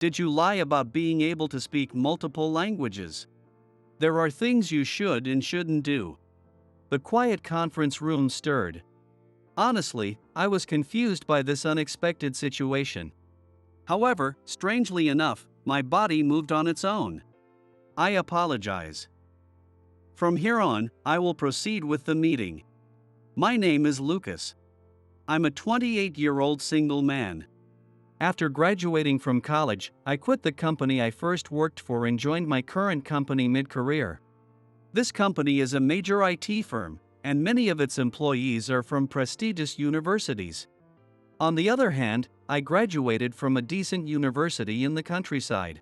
Did you lie about being able to speak multiple languages? There are things you should and shouldn't do. The quiet conference room stirred. Honestly, I was confused by this unexpected situation. However, strangely enough, my body moved on its own. I apologize. From here on, I will proceed with the meeting. My name is Lucas. I'm a 28-year-old single man. After graduating from college, I quit the company I first worked for and joined my current company mid-career. This company is a major IT firm, and many of its employees are from prestigious universities. On the other hand, I graduated from a decent university in the countryside.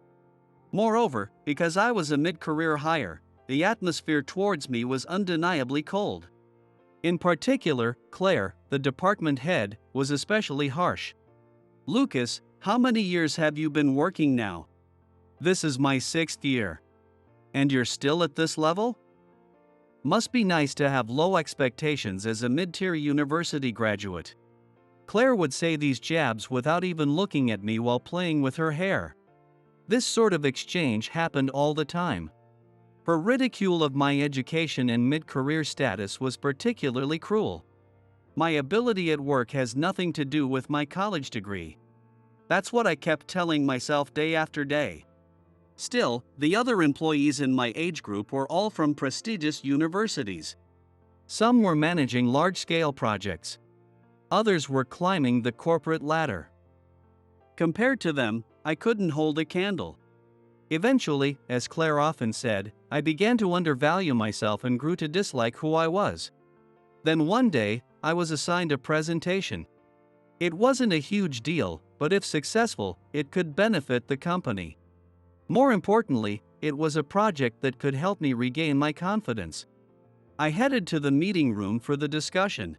Moreover, because I was a mid-career hire, the atmosphere towards me was undeniably cold. In particular, Claire, the department head, was especially harsh. Lucas, how many years have you been working now? This is my 6th year. And you're still at this level? Must be nice to have low expectations as a mid-tier university graduate. Claire would say these jabs without even looking at me while playing with her hair. This sort of exchange happened all the time. Her ridicule of my education and mid-career status was particularly cruel. My ability at work has nothing to do with my college degree. That's what I kept telling myself day after day. Still, the other employees in my age group were all from prestigious universities. Some were managing large-scale projects. Others were climbing the corporate ladder. Compared to them, I couldn't hold a candle. Eventually, as Claire often said, I began to undervalue myself and grew to dislike who I was. Then one day, I was assigned a presentation. It wasn't a huge deal, but if successful, it could benefit the company. More importantly, it was a project that could help me regain my confidence. I headed to the meeting room for the discussion.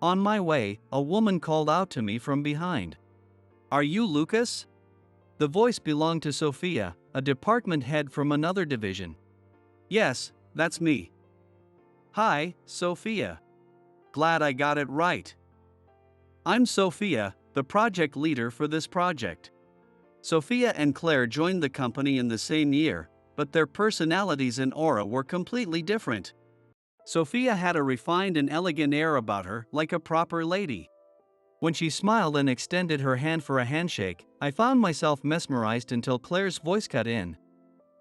On my way, a woman called out to me from behind. "Are you Lucas?" The voice belonged to Sophia, a department head from another division. "Yes, that's me." "Hi, Sophia. Glad I got it right. I'm Sophia, the project leader for this project." Sophia and Claire joined the company in the same year, but their personalities and aura were completely different. Sophia had a refined and elegant air about her, like a proper lady. When she smiled and extended her hand for a handshake, I found myself mesmerized until Claire's voice cut in.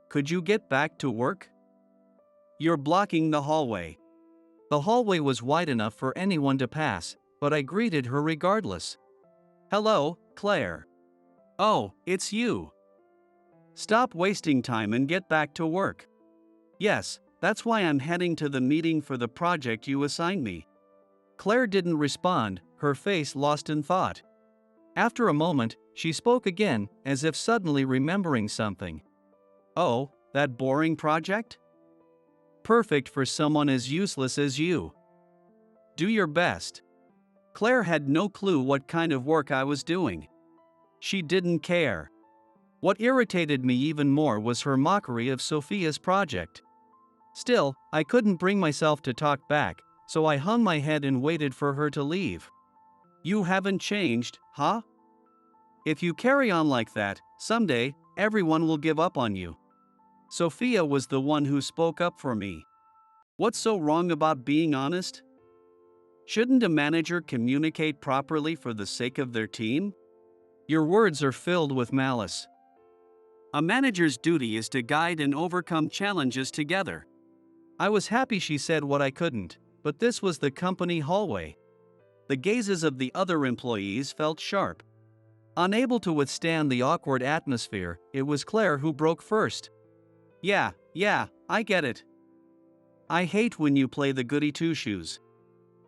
"Could you get back to work? You're blocking the hallway." The hallway was wide enough for anyone to pass, but I greeted her regardless. "Hello, Claire. Oh, it's you. Stop wasting time and get back to work." "Yes, that's why I'm heading to the meeting for the project you assigned me." Claire didn't respond, her face lost in thought. After a moment, she spoke again, as if suddenly remembering something. "Oh, that boring project? Perfect for someone as useless as you. Do your best." Claire had no clue what kind of work I was doing. She didn't care. What irritated me even more was her mockery of Sophia's project. Still, I couldn't bring myself to talk back, so I hung my head and waited for her to leave. "You haven't changed, huh? If you carry on like that, someday, everyone will give up on you." Sophia was the one who spoke up for me. "What's so wrong about being honest? Shouldn't a manager communicate properly for the sake of their team? Your words are filled with malice. A manager's duty is to guide and overcome challenges together." I was happy she said what I couldn't, but this was the company hallway. The gazes of the other employees felt sharp. Unable to withstand the awkward atmosphere, it was Claire who broke first. Yeah, I get it. I hate when you play the goody two-shoes."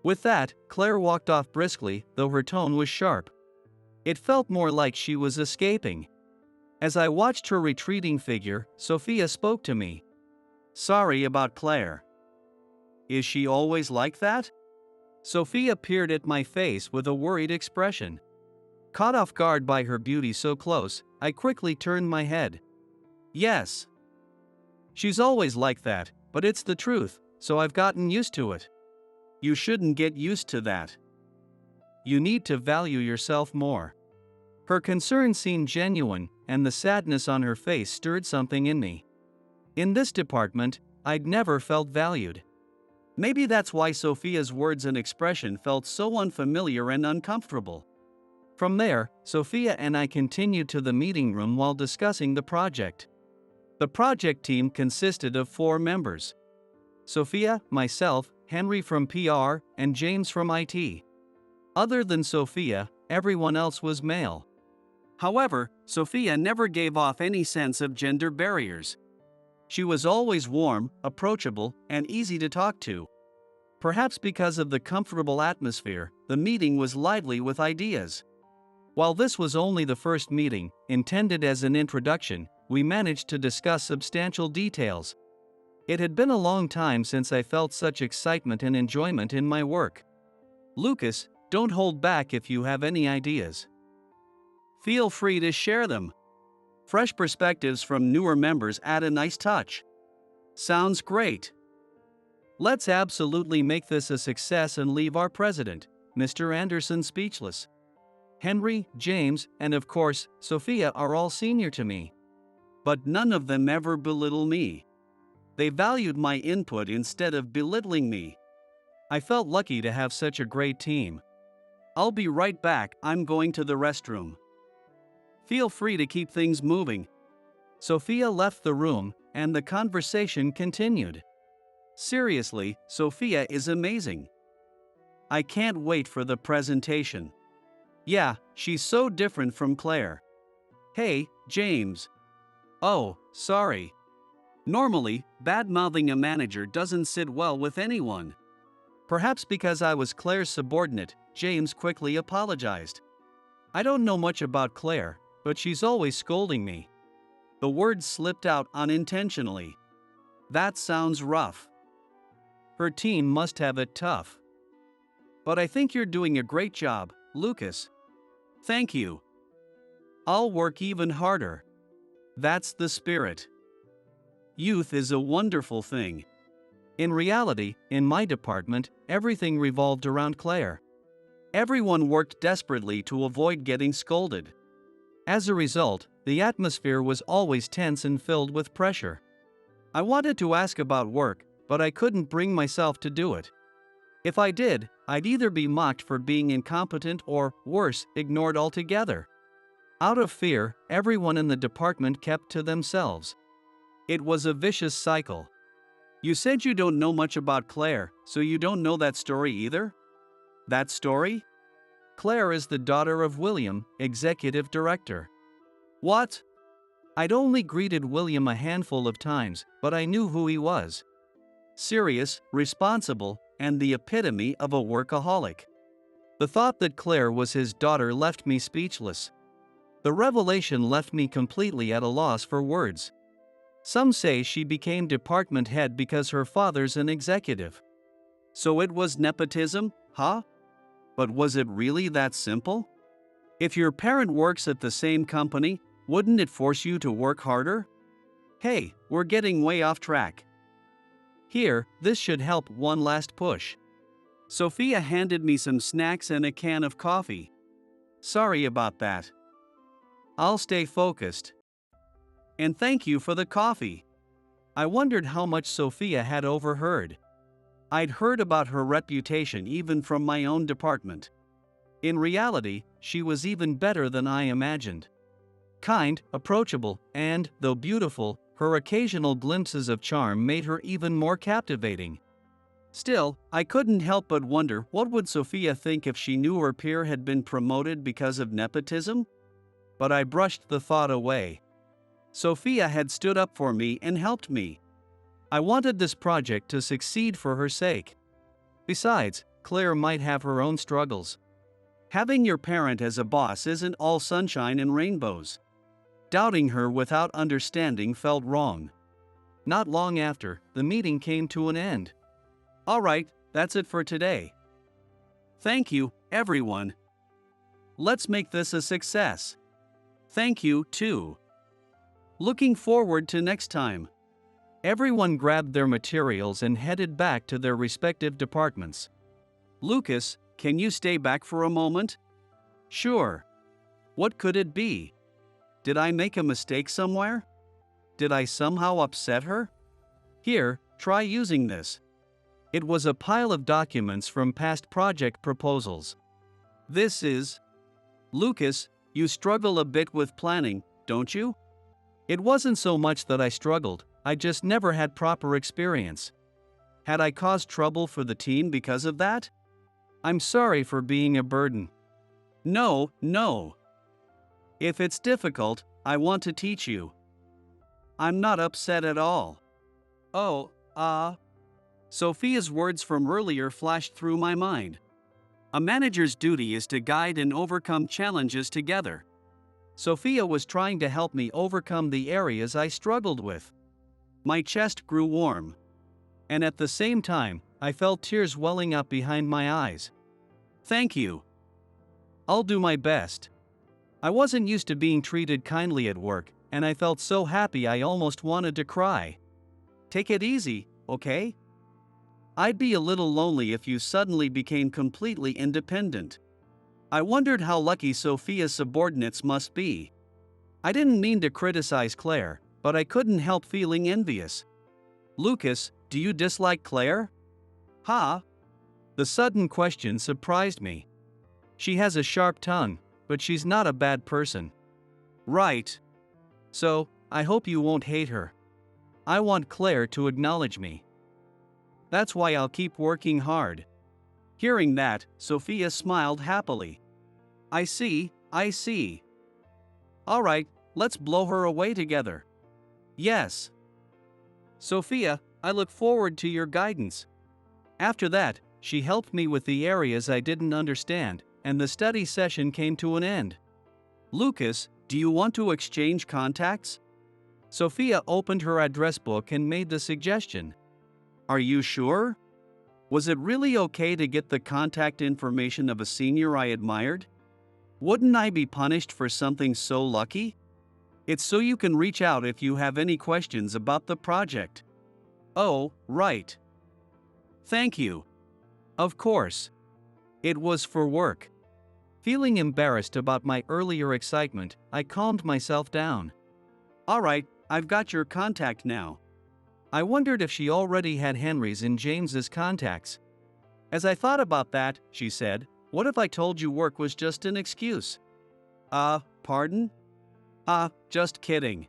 With that, Claire walked off briskly, though her tone was sharp. It felt more like she was escaping. As I watched her retreating figure, Sophia spoke to me. "Sorry about Claire. Is she always like that?" Sophia peered at my face with a worried expression. Caught off guard by her beauty so close, I quickly turned my head. "Yes. She's always like that, but it's the truth, so I've gotten used to it." "You shouldn't get used to that. You need to value yourself more." Her concern seemed genuine, and the sadness on her face stirred something in me. In this department, I'd never felt valued. Maybe that's why Sophia's words and expression felt so unfamiliar and uncomfortable. From there, Sophia and I continued to the meeting room while discussing the project. The project team consisted of 4 members: Sophia, myself, Henry from PR, and James from IT. Other than Sophia, everyone else was male. However, Sophia never gave off any sense of gender barriers. She was always warm, approachable, and easy to talk to. Perhaps because of the comfortable atmosphere, the meeting was lively with ideas. While this was only the first meeting, intended as an introduction, we managed to discuss substantial details. It had been a long time since I felt such excitement and enjoyment in my work. Lucas, don't hold back if you have any ideas. Feel free to share them. Fresh perspectives from newer members add a nice touch. Sounds great. Let's absolutely make this a success and leave our president, Mr. Anderson, speechless. Henry, James, and of course, Sophia are all senior to me. But none of them ever belittle me. They valued my input instead of belittling me. I felt lucky to have such a great team. I'll be right back, I'm going to the restroom. Feel free to keep things moving. Sophia left the room, and the conversation continued. Seriously, Sophia is amazing. I can't wait for the presentation. Yeah, she's so different from Claire. Hey, James. Oh, sorry. Normally, bad-mouthing a manager doesn't sit well with anyone. Perhaps because I was Claire's subordinate, James quickly apologized. I don't know much about Claire, but she's always scolding me. The words slipped out unintentionally. That sounds rough. Her team must have it tough. But I think you're doing a great job, Lucas. Thank you. I'll work even harder. That's the spirit. Youth is a wonderful thing. In reality, in my department, everything revolved around Claire. Everyone worked desperately to avoid getting scolded. As a result, the atmosphere was always tense and filled with pressure. I wanted to ask about work, but I couldn't bring myself to do it. If I did, I'd either be mocked for being incompetent or, worse, ignored altogether. Out of fear, everyone in the department kept to themselves. It was a vicious cycle. You said you don't know much about Claire, so you don't know that story either? That story? Claire is the daughter of William, executive director. What? I'd only greeted William a handful of times, but I knew who he was. Serious, responsible, and the epitome of a workaholic. The thought that Claire was his daughter left me speechless. The revelation left me completely at a loss for words. Some say she became department head because her father's an executive. So it was nepotism, huh? But was it really that simple? If your parent works at the same company, wouldn't it force you to work harder? Hey, we're getting way off track. Here, this should help one last push. Sophia handed me some snacks and a can of coffee. Sorry about that. I'll stay focused. And thank you for the coffee. I wondered how much Sophia had overheard. I'd heard about her reputation even from my own department. In reality, she was even better than I imagined. Kind, approachable, and, though beautiful, her occasional glimpses of charm made her even more captivating. Still, I couldn't help but wonder what would Sophia think if she knew her peer had been promoted because of nepotism? But I brushed the thought away. Sophia had stood up for me and helped me. I wanted this project to succeed for her sake. Besides, Claire might have her own struggles. Having your parent as a boss isn't all sunshine and rainbows. Doubting her without understanding felt wrong. Not long after, the meeting came to an end. All right, that's it for today. Thank you, everyone. Let's make this a success. Thank you, too. Looking forward to next time. Everyone grabbed their materials and headed back to their respective departments. Lucas, can you stay back for a moment? Sure. What could it be? Did I make a mistake somewhere? Did I somehow upset her? Here, try using this. It was a pile of documents from past project proposals. This is. Lucas, you struggle a bit with planning, don't you? It wasn't so much that I struggled, I just never had proper experience. Had I caused trouble for the team because of that? I'm sorry for being a burden. No, no. If it's difficult, I want to teach you. I'm not upset at all. Oh, Sophia's words from earlier flashed through my mind. A manager's duty is to guide and overcome challenges together. Sophia was trying to help me overcome the areas I struggled with. My chest grew warm. And at the same time, I felt tears welling up behind my eyes. Thank you. I'll do my best. I wasn't used to being treated kindly at work, and I felt so happy I almost wanted to cry. Take it easy, okay? I'd be a little lonely if you suddenly became completely independent. I wondered how lucky Sophia's subordinates must be. I didn't mean to criticize Claire, but I couldn't help feeling envious. Lucas, do you dislike Claire? Huh? The sudden question surprised me. She has a sharp tongue, but she's not a bad person. Right. So, I hope you won't hate her. I want Claire to acknowledge me. That's why I'll keep working hard. Hearing that, Sophia smiled happily. I see. All right, let's blow her away together. Yes. Sophia, I look forward to your guidance. After that, she helped me with the areas I didn't understand, and the study session came to an end. Lucas, do you want to exchange contacts? Sophia opened her address book and made the suggestion. Are you sure? Was it really okay to get the contact information of a senior I admired? Wouldn't I be punished for something so lucky? It's so you can reach out if you have any questions about the project. Oh, right. Thank you. Of course. It was for work. Feeling embarrassed about my earlier excitement, I calmed myself down. All right, I've got your contact now. I wondered if she already had Henry's and James's contacts. As I thought about that, she said, what if I told you work was just an excuse? Pardon? Just kidding.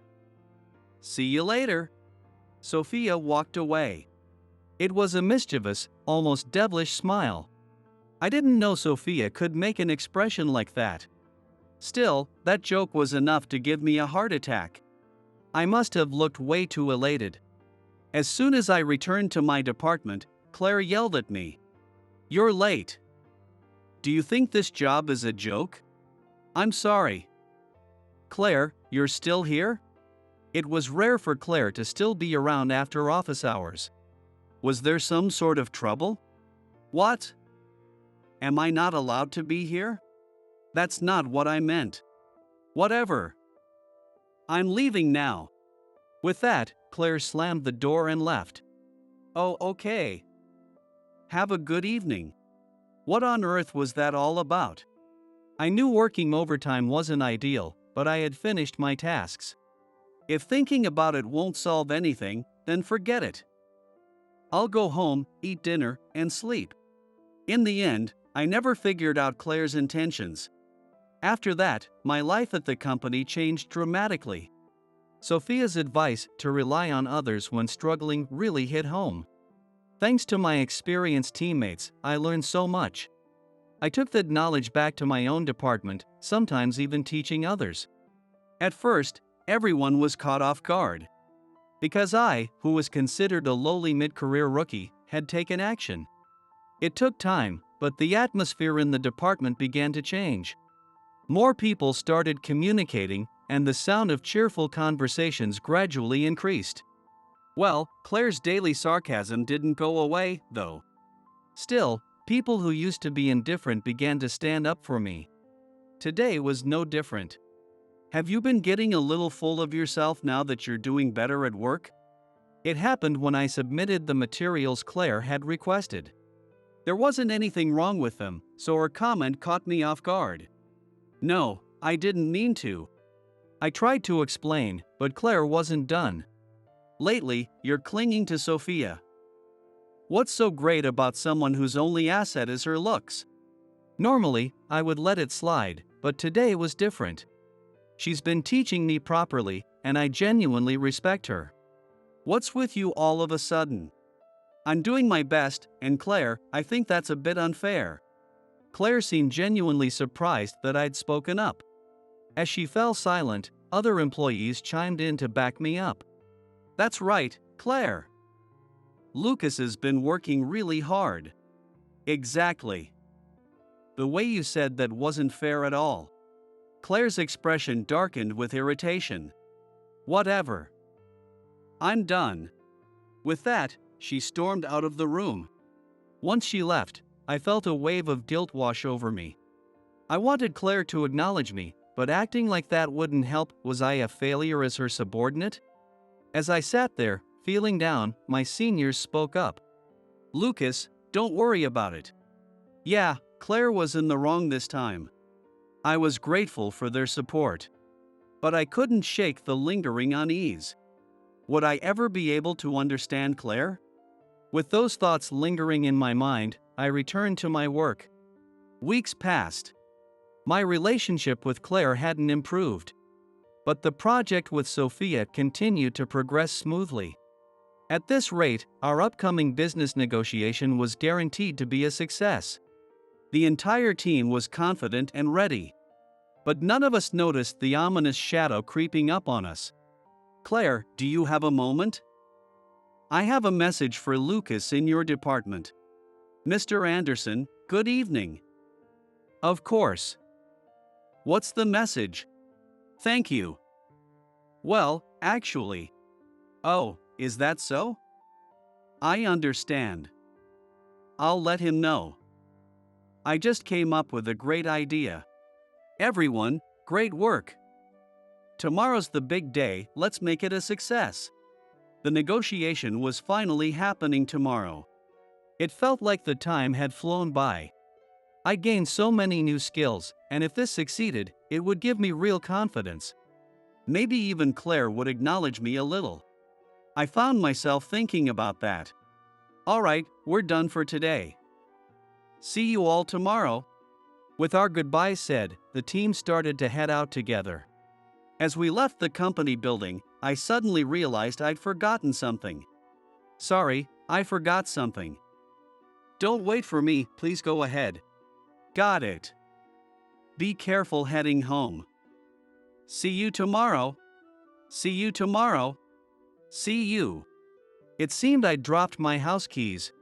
See you later. Sophia walked away. It was a mischievous, almost devilish smile. I didn't know Sophia could make an expression like that. Still, that joke was enough to give me a heart attack. I must have looked way too elated. As soon as I returned to my department, Claire yelled at me. You're late. Do you think this job is a joke? I'm sorry. Claire, you're still here? It was rare for Claire to still be around after office hours. Was there some sort of trouble? What? Am I not allowed to be here? That's not what I meant. Whatever. I'm leaving now. With that, Claire slammed the door and left. Oh, okay. Have a good evening. What on earth was that all about? I knew working overtime wasn't ideal, but I had finished my tasks. If thinking about it won't solve anything, then forget it. I'll go home, eat dinner, and sleep. In the end, I never figured out Claire's intentions. After that, my life at the company changed dramatically. Sophia's advice to rely on others when struggling really hit home. Thanks to my experienced teammates, I learned so much. I took that knowledge back to my own department, sometimes even teaching others. At first, everyone was caught off guard. Because I, who was considered a lowly mid-career rookie, had taken action. It took time, but the atmosphere in the department began to change. More people started communicating, and the sound of cheerful conversations gradually increased. Well, Claire's daily sarcasm didn't go away, though. Still, people who used to be indifferent began to stand up for me. Today was no different. Have you been getting a little full of yourself now that you're doing better at work? It happened when I submitted the materials Claire had requested. There wasn't anything wrong with them, so her comment caught me off guard. No, I didn't mean to. I tried to explain, but Claire wasn't done. Lately, you're clinging to Sophia. What's so great about someone whose only asset is her looks? Normally, I would let it slide, but today was different. She's been teaching me properly, and I genuinely respect her. What's with you all of a sudden? I'm doing my best, and Claire, I think that's a bit unfair. Claire seemed genuinely surprised that I'd spoken up. As she fell silent, other employees chimed in to back me up. That's right, Claire. Lucas has been working really hard. Exactly. The way you said that wasn't fair at all. Claire's expression darkened with irritation. Whatever. I'm done. With that, she stormed out of the room. Once she left, I felt a wave of guilt wash over me. I wanted Claire to acknowledge me, but acting like that wouldn't help. Was I a failure as her subordinate? As I sat there, feeling down, my seniors spoke up. Lucas, don't worry about it. Yeah, Claire was in the wrong this time. I was grateful for their support. But I couldn't shake the lingering unease. Would I ever be able to understand Claire? With those thoughts lingering in my mind, I returned to my work. Weeks passed. My relationship with Claire hadn't improved. But the project with Sophia continued to progress smoothly. At this rate, our upcoming business negotiation was guaranteed to be a success. The entire team was confident and ready. But none of us noticed the ominous shadow creeping up on us. Claire, do you have a moment? I have a message for Lucas in your department. Mr. Anderson, good evening. Of course. What's the message? Thank you. Well, actually. Oh, is that so? I understand. I'll let him know. I just came up with a great idea. Everyone, great work. Tomorrow's the big day, let's make it a success. The negotiation was finally happening tomorrow. It felt like the time had flown by. I gained so many new skills, and if this succeeded, it would give me real confidence. Maybe even Claire would acknowledge me a little. I found myself thinking about that. All right, we're done for today. See you all tomorrow. With our goodbyes said, the team started to head out together. As we left the company building, I suddenly realized I'd forgotten something. Sorry, I forgot something. Don't wait for me, please go ahead. Got it. Be careful heading home. See you tomorrow. See you tomorrow. See you. It seemed I'd dropped my house keys.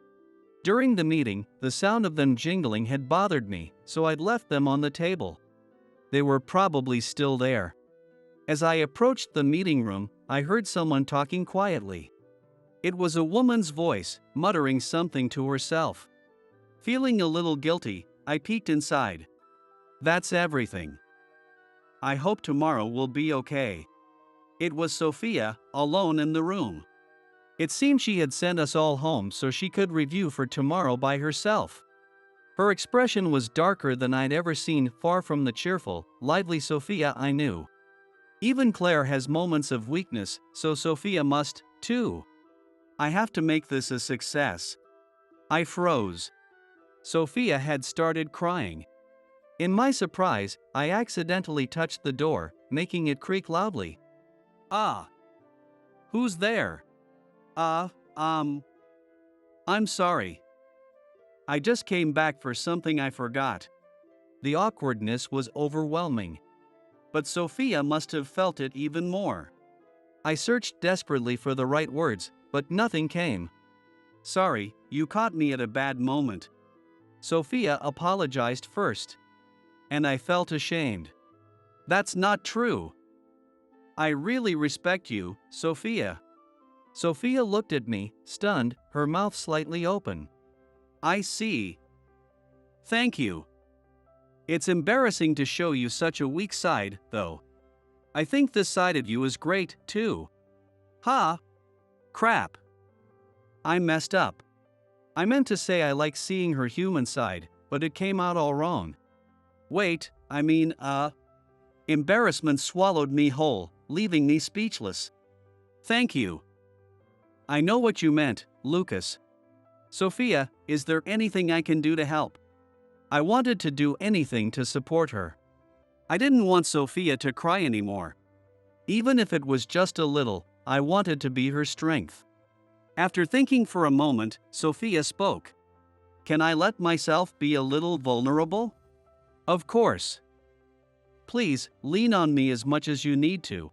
During the meeting, the sound of them jingling had bothered me, so I'd left them on the table. They were probably still there. As I approached the meeting room, I heard someone talking quietly. It was a woman's voice, muttering something to herself. Feeling a little guilty, I peeked inside. That's everything. I hope tomorrow will be okay. It was Sophia, alone in the room. It seemed she had sent us all home so she could review for tomorrow by herself. Her expression was darker than I'd ever seen, far from the cheerful, lively Sophia I knew. Even Claire has moments of weakness, so Sophia must, too. I have to make this a success. I froze. Sophia had started crying. In my surprise, I accidentally touched the door, making it creak loudly. Ah. Who's there? I'm sorry. I just came back for something I forgot. The awkwardness was overwhelming. But Sophia must have felt it even more. I searched desperately for the right words, but nothing came. Sorry, you caught me at a bad moment. Sophia apologized first. And I felt ashamed. That's not true. I really respect you, Sophia. Sophia looked at me, stunned, her mouth slightly open. I see. Thank you. It's embarrassing to show you such a weak side, though. I think this side of you is great, too. Ha! Crap. I messed up. I meant to say I like seeing her human side, but it came out all wrong. Wait, Embarrassment swallowed me whole, leaving me speechless. Thank you. I know what you meant, Lucas. Sophia, is there anything I can do to help? I wanted to do anything to support her. I didn't want Sophia to cry anymore. Even if it was just a little, I wanted to be her strength. After thinking for a moment, Sophia spoke. Can I let myself be a little vulnerable? Of course. Please, lean on me as much as you need to.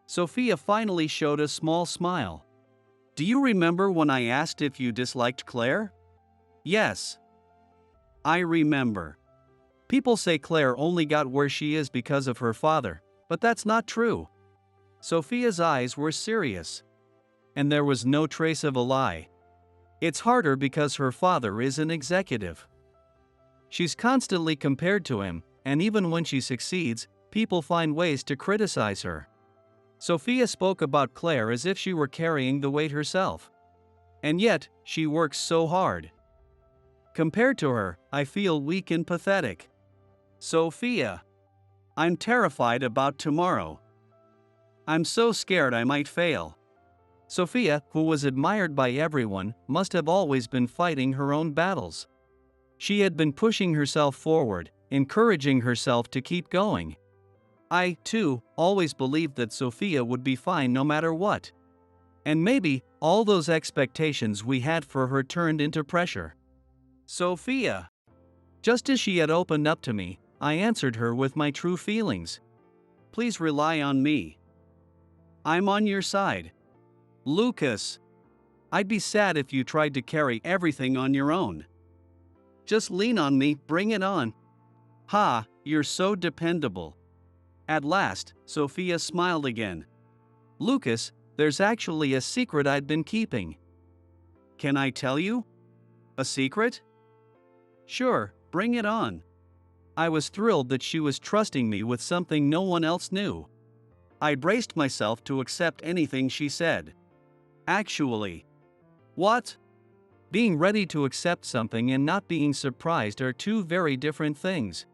Sophia finally showed a small smile. Do you remember when I asked if you disliked Claire? Yes. I remember. People say Claire only got where she is because of her father, but that's not true. Sophia's eyes were serious. And there was no trace of a lie. It's harder because her father is an executive. She's constantly compared to him, and even when she succeeds, people find ways to criticize her. Sophia spoke about Claire as if she were carrying the weight herself. And yet, she works so hard. Compared to her, I feel weak and pathetic. Sophia. I'm terrified about tomorrow. I'm so scared I might fail. Sophia, who was admired by everyone, must have always been fighting her own battles. She had been pushing herself forward, encouraging herself to keep going. I, too, always believed that Sophia would be fine no matter what. And maybe, all those expectations we had for her turned into pressure. Sophia. Just as she had opened up to me, I answered her with my true feelings. Please rely on me. I'm on your side. Lucas. I'd be sad if you tried to carry everything on your own. Just lean on me, bring it on. Ha, you're so dependable. At last, Sophia smiled again. Lucas, there's actually a secret I'd been keeping. Can I tell you? A secret? Sure, bring it on. I was thrilled that she was trusting me with something no one else knew. I braced myself to accept anything she said. Actually. What? Being ready to accept something and not being surprised are two very different things.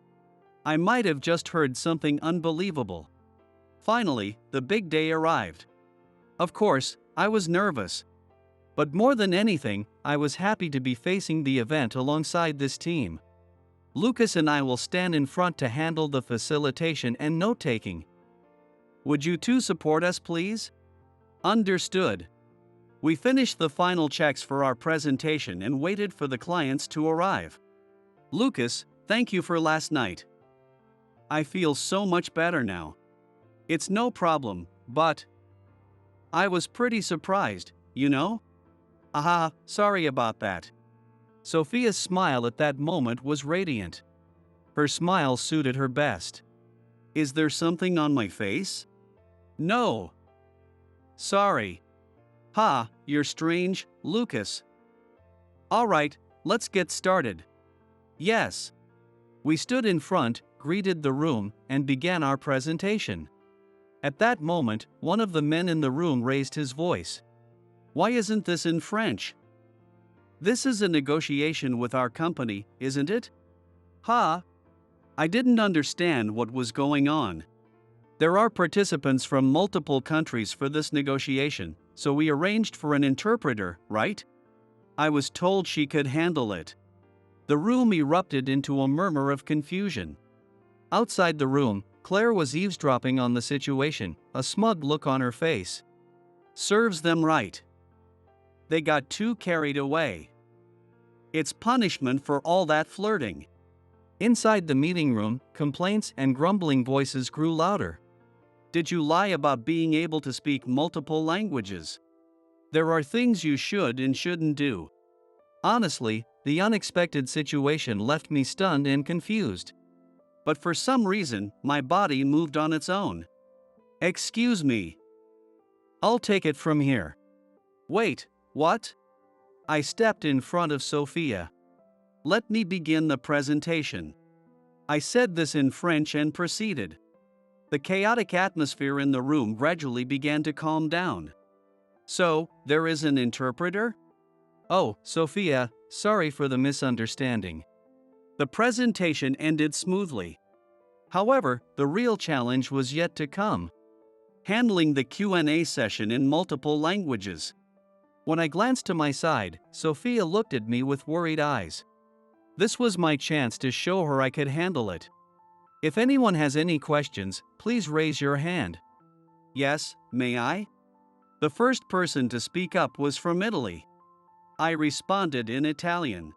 I might have just heard something unbelievable. Finally, the big day arrived. Of course, I was nervous. But more than anything, I was happy to be facing the event alongside this team. Lucas and I will stand in front to handle the facilitation and note-taking. Would you two support us, please? Understood. We finished the final checks for our presentation and waited for the clients to arrive. Lucas, thank you for last night. I feel so much better now. It's no problem, but I was pretty surprised, you know? Aha, sorry about that. Sophia's smile at that moment was radiant. Her smile suited her best. Is there something on my face? No. Sorry. Ha, you're strange, Lucas. All right, let's get started. Yes. We stood in front, greeted the room, and began our presentation. At that moment, one of the men in the room raised his voice. Why isn't this in French? This is a negotiation with our company, isn't it? Ha! I didn't understand what was going on. There are participants from multiple countries for this negotiation, so we arranged for an interpreter, right? I was told she could handle it. The room erupted into a murmur of confusion. Outside the room, Claire was eavesdropping on the situation, a smug look on her face. Serves them right. They got too carried away. It's punishment for all that flirting. Inside the meeting room, complaints and grumbling voices grew louder. Did you lie about being able to speak multiple languages? There are things you should and shouldn't do. Honestly, the unexpected situation left me stunned and confused. But for some reason, my body moved on its own. Excuse me. I'll take it from here. Wait, what? I stepped in front of Sophia. Let me begin the presentation. I said this in French and proceeded. The chaotic atmosphere in the room gradually began to calm down. So, there is an interpreter? Oh, Sophia, sorry for the misunderstanding. The presentation ended smoothly. However, the real challenge was yet to come. Handling the Q&A session in multiple languages. When I glanced to my side, Sophia looked at me with worried eyes. This was my chance to show her I could handle it. If anyone has any questions, please raise your hand. Yes, may I? The first person to speak up was from Italy. I responded in Italian.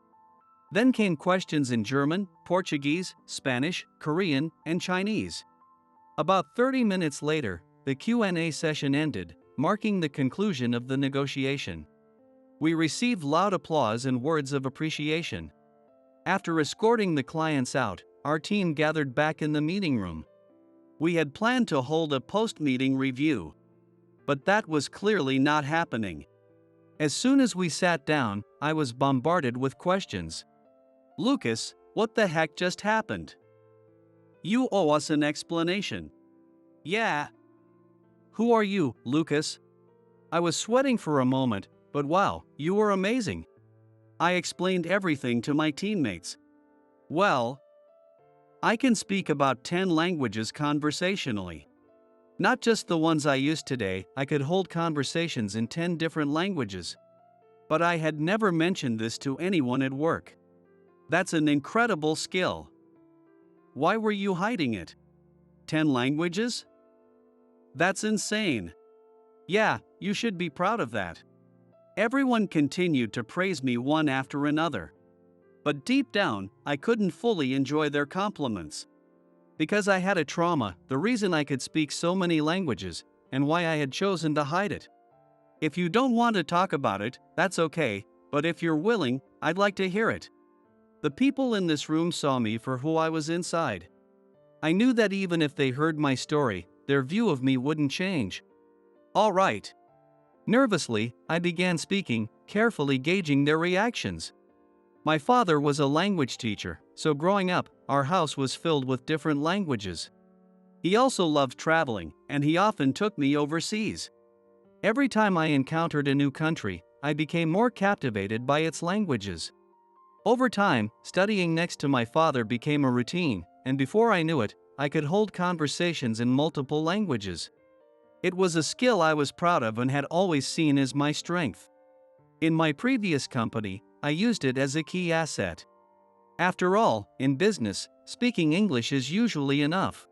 Then came questions in German, Portuguese, Spanish, Korean, and Chinese. About 30 minutes later, the Q&A session ended, marking the conclusion of the negotiation. We received loud applause and words of appreciation. After escorting the clients out, our team gathered back in the meeting room. We had planned to hold a post-meeting review. But that was clearly not happening. As soon as we sat down, I was bombarded with questions. Lucas, what the heck just happened? You owe us an explanation. Yeah. Who are you, Lucas? I was sweating for a moment, but wow, you were amazing. I explained everything to my teammates. Well, I can speak about 10 languages conversationally. Not just the ones I use today, I could hold conversations in 10 different languages. But I had never mentioned this to anyone at work. That's an incredible skill. Why were you hiding it? 10 languages? That's insane. Yeah, you should be proud of that. Everyone continued to praise me one after another. But deep down, I couldn't fully enjoy their compliments. Because I had a trauma, the reason I could speak so many languages, and why I had chosen to hide it. If you don't want to talk about it, that's okay, but if you're willing, I'd like to hear it. The people in this room saw me for who I was inside. I knew that even if they heard my story, their view of me wouldn't change. All right. Nervously, I began speaking, carefully gauging their reactions. My father was a language teacher, so growing up, our house was filled with different languages. He also loved traveling, and he often took me overseas. Every time I encountered a new country, I became more captivated by its languages. Over time, studying next to my father became a routine, and before I knew it, I could hold conversations in multiple languages. It was a skill I was proud of and had always seen as my strength. In my previous company, I used it as a key asset. After all, in business, speaking English is usually enough.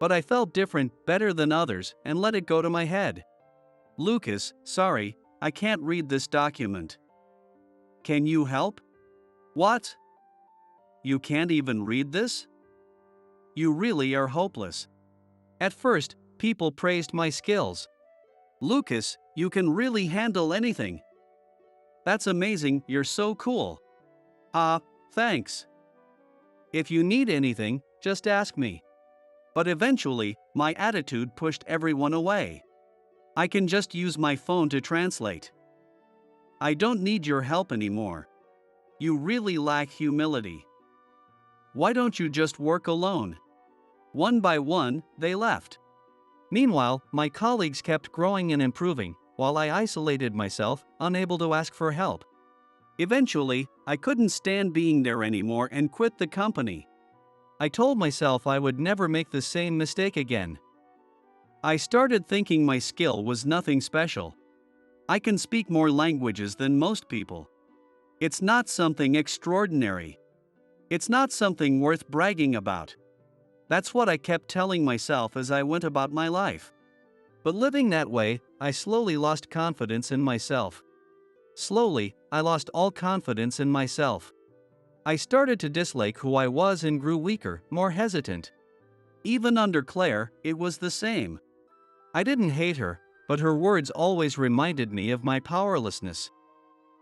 But I felt different, better than others, and let it go to my head. Lucas, sorry, I can't read this document. Can you help? What? You can't even read this? You really are hopeless. At first, people praised my skills. Lucas, you can really handle anything. That's amazing, you're so cool. Thanks. If you need anything, just ask me. But eventually, my attitude pushed everyone away. I can just use my phone to translate. I don't need your help anymore. You really lack humility. Why don't you just work alone? One by one, they left. Meanwhile, my colleagues kept growing and improving, while I isolated myself, unable to ask for help. Eventually, I couldn't stand being there anymore and quit the company. I told myself I would never make the same mistake again. I started thinking my skill was nothing special. I can speak more languages than most people. It's not something extraordinary. It's not something worth bragging about. That's what I kept telling myself as I went about my life. But living that way, I slowly lost confidence in myself. Slowly, I lost all confidence in myself. I started to dislike who I was and grew weaker, more hesitant. Even under Claire, it was the same. I didn't hate her, but her words always reminded me of my powerlessness.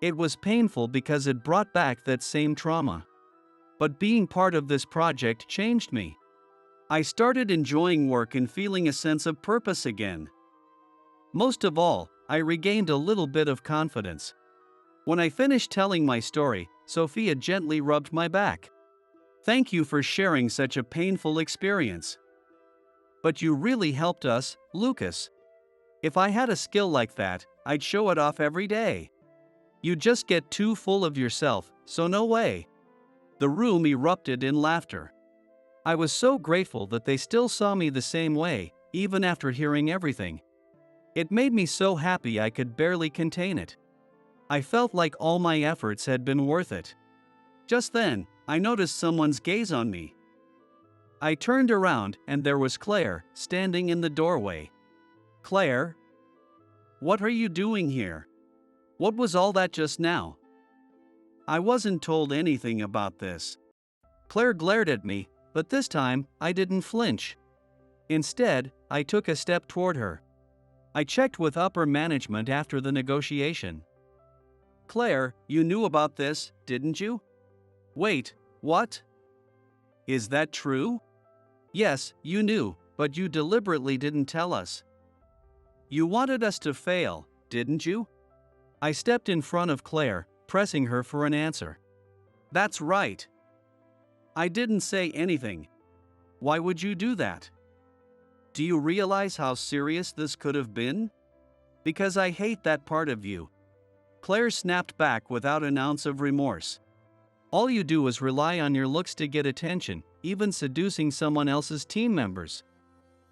It was painful because it brought back that same trauma. But being part of this project changed me. I started enjoying work and feeling a sense of purpose again. Most of all, I regained a little bit of confidence. When I finished telling my story, Sophia gently rubbed my back. Thank you for sharing such a painful experience. But you really helped us, Lucas. If I had a skill like that, I'd show it off every day. You just get too full of yourself, so no way. The room erupted in laughter. I was so grateful that they still saw me the same way, even after hearing everything. It made me so happy I could barely contain it. I felt like all my efforts had been worth it. Just then, I noticed someone's gaze on me. I turned around and there was Claire, standing in the doorway. Claire? What are you doing here? What was all that just now? I wasn't told anything about this. Claire glared at me, but this time, I didn't flinch. Instead, I took a step toward her. I checked with upper management after the negotiation. Claire, you knew about this, didn't you? Wait, what? Is that true? Yes, you knew, but you deliberately didn't tell us. You wanted us to fail, didn't you? I stepped in front of Claire, pressing her for an answer. That's right. I didn't say anything. Why would you do that? Do you realize how serious this could have been? Because I hate that part of you. Claire snapped back without an ounce of remorse. All you do is rely on your looks to get attention, even seducing someone else's team members.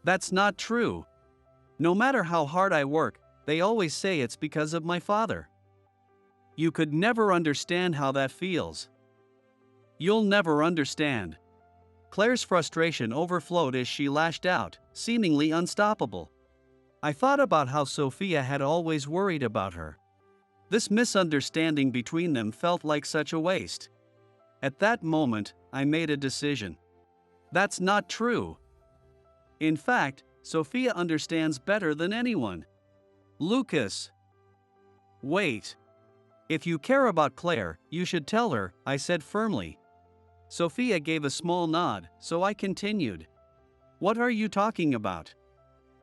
That's not true. No matter how hard I work, they always say it's because of my father. You could never understand how that feels. You'll never understand. Claire's frustration overflowed as she lashed out, seemingly unstoppable. I thought about how Sophia had always worried about her. This misunderstanding between them felt like such a waste. At that moment, I made a decision. That's not true. In fact, Sophia understands better than anyone. Lucas. Wait. If you care about Claire, you should tell her, I said firmly. Sophia gave a small nod, so I continued. What are you talking about?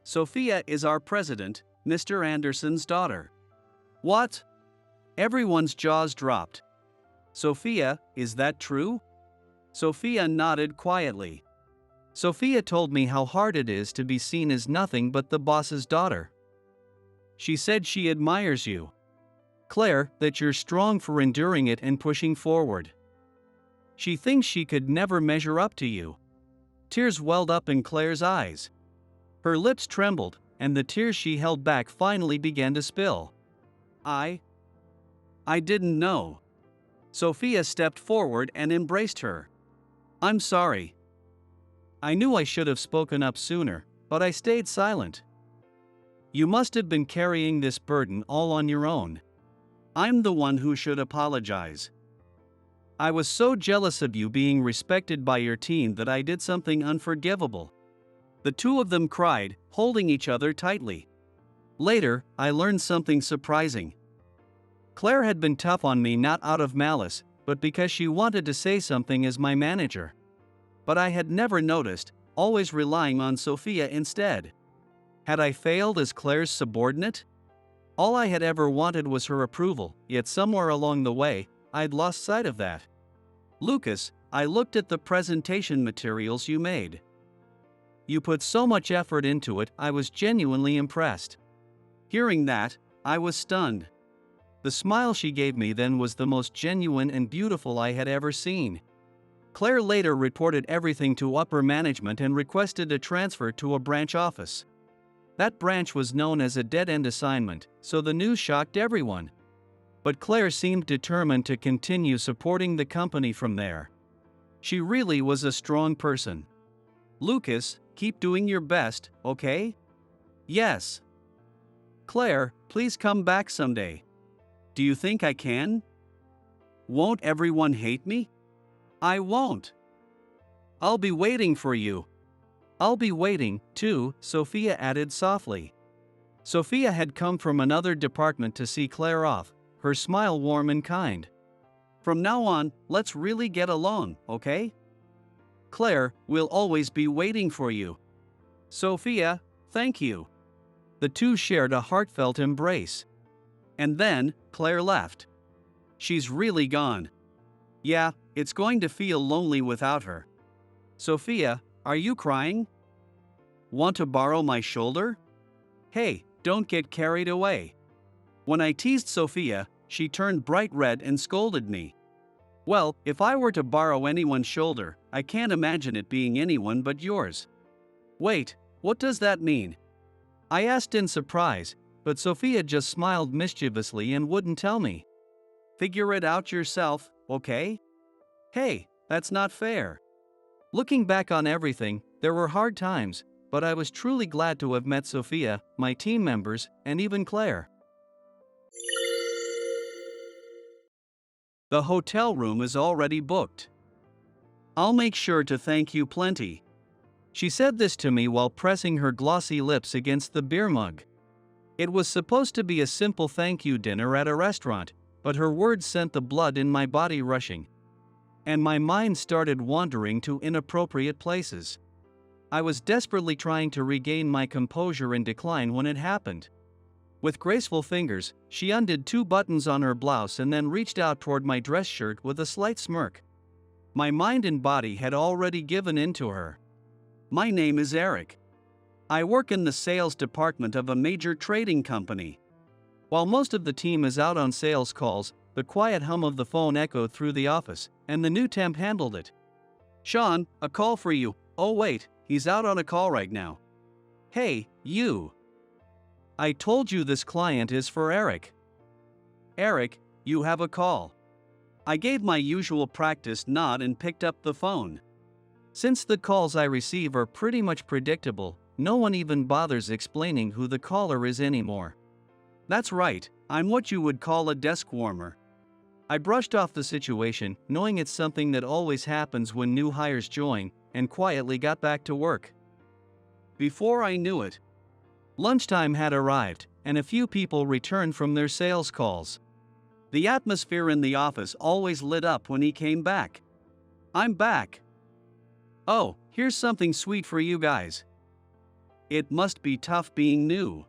Sophia is our president, Mr. Anderson's daughter. What? Everyone's jaws dropped. Sophia, is that true? Sophia nodded quietly. Sophia told me how hard it is to be seen as nothing but the boss's daughter. She said she admires you. Claire, that you're strong for enduring it and pushing forward. She thinks she could never measure up to you. Tears welled up in Claire's eyes. Her lips trembled, and the tears she held back finally began to spill. I didn't know. Sophia stepped forward and embraced her. I'm sorry. I knew I should have spoken up sooner, but I stayed silent. You must have been carrying this burden all on your own. I'm the one who should apologize. I was so jealous of you being respected by your team that I did something unforgivable. The two of them cried, holding each other tightly. Later, I learned something surprising. Claire had been tough on me not out of malice, but because she wanted to say something as my manager. But I had never noticed, always relying on Sophia instead. Had I failed as Claire's subordinate? All I had ever wanted was her approval, yet somewhere along the way, I'd lost sight of that. Lucas, I looked at the presentation materials you made. You put so much effort into it, I was genuinely impressed. Hearing that, I was stunned. The smile she gave me then was the most genuine and beautiful I had ever seen. Claire later reported everything to upper management and requested a transfer to a branch office. That branch was known as a dead-end assignment, so the news shocked everyone. But Claire seemed determined to continue supporting the company from there. She really was a strong person. Lucas, keep doing your best, okay? Yes. Claire, please come back someday. Do you think I can? Won't everyone hate me? I won't. I'll be waiting for you. I'll be waiting, too, Sophia added softly. Sophia had come from another department to see Claire off, her smile warm and kind. From now on, let's really get along, okay? Claire, we'll always be waiting for you. Sophia, thank you. The two shared a heartfelt embrace. And then, Claire left. She's really gone. Yeah, it's going to feel lonely without her. Sophia, are you crying? Want to borrow my shoulder? Hey, don't get carried away. When I teased Sophia, she turned bright red and scolded me. Well, if I were to borrow anyone's shoulder, I can't imagine it being anyone but yours. Wait, what does that mean? I asked in surprise, but Sophia just smiled mischievously and wouldn't tell me. Figure it out yourself, okay? Hey, that's not fair. Looking back on everything, there were hard times, but I was truly glad to have met Sophia, my team members, and even Claire. The hotel room is already booked. I'll make sure to thank you plenty. She said this to me while pressing her glossy lips against the beer mug. It was supposed to be a simple thank you dinner at a restaurant, but her words sent the blood in my body rushing. And my mind started wandering to inappropriate places. I was desperately trying to regain my composure and decline when it happened. With graceful fingers, she undid 2 buttons on her blouse and then reached out toward my dress shirt with a slight smirk. My mind and body had already given in to her. My name is Eric. I work in the sales department of a major trading company. While most of the team is out on sales calls, the quiet hum of the phone echoed through the office, and the new temp handled it. Sean, a call for you. Oh wait, he's out on a call right now. Hey, you. I told you this client is for Eric. Eric, you have a call. I gave my usual practice nod and picked up the phone. Since the calls I receive are pretty much predictable, no one even bothers explaining who the caller is anymore. That's right, I'm what you would call a desk warmer. I brushed off the situation, knowing it's something that always happens when new hires join, and quietly got back to work. Before I knew it, lunchtime had arrived, and a few people returned from their sales calls. The atmosphere in the office always lit up when he came back. I'm back. Oh, here's something sweet for you guys. It must be tough being new.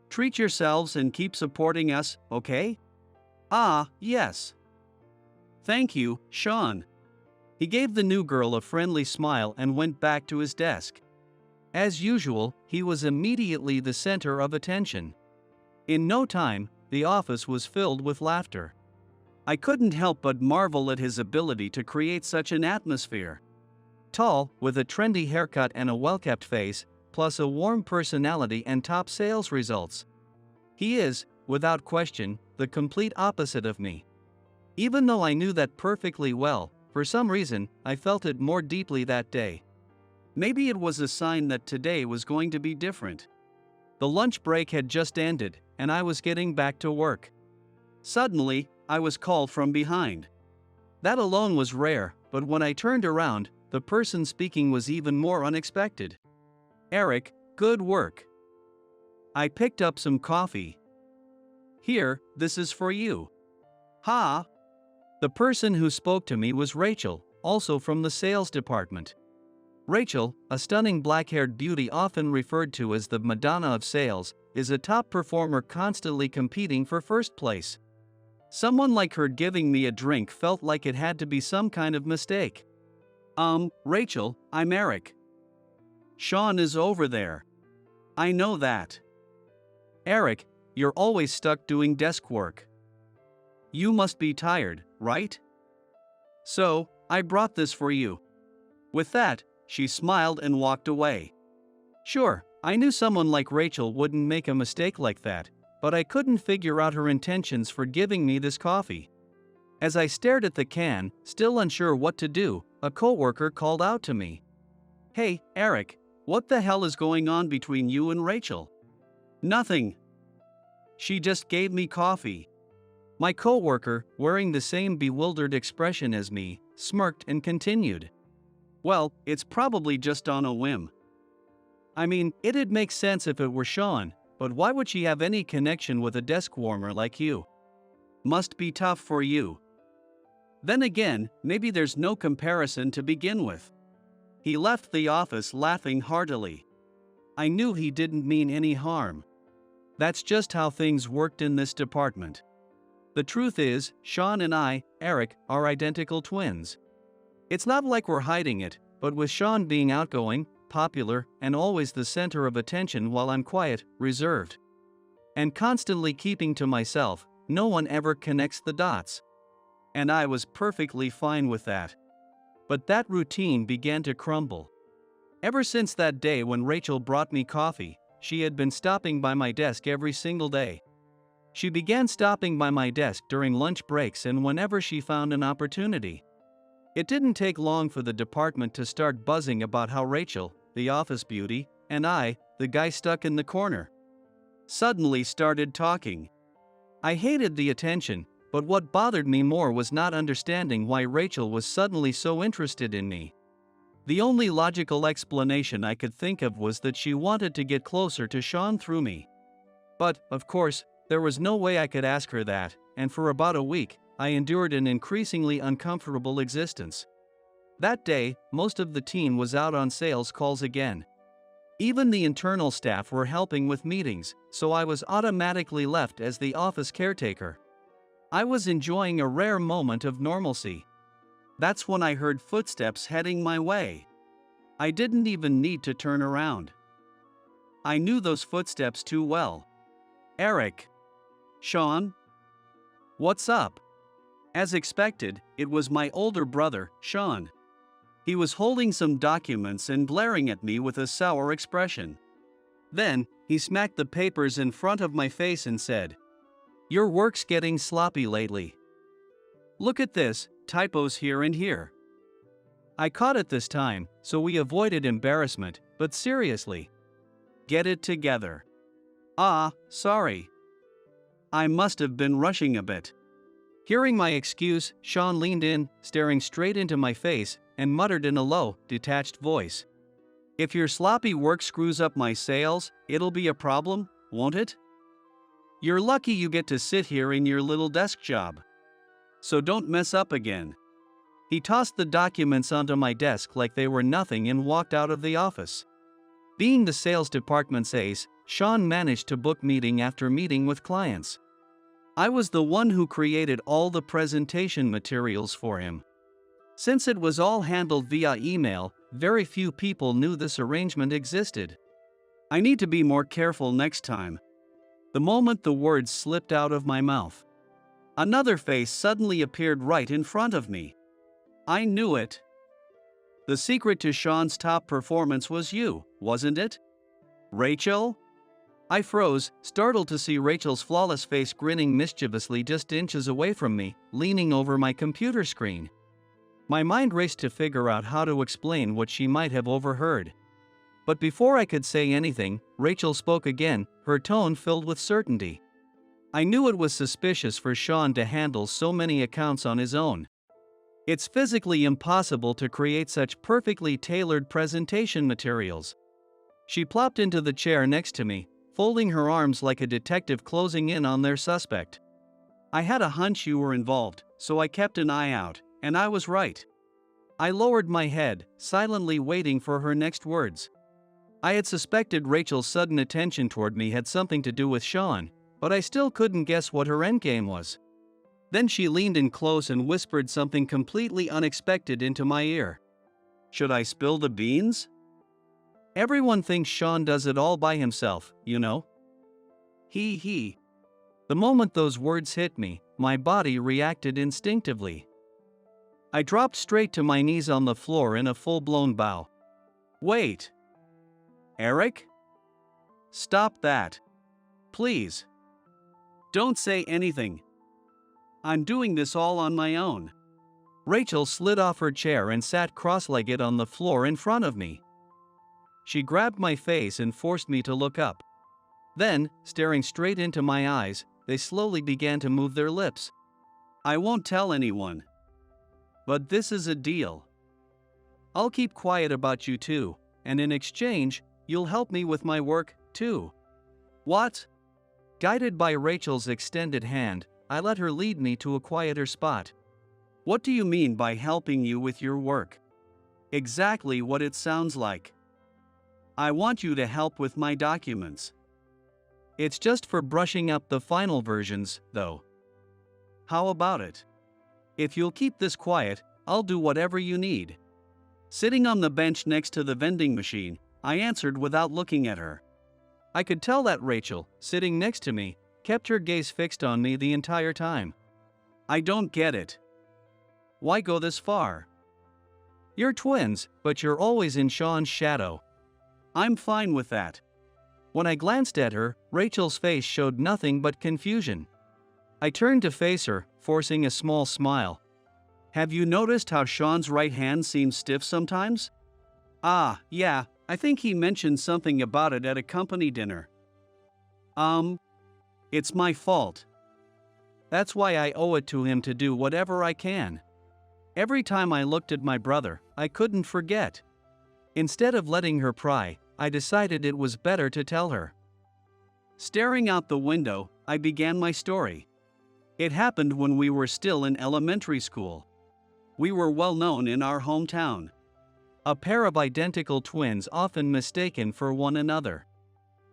Treat yourselves and keep supporting us, okay? Ah, yes. Thank you, Sean. He gave the new girl a friendly smile and went back to his desk. As usual, he was immediately the center of attention. In no time, the office was filled with laughter. I couldn't help but marvel at his ability to create such an atmosphere. Tall, with a trendy haircut and a well-kept face, plus a warm personality and top sales results. He is, without question, the complete opposite of me. Even though I knew that perfectly well, for some reason, I felt it more deeply that day. Maybe it was a sign that today was going to be different. The lunch break had just ended, and I was getting back to work. Suddenly, I was called from behind. That alone was rare, but when I turned around, the person speaking was even more unexpected. Eric, good work. I picked up some coffee. Here, this is for you. Ha! The person who spoke to me was Rachel, also from the sales department. Rachel, a stunning black-haired beauty often referred to as the Madonna of sales, is a top performer constantly competing for first place. Someone like her giving me a drink felt like it had to be some kind of mistake. Rachel, I'm Eric. Sean is over there. I know that. Eric, you're always stuck doing desk work. You must be tired, right? So, I brought this for you. With that, she smiled and walked away. Sure, I knew someone like Rachel wouldn't make a mistake like that, but I couldn't figure out her intentions for giving me this coffee. As I stared at the can, still unsure what to do, a coworker called out to me. Hey, Eric, what the hell is going on between you and Rachel? Nothing. She just gave me coffee. My coworker, wearing the same bewildered expression as me, smirked and continued. Well, it's probably just on a whim. I mean, it'd make sense if it were Sean, but why would she have any connection with a desk warmer like you? Must be tough for you. Then again, maybe there's no comparison to begin with. He left the office laughing heartily. I knew he didn't mean any harm. That's just how things worked in this department. The truth is, Sean and I, Eric, are identical twins. It's not like we're hiding it, but with Sean being outgoing, popular, and always the center of attention while I'm quiet, reserved, and constantly keeping to myself, no one ever connects the dots. and I was perfectly fine with that. But that routine began to crumble. Ever since that day when Rachel brought me coffee, she had been stopping by my desk every single day. She began stopping by my desk during lunch breaks and whenever she found an opportunity. It didn't take long for the department to start buzzing about how Rachel, the office beauty, and I, the guy stuck in the corner, suddenly started talking. I hated the attention, but what bothered me more was not understanding why Rachel was suddenly so interested in me. The only logical explanation I could think of was that she wanted to get closer to Sean through me. But, of course, there was no way I could ask her that, and for about a week, I endured an increasingly uncomfortable existence. That day, most of the team was out on sales calls again. Even the internal staff were helping with meetings, so I was automatically left as the office caretaker. I was enjoying a rare moment of normalcy. That's when I heard footsteps heading my way. I didn't even need to turn around. I knew those footsteps too well. Eric. Sean? What's up? As expected, it was my older brother, Sean. He was holding some documents and glaring at me with a sour expression. Then, he smacked the papers in front of my face and said, "Your work's getting sloppy lately. Look at this, typos here and here." I caught it this time, so we avoided embarrassment, but seriously. Get it together. Sorry. I must have been rushing a bit. Hearing my excuse, Sean leaned in, staring straight into my face, and muttered in a low, detached voice. "If your sloppy work screws up my sales, it'll be a problem, won't it? You're lucky you get to sit here in your little desk job. So don't mess up again." He tossed the documents onto my desk like they were nothing and walked out of the office. Being the sales department's ace, Sean managed to book meeting after meeting with clients. I was the one who created all the presentation materials for him. Since it was all handled via email, very few people knew this arrangement existed. I need to be more careful next time. The moment the words slipped out of my mouth, another face suddenly appeared right in front of me. I knew it. The secret to Sean's top performance was you, wasn't it? Rachel? I froze, startled to see Rachel's flawless face grinning mischievously just inches away from me, leaning over my computer screen. My mind raced to figure out how to explain what she might have overheard. But before I could say anything, Rachel spoke again, her tone filled with certainty. I knew it was suspicious for Sean to handle so many accounts on his own. It's physically impossible to create such perfectly tailored presentation materials. She plopped into the chair next to me, folding her arms like a detective closing in on their suspect. "I had a hunch you were involved, so I kept an eye out, and I was right." I lowered my head, silently waiting for her next words. I had suspected Rachel's sudden attention toward me had something to do with Sean, but I still couldn't guess what her endgame was. Then she leaned in close and whispered something completely unexpected into my ear. "Should I spill the beans? Everyone thinks Sean does it all by himself, you know." He. The moment those words hit me, my body reacted instinctively. I dropped straight to my knees on the floor in a full-blown bow. "Wait. Eric? Stop that. Please. Don't say anything. I'm doing this all on my own." Rachel slid off her chair and sat cross-legged on the floor in front of me. She grabbed my face and forced me to look up. Then, staring straight into my eyes, they slowly began to move their lips. "I won't tell anyone. But this is a deal. I'll keep quiet about you too, and in exchange, you'll help me with my work, too." "What?" Guided by Rachel's extended hand, I let her lead me to a quieter spot. "What do you mean by helping you with your work?" "Exactly what it sounds like. I want you to help with my documents. It's just for brushing up the final versions, though. How about it? If you'll keep this quiet, I'll do whatever you need." Sitting on the bench next to the vending machine, I answered without looking at her. I could tell that Rachel, sitting next to me, kept her gaze fixed on me the entire time. "I don't get it. Why go this far? You're twins, but you're always in Sean's shadow. I'm fine with that. When I glanced at her, Rachel's face showed nothing but confusion. I turned to face her, forcing a small smile. Have you noticed how Sean's right hand seems stiff sometimes? Ah, yeah, I think he mentioned something about it at a company dinner. It's my fault. That's why I owe it to him to do whatever I can. Every time I looked at my brother, I couldn't forget. Instead of letting her pry, I decided it was better to tell her. Staring out the window, I began my story. It happened when we were still in elementary school. We were well known in our hometown. A pair of identical twins often mistaken for one another.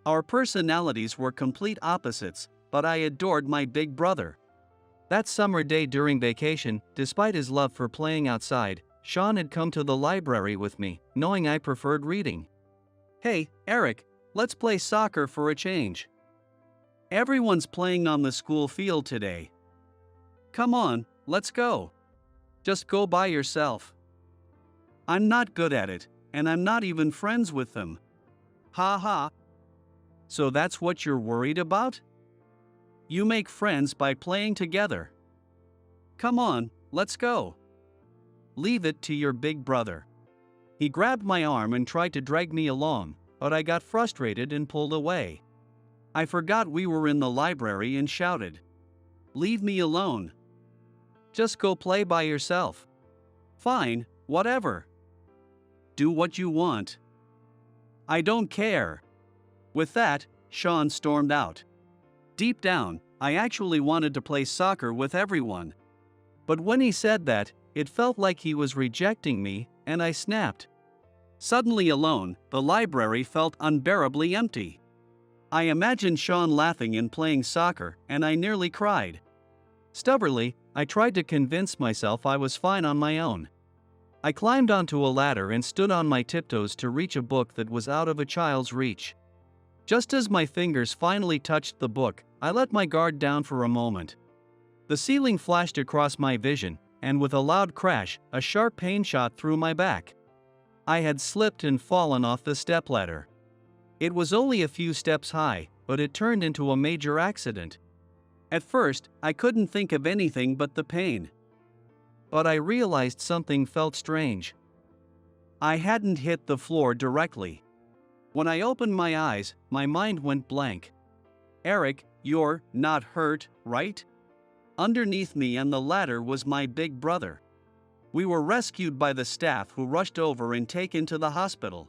Our personalities were complete opposites, but I adored my big brother. That summer day during vacation, despite his love for playing outside, Sean had come to the library with me, knowing I preferred reading. Hey, Eric, let's play soccer for a change. Everyone's playing on the school field today. Come on, let's go. Just go by yourself. I'm not good at it, and I'm not even friends with them. Ha ha. So that's what you're worried about? You make friends by playing together. Come on, let's go. Leave it to your big brother. He grabbed my arm and tried to drag me along, but I got frustrated and pulled away. I forgot we were in the library and shouted, "Leave me alone. Just go play by yourself." Fine, whatever. Do what you want. I don't care. With that, Sean stormed out. Deep down, I actually wanted to play soccer with everyone. But when he said that, it felt like he was rejecting me, and I snapped. Suddenly alone, the library felt unbearably empty. I imagined Sean laughing and playing soccer, and I nearly cried. Stubbornly, I tried to convince myself I was fine on my own. I climbed onto a ladder and stood on my tiptoes to reach a book that was out of a child's reach. Just as my fingers finally touched the book, I let my guard down for a moment. The ceiling flashed across my vision, and with a loud crash, a sharp pain shot through my back. I had slipped and fallen off the stepladder. It was only a few steps high, but it turned into a major accident. At first, I couldn't think of anything but the pain. But I realized something felt strange. I hadn't hit the floor directly. When I opened my eyes, my mind went blank. Eric, you're not hurt, right? Underneath me on the ladder was my big brother. We were rescued by the staff who rushed over and taken to the hospital.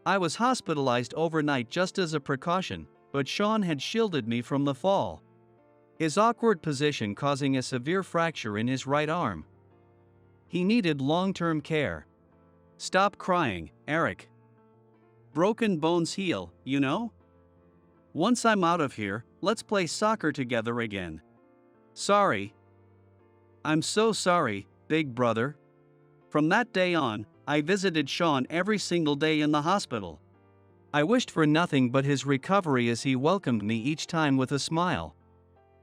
I was hospitalized overnight just as a precaution, but Sean had shielded me from the fall. His awkward position causing a severe fracture in his right arm. He needed long-term care. Stop crying, Eric. Broken bones heal, you know? Once I'm out of here, let's play soccer together again. Sorry. I'm so sorry, big brother. From that day on, I visited Sean every single day in the hospital. I wished for nothing but his recovery as he welcomed me each time with a smile.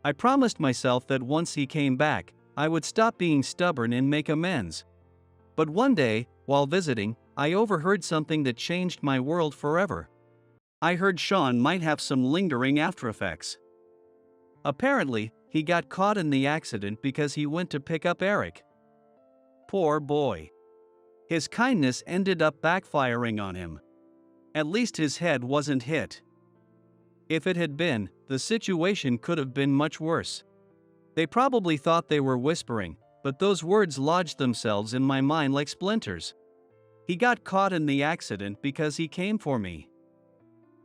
I promised myself that once he came back, I would stop being stubborn and make amends. But one day, while visiting, I overheard something that changed my world forever. I heard Sean might have some lingering aftereffects. Apparently, he got caught in the accident because he went to pick up Eric. Poor boy. His kindness ended up backfiring on him. At least his head wasn't hit. If it had been, the situation could have been much worse. They probably thought they were whispering, but those words lodged themselves in my mind like splinters. He got caught in the accident because he came for me.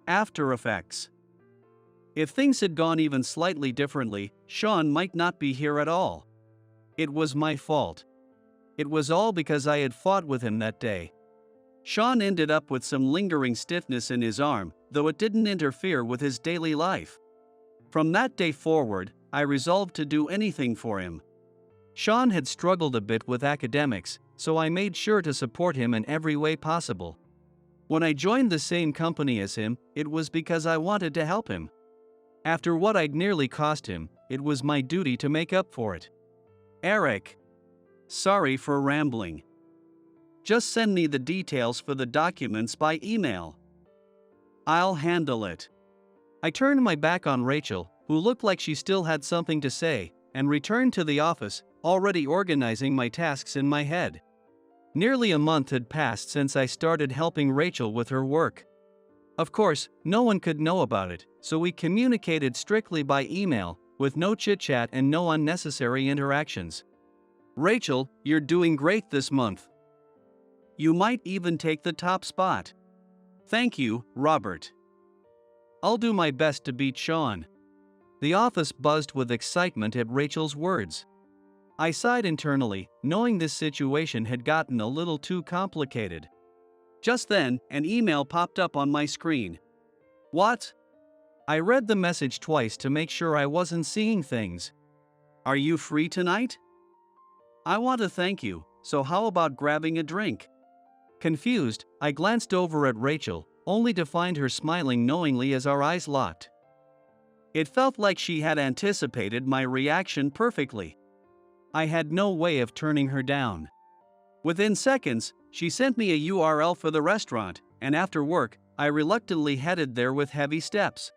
After effects. If things had gone even slightly differently, Sean might not be here at all. It was my fault. It was all because I had fought with him that day. Sean ended up with some lingering stiffness in his arm, though it didn't interfere with his daily life. From that day forward, I resolved to do anything for him. Sean had struggled a bit with academics, so I made sure to support him in every way possible. When I joined the same company as him, it was because I wanted to help him. After what I'd nearly cost him, it was my duty to make up for it. Eric. Sorry for rambling. Just send me the details for the documents by email. I'll handle it. I turned my back on Rachel, who looked like she still had something to say, and returned to the office, already organizing my tasks in my head. Nearly a month had passed since I started helping Rachel with her work. Of course, no one could know about it, so we communicated strictly by email, with no chit-chat and no unnecessary interactions. Rachel, you're doing great this month. You might even take the top spot. Thank you, Robert. I'll do my best to beat Sean. The office buzzed with excitement at Rachel's words. I sighed internally, knowing this situation had gotten a little too complicated. Just then, an email popped up on my screen. What? I read the message twice to make sure I wasn't seeing things. Are you free tonight? I want to thank you, so how about grabbing a drink? Confused, I glanced over at Rachel, only to find her smiling knowingly as our eyes locked. It felt like she had anticipated my reaction perfectly. I had no way of turning her down. Within seconds, she sent me a URL for the restaurant, and after work, I reluctantly headed there with heavy steps.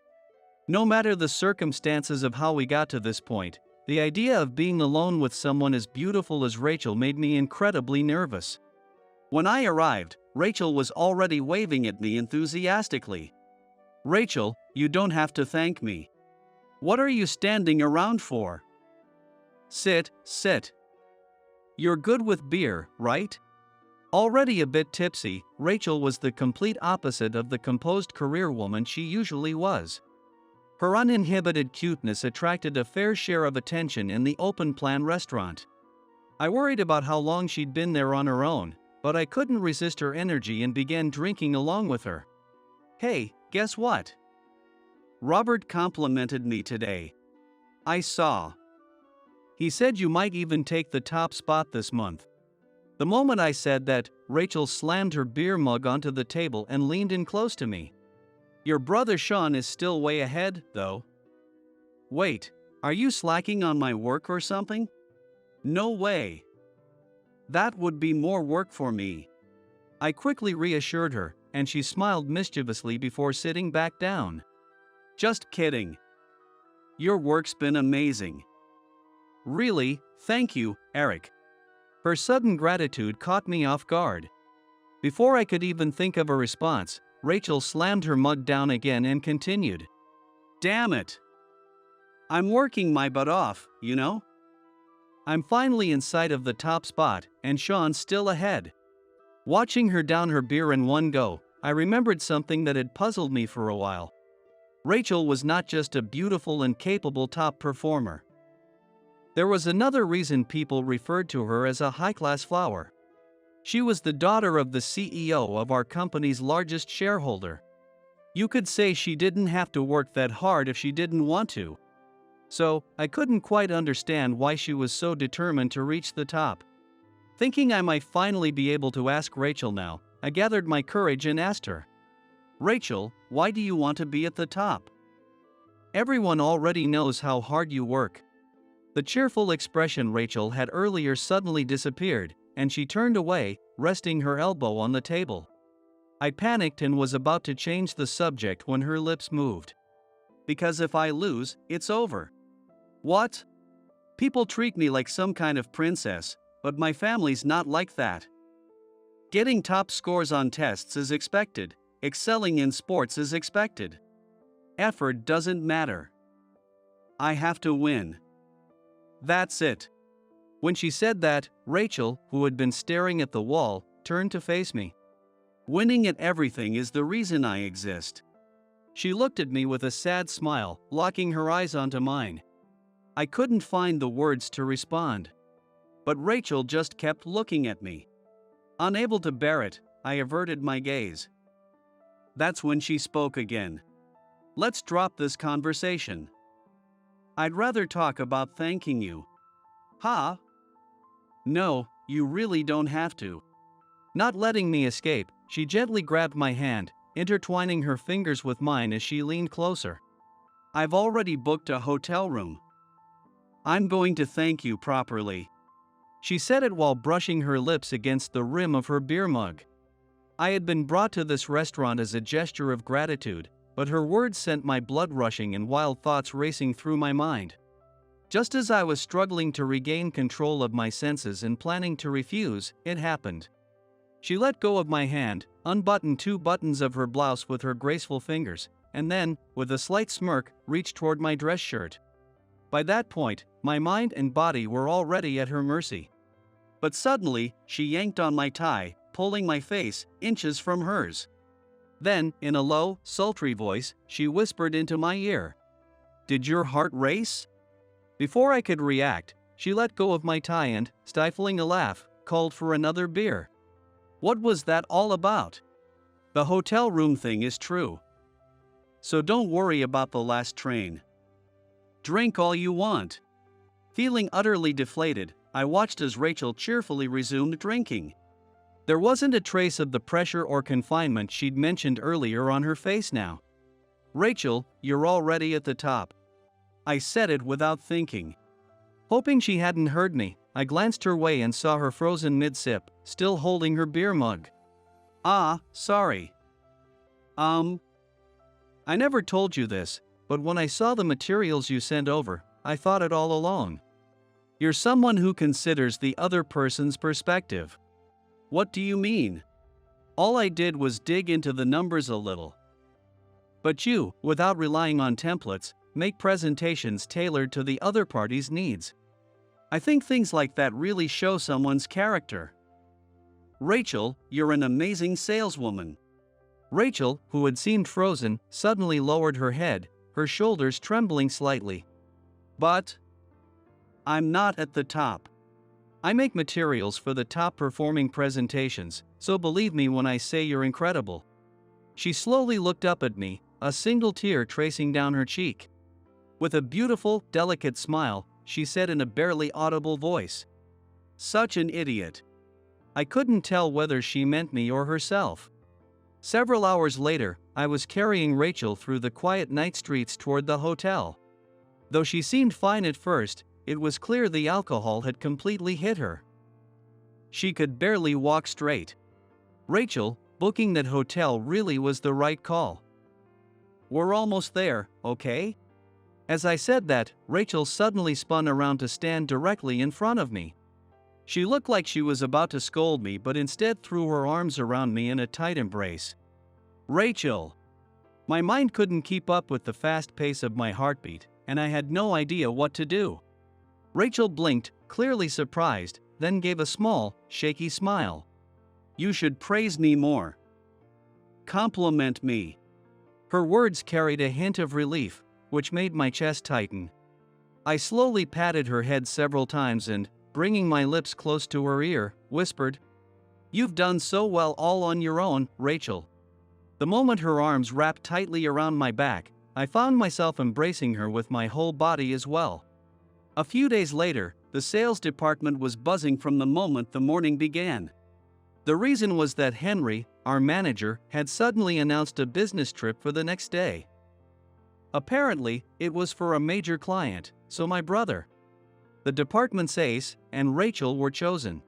No matter the circumstances of how we got to this point, the idea of being alone with someone as beautiful as Rachel made me incredibly nervous. When I arrived, Rachel was already waving at me enthusiastically. Rachel, you don't have to thank me. What are you standing around for? Sit. You're good with beer, right? Already a bit tipsy, Rachel was the complete opposite of the composed career woman she usually was. Her uninhibited cuteness attracted a fair share of attention in the open-plan restaurant. I worried about how long she'd been there on her own, but I couldn't resist her energy and began drinking along with her. Hey, guess what? Robert complimented me today. I saw. He said you might even take the top spot this month. The moment I said that, Rachel slammed her beer mug onto the table and leaned in close to me. Your brother Sean is still way ahead, though. Wait, are you slacking on my work or something? No way. That would be more work for me. I quickly reassured her, and she smiled mischievously before sitting back down. Just kidding. Your work's been amazing. Really, thank you, Eric. Her sudden gratitude caught me off guard. Before I could even think of a response, Rachel slammed her mug down again and continued. Damn it. I'm working my butt off, you know? I'm finally in sight of the top spot, and Sean's still ahead. Watching her down her beer in one go, I remembered something that had puzzled me for a while. Rachel was not just a beautiful and capable top performer. There was another reason people referred to her as a high-class flower. She was the daughter of the CEO of our company's largest shareholder. You could say she didn't have to work that hard if she didn't want to. So, I couldn't quite understand why she was so determined to reach the top. Thinking I might finally be able to ask Rachel now, I gathered my courage and asked her. Rachel, why do you want to be at the top? Everyone already knows how hard you work. The cheerful expression Rachel had earlier suddenly disappeared, and she turned away, resting her elbow on the table. I panicked and was about to change the subject when her lips moved. Because if I lose, it's over. What? People treat me like some kind of princess, but my family's not like that. Getting top scores on tests is expected. Excelling in sports is expected. Effort doesn't matter. I have to win. That's it. When she said that, Rachel, who had been staring at the wall, turned to face me. Winning at everything is the reason I exist. She looked at me with a sad smile, locking her eyes onto mine. I couldn't find the words to respond. But Rachel just kept looking at me. Unable to bear it, I averted my gaze. That's when she spoke again. Let's drop this conversation. I'd rather talk about thanking you. Huh? No, you really don't have to. Not letting me escape, she gently grabbed my hand, intertwining her fingers with mine as she leaned closer. I've already booked a hotel room. I'm going to thank you properly. She said it while brushing her lips against the rim of her beer mug. I had been brought to this restaurant as a gesture of gratitude, but her words sent my blood rushing and wild thoughts racing through my mind. Just as I was struggling to regain control of my senses and planning to refuse, it happened. She let go of my hand, unbuttoned 2 buttons of her blouse with her graceful fingers, and then, with a slight smirk, reached toward my dress shirt. By that point, my mind and body were already at her mercy. But suddenly, she yanked on my tie, pulling my face inches from hers. Then, in a low, sultry voice, she whispered into my ear, "Did your heart race?" Before I could react, she let go of my tie and, stifling a laugh, called for another beer. What was that all about? The hotel room thing is true. So don't worry about the last train. Drink all you want. Feeling utterly deflated, I watched as Rachel cheerfully resumed drinking. There wasn't a trace of the pressure or confinement she'd mentioned earlier on her face now. "Rachel, you're already at the top." I said it without thinking. Hoping she hadn't heard me, I glanced her way and saw her frozen mid-sip, still holding her beer mug. Sorry. I never told you this, but when I saw the materials you sent over, I thought it all along. You're someone who considers the other person's perspective. What do you mean? All I did was dig into the numbers a little. But you, without relying on templates, make presentations tailored to the other party's needs. I think things like that really show someone's character. Rachel, you're an amazing saleswoman. Rachel, who had seemed frozen, suddenly lowered her head, her shoulders trembling slightly. But I'm not at the top. I make materials for the top-performing presentations, so believe me when I say you're incredible. She slowly looked up at me, a single tear tracing down her cheek. With a beautiful, delicate smile, she said in a barely audible voice, "Such an idiot." I couldn't tell whether she meant me or herself. Several hours later, I was carrying Rachel through the quiet night streets toward the hotel. Though she seemed fine at first, it was clear the alcohol had completely hit her. She could barely walk straight. Rachel, booking that hotel really was the right call. "We're almost there, okay?" As I said that, Rachel suddenly spun around to stand directly in front of me. She looked like she was about to scold me, but instead threw her arms around me in a tight embrace. Rachel! My mind couldn't keep up with the fast pace of my heartbeat, and I had no idea what to do. Rachel blinked, clearly surprised, then gave a small, shaky smile. "You should praise me more. Compliment me." Her words carried a hint of relief, which made my chest tighten. I slowly patted her head several times and, bringing my lips close to her ear, whispered, "You've done so well all on your own, Rachel." The moment her arms wrapped tightly around my back, I found myself embracing her with my whole body as well. A few days later, the sales department was buzzing from the moment the morning began. The reason was that Henry, our manager, had suddenly announced a business trip for the next day. Apparently, it was for a major client, so my brother, the department's ace, and Rachel were chosen.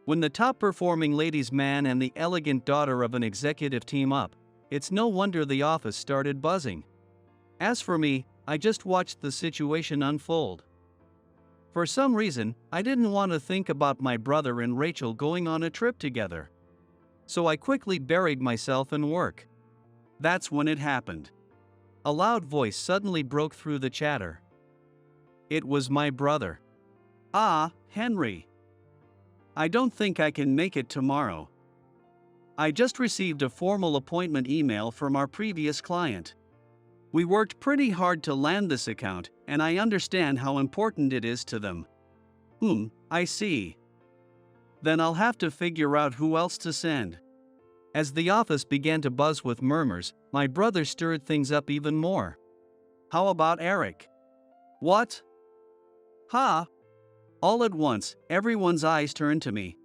When the top-performing ladies' man and the elegant daughter of an executive team up, it's no wonder the office started buzzing. As for me, I just watched the situation unfold. For some reason, I didn't want to think about my brother and Rachel going on a trip together. So I quickly buried myself in work. That's when it happened. A loud voice suddenly broke through the chatter. It was my brother. Henry. I don't think I can make it tomorrow. I just received a formal appointment email from our previous client. We worked pretty hard to land this account, and I understand how important it is to them. I see. Then I'll have to figure out who else to send. As the office began to buzz with murmurs, my brother stirred things up even more. How about Eric? What? All at once, everyone's eyes turned to me.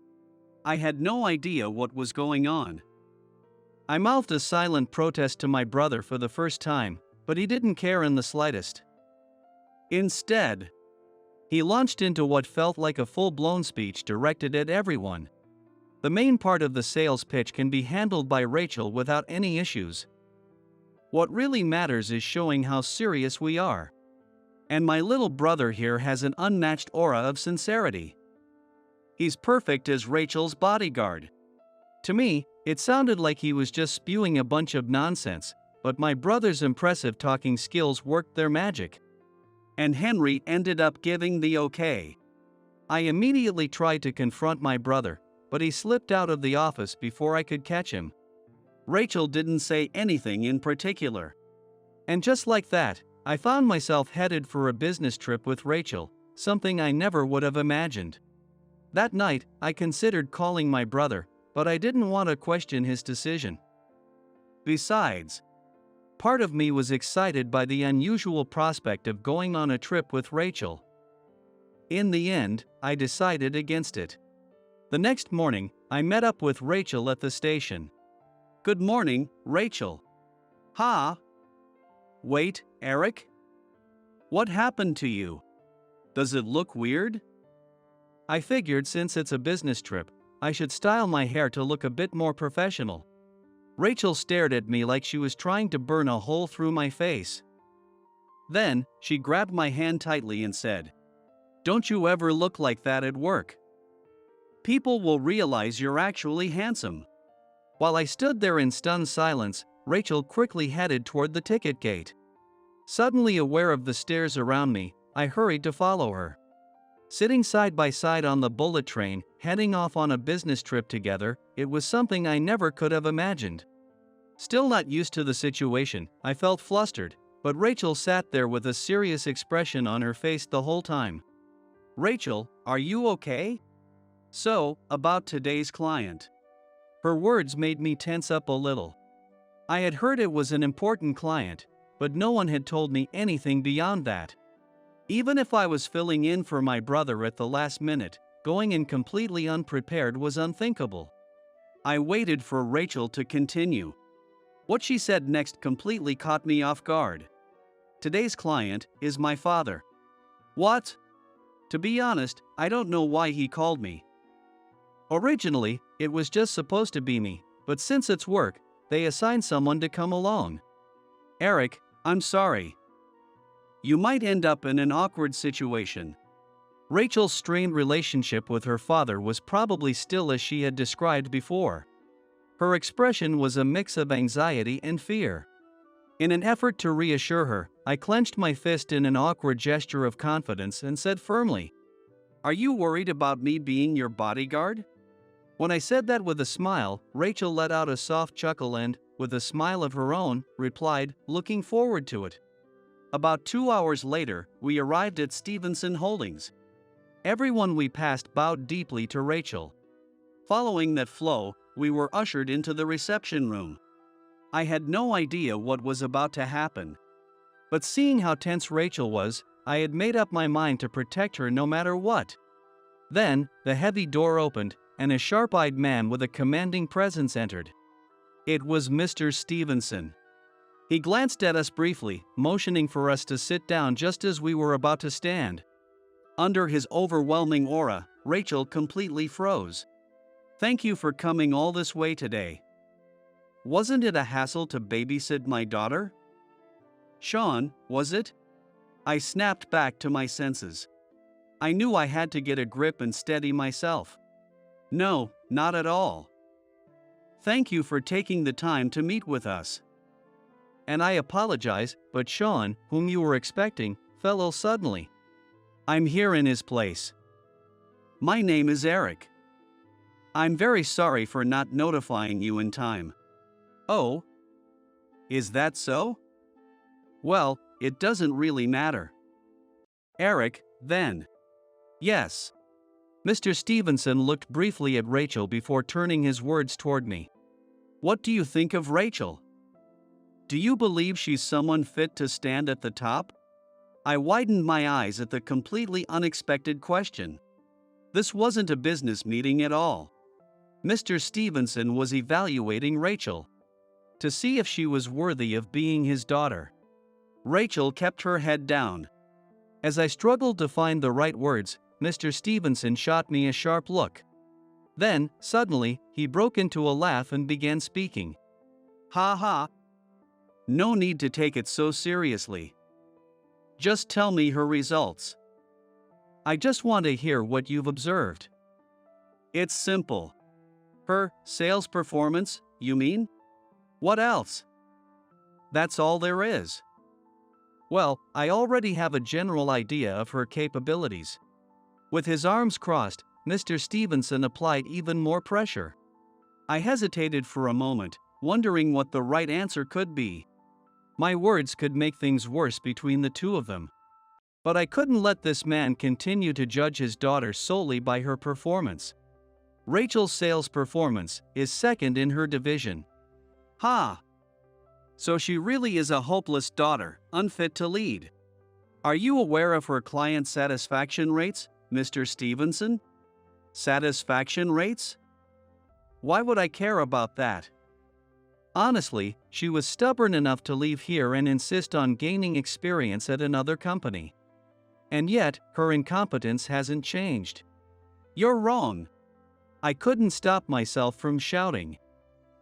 I had no idea what was going on. I mouthed a silent protest to my brother for the first time, but he didn't care in the slightest. Instead, He launched into what felt like a full-blown speech directed at everyone. The main part of the sales pitch can be handled by Rachel without any issues. What really matters is showing how serious we are. And my little brother here has an unmatched aura of sincerity. He's perfect as Rachel's bodyguard. To me, it sounded like he was just spewing a bunch of nonsense, but my brother's impressive talking skills worked their magic. And Henry ended up giving the okay. I immediately tried to confront my brother, but he slipped out of the office before I could catch him. Rachel didn't say anything in particular. And just like that, I found myself headed for a business trip with Rachel, something I never would have imagined. That night, I considered calling my brother, but I didn't want to question his decision. Besides, part of me was excited by the unusual prospect of going on a trip with Rachel. In the end, I decided against it. The next morning, I met up with Rachel at the station. "Good morning, Rachel." "Ha? Wait, Eric? What happened to you? Does it look weird?" I figured since it's a business trip, I should style my hair to look a bit more professional. Rachel stared at me like she was trying to burn a hole through my face. Then, she grabbed my hand tightly and said, "Don't you ever look like that at work. People will realize you're actually handsome." While I stood there in stunned silence, Rachel quickly headed toward the ticket gate. Suddenly aware of the stares around me, I hurried to follow her. Sitting side by side on the bullet train, heading off on a business trip together, it was something I never could have imagined. Still not used to the situation, I felt flustered, but Rachel sat there with a serious expression on her face the whole time. "Rachel, are you okay? So, about today's client." Her words made me tense up a little. I had heard it was an important client, but no one had told me anything beyond that. Even if I was filling in for my brother at the last minute, going in completely unprepared was unthinkable. I waited for Rachel to continue. What she said next completely caught me off guard. "Today's client is my father." "What?" To be honest, I don't know why he called me. Originally, it was just supposed to be me, but since it's work, they assigned someone to come along. "Eric, I'm sorry. You might end up in an awkward situation." Rachel's strained relationship with her father was probably still as she had described before. Her expression was a mix of anxiety and fear. In an effort to reassure her, I clenched my fist in an awkward gesture of confidence and said firmly, "Are you worried about me being your bodyguard?" When I said that with a smile, Rachel let out a soft chuckle and, with a smile of her own, replied, "Looking forward to it." About 2 hours later, we arrived at Stevenson Holdings. Everyone we passed bowed deeply to Rachel. Following that flow, we were ushered into the reception room. I had no idea what was about to happen. But seeing how tense Rachel was, I had made up my mind to protect her no matter what. Then, the heavy door opened, and a sharp-eyed man with a commanding presence entered. It was Mr. Stevenson. He glanced at us briefly, motioning for us to sit down just as we were about to stand. Under his overwhelming aura, Rachel completely froze. "Thank you for coming all this way today. Wasn't it a hassle to babysit my daughter?" "Sean, was it?" I snapped back to my senses. I knew I had to get a grip and steady myself. "No, not at all. Thank you for taking the time to meet with us." "And I apologize, but Sean, whom you were expecting, fell ill suddenly. I'm here in his place." "My name is Eric. I'm very sorry for not notifying you in time." "Oh? Is that so? Well, it doesn't really matter." "Eric, then." "Yes." Mr. Stevenson looked briefly at Rachel before turning his words toward me. "What do you think of Rachel? Do you believe she's someone fit to stand at the top?" I widened my eyes at the completely unexpected question. This wasn't a business meeting at all. Mr. Stevenson was evaluating Rachel to see if she was worthy of being his daughter. Rachel kept her head down. As I struggled to find the right words, Mr. Stevenson shot me a sharp look. Then, suddenly, he broke into a laugh and began speaking. Ha ha. No need to take it so seriously. Just tell me her results. I just want to hear what you've observed. It's simple. Her sales performance, you mean? What else? That's all there is. Well, I already have a general idea of her capabilities. With his arms crossed, Mr. Stevenson applied even more pressure. I hesitated for a moment, wondering what the right answer could be. My words could make things worse between the two of them. But I couldn't let this man continue to judge his daughter solely by her performance. Rachel's sales performance is second in her division. Ha! So she really is a hopeless daughter, unfit to lead. Are you aware of her client satisfaction rates, Mr. Stevenson? Satisfaction rates? Why would I care about that? Honestly, she was stubborn enough to leave here and insist on gaining experience at another company. And yet, her incompetence hasn't changed. You're wrong. I couldn't stop myself from shouting.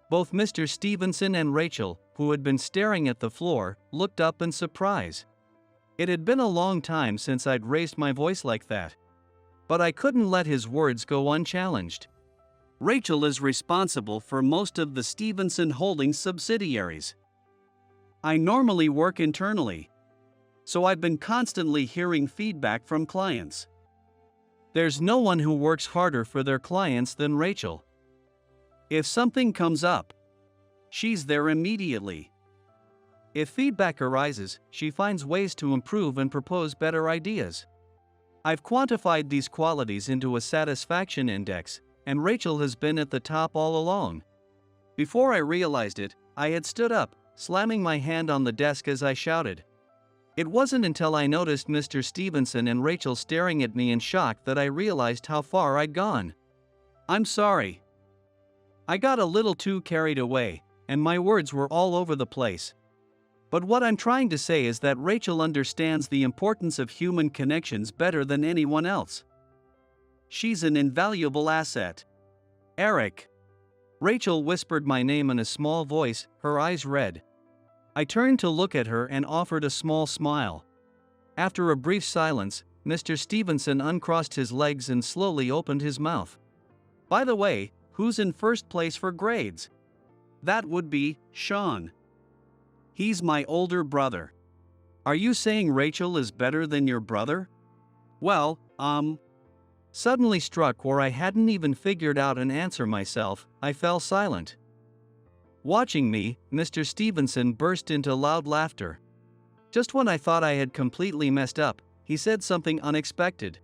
Both Mr. Stevenson and Rachel, who had been staring at the floor, looked up in surprise. It had been a long time since I'd raised my voice like that. But I couldn't let his words go unchallenged. Rachel is responsible for most of the Stevenson Holdings subsidiaries. I normally work internally, so I've been constantly hearing feedback from clients. There's no one who works harder for their clients than Rachel. If something comes up, she's there immediately. If feedback arises, she finds ways to improve and propose better ideas. I've quantified these qualities into a satisfaction index, and Rachel has been at the top all along. Before I realized it, I had stood up, slamming my hand on the desk as I shouted. It wasn't until I noticed Mr. Stevenson and Rachel staring at me in shock that I realized how far I'd gone. I'm sorry. I got a little too carried away, and my words were all over the place. But what I'm trying to say is that Rachel understands the importance of human connections better than anyone else. She's an invaluable asset. Eric. Rachel whispered my name in a small voice, her eyes red. I turned to look at her and offered a small smile. After a brief silence, Mr. Stevenson uncrossed his legs and slowly opened his mouth. By the way, who's in first place for grades? That would be Sean. He's my older brother. Are you saying Rachel is better than your brother? Well, Suddenly struck where I hadn't even figured out an answer myself, I fell silent. Watching me, Mr. Stevenson burst into loud laughter. Just when I thought I had completely messed up, he said something unexpected.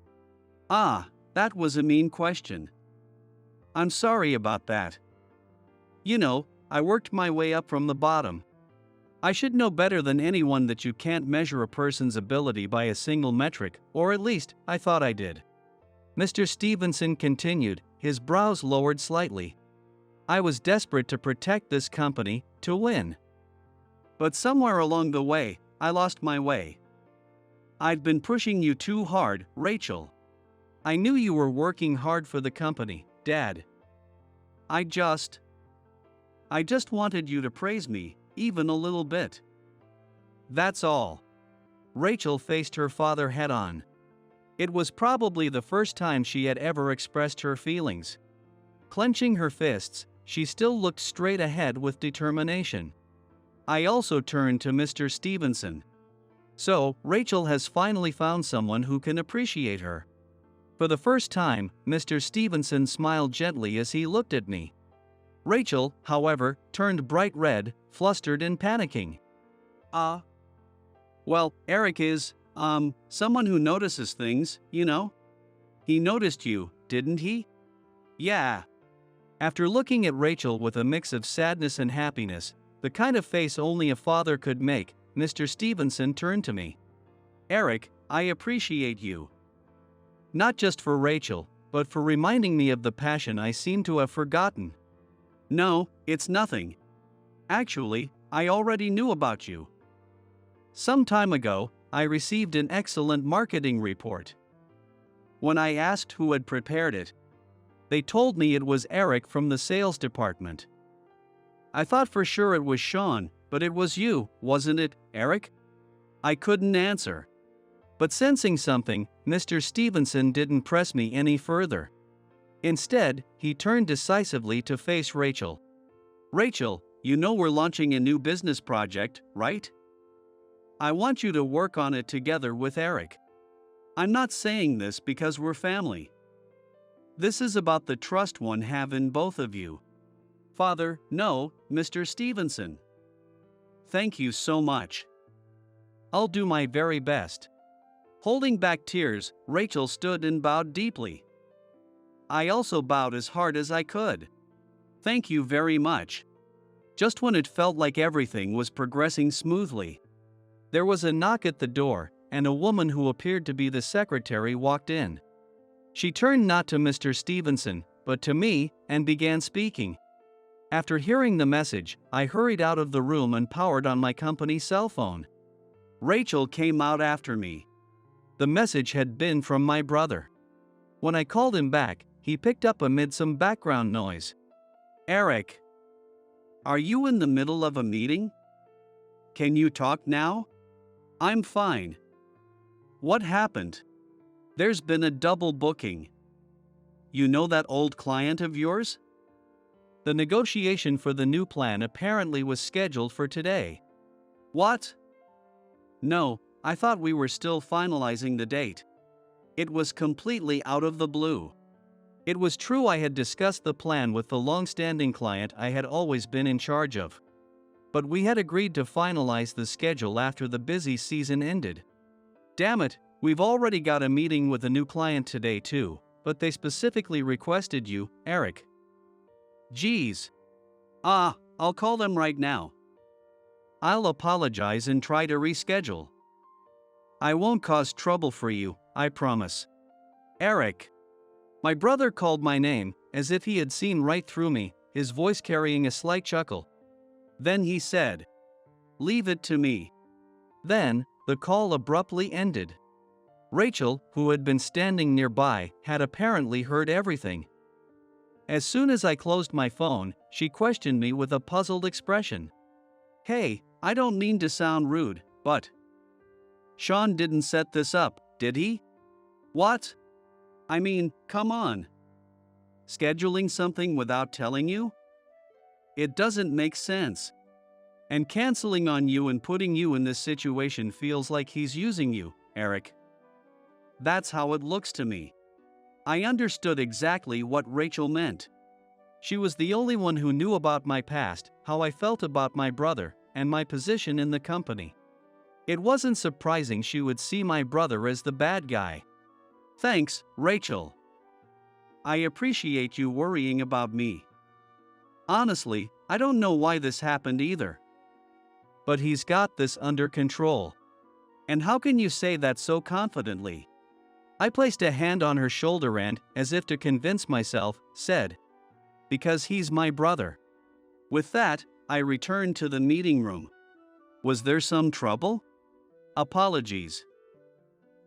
Ah, that was a mean question. I'm sorry about that. You know, I worked my way up from the bottom. I should know better than anyone that you can't measure a person's ability by a single metric, or at least, I thought I did. Mr. Stevenson continued, his brows lowered slightly. I was desperate to protect this company, to win. But somewhere along the way, I lost my way. I'd been pushing you too hard, Rachel. I knew you were working hard for the company, Dad. I just wanted you to praise me, even a little bit. That's all. Rachel faced her father head-on. It was probably the first time she had ever expressed her feelings. Clenching her fists, she still looked straight ahead with determination. I also turned to Mr. Stevenson. So, Rachel has finally found someone who can appreciate her. For the first time, Mr. Stevenson smiled gently as he looked at me. Rachel, however, turned bright red, flustered and panicking. Well, Eric is, someone who notices things, you know? He noticed you, didn't he? Yeah. After looking at Rachel with a mix of sadness and happiness, the kind of face only a father could make, Mr. Stevenson turned to me. Eric, I appreciate you. Not just for Rachel, but for reminding me of the passion I seem to have forgotten. No, it's nothing. Actually, I already knew about you. Some time ago, I received an excellent marketing report. When I asked who had prepared it, they told me it was Eric from the sales department. I thought for sure it was Sean, but it was you, wasn't it, Eric? I couldn't answer. But sensing something, Mr. Stevenson didn't press me any further. Instead, he turned decisively to face Rachel. Rachel, you know we're launching a new business project, right? I want you to work on it together with Eric. I'm not saying this because we're family. This is about the trust one have in both of you. Father, no, Mr. Stevenson. Thank you so much. I'll do my very best. Holding back tears, Rachel stood and bowed deeply. I also bowed as hard as I could. Thank you very much. Just when it felt like everything was progressing smoothly, there was a knock at the door, and a woman who appeared to be the secretary walked in. She turned not to Mr. Stevenson, but to me, and began speaking. After hearing the message, I hurried out of the room and powered on my company cell phone. Rachel came out after me. The message had been from my brother. When I called him back, he picked up amid some background noise. Eric, are you in the middle of a meeting? Can you talk now? I'm fine. What happened? There's been a double booking. You know that old client of yours? The negotiation for the new plan apparently was scheduled for today. What? No, I thought we were still finalizing the date. It was completely out of the blue. It was true I had discussed the plan with the long-standing client I had always been in charge of. But we had agreed to finalize the schedule after the busy season ended. Damn it, we've already got a meeting with a new client today too, but they specifically requested you, Eric. Geez. I'll call them right now. I'll apologize and try to reschedule. I won't cause trouble for you, I promise. Eric. My brother called my name, as if he had seen right through me, his voice carrying a slight chuckle. Then he said, "Leave it to me." Then, the call abruptly ended. Rachel, who had been standing nearby, had apparently heard everything. As soon as I closed my phone, she questioned me with a puzzled expression. Hey, I don't mean to sound rude, but Sean didn't set this up, did he? What? I mean, come on. Scheduling something without telling you? It doesn't make sense. And canceling on you and putting you in this situation feels like he's using you, Eric. That's how it looks to me. I understood exactly what Rachel meant. She was the only one who knew about my past, how I felt about my brother, and my position in the company. It wasn't surprising she would see my brother as the bad guy. Thanks, Rachel. I appreciate you worrying about me. Honestly, I don't know why this happened either. But he's got this under control. And how can you say that so confidently? I placed a hand on her shoulder and, as if to convince myself, said, "Because he's my brother." With that, I returned to the meeting room. Was there some trouble? Apologies.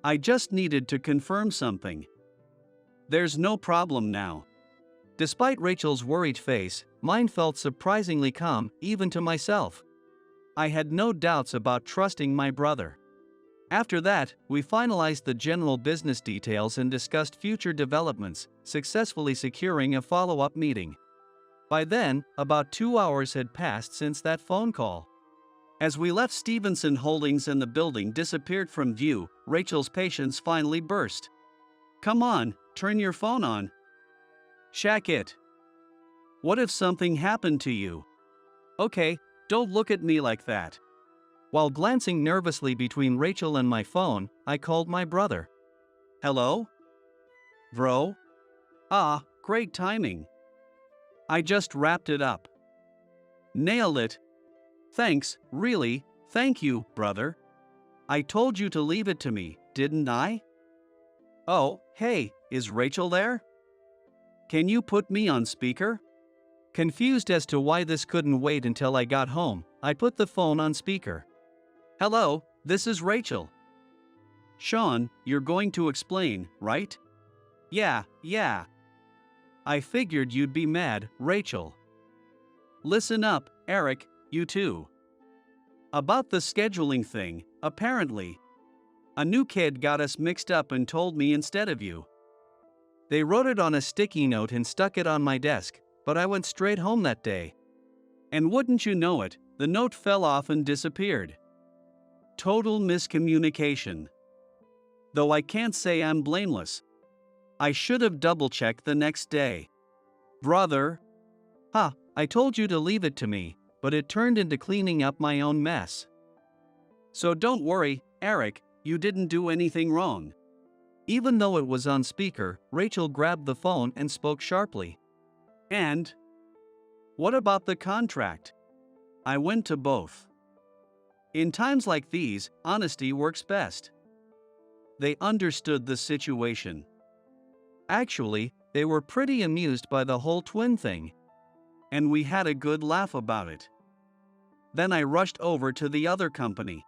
I just needed to confirm something. There's no problem now. Despite Rachel's worried face, mine felt surprisingly calm, even to myself. I had no doubts about trusting my brother. After that, we finalized the general business details and discussed future developments, successfully securing a follow-up meeting. By then, about 2 hours had passed since that phone call. As we left Stevenson Holdings and the building disappeared from view, Rachel's patience finally burst. Come on, turn your phone on. Shack it. What if something happened to you? Okay, don't look at me like that. While glancing nervously between Rachel and my phone, I called my brother. Hello? Bro? Great timing. I just wrapped it up. Nailed it. Thanks, really, thank you, brother. I told you to leave it to me, didn't I? Oh, hey, is Rachel there? Can you put me on speaker? Confused as to why this couldn't wait until I got home, I put the phone on speaker. Hello, this is Rachel. Sean, you're going to explain, right? Yeah. I figured you'd be mad, Rachel. Listen up, Eric, you too. About the scheduling thing, apparently. A new kid got us mixed up and told me instead of you. They wrote it on a sticky note and stuck it on my desk, but I went straight home that day. And wouldn't you know it, the note fell off and disappeared. Total miscommunication. Though I can't say I'm blameless. I should have double-checked the next day. Brother. I told you to leave it to me, but it turned into cleaning up my own mess. So don't worry, Eric, you didn't do anything wrong. Even though it was on speaker, Rachel grabbed the phone and spoke sharply. And? What about the contract? I went to both. In times like these, honesty works best. They understood the situation. Actually, they were pretty amused by the whole twin thing. And we had a good laugh about it. Then I rushed over to the other company.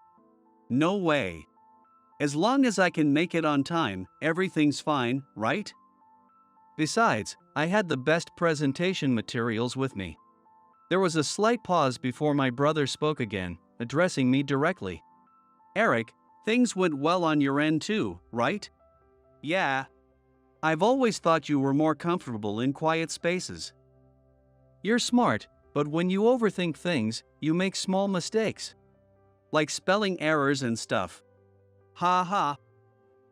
No way. As long as I can make it on time, everything's fine, right? Besides, I had the best presentation materials with me. There was a slight pause before my brother spoke again, addressing me directly. Eric, things went well on your end too, right? Yeah. I've always thought you were more comfortable in quiet spaces. You're smart, but when you overthink things, you make small mistakes. Like spelling errors and stuff. Ha.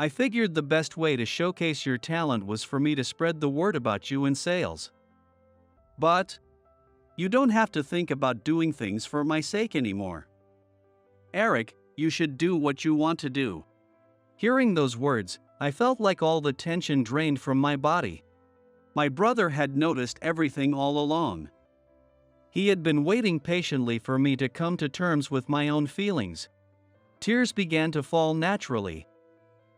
I figured the best way to showcase your talent was for me to spread the word about you in sales. But you don't have to think about doing things for my sake anymore. Eric, you should do what you want to do. Hearing those words, I felt like all the tension drained from my body. My brother had noticed everything all along. He had been waiting patiently for me to come to terms with my own feelings. Tears began to fall naturally.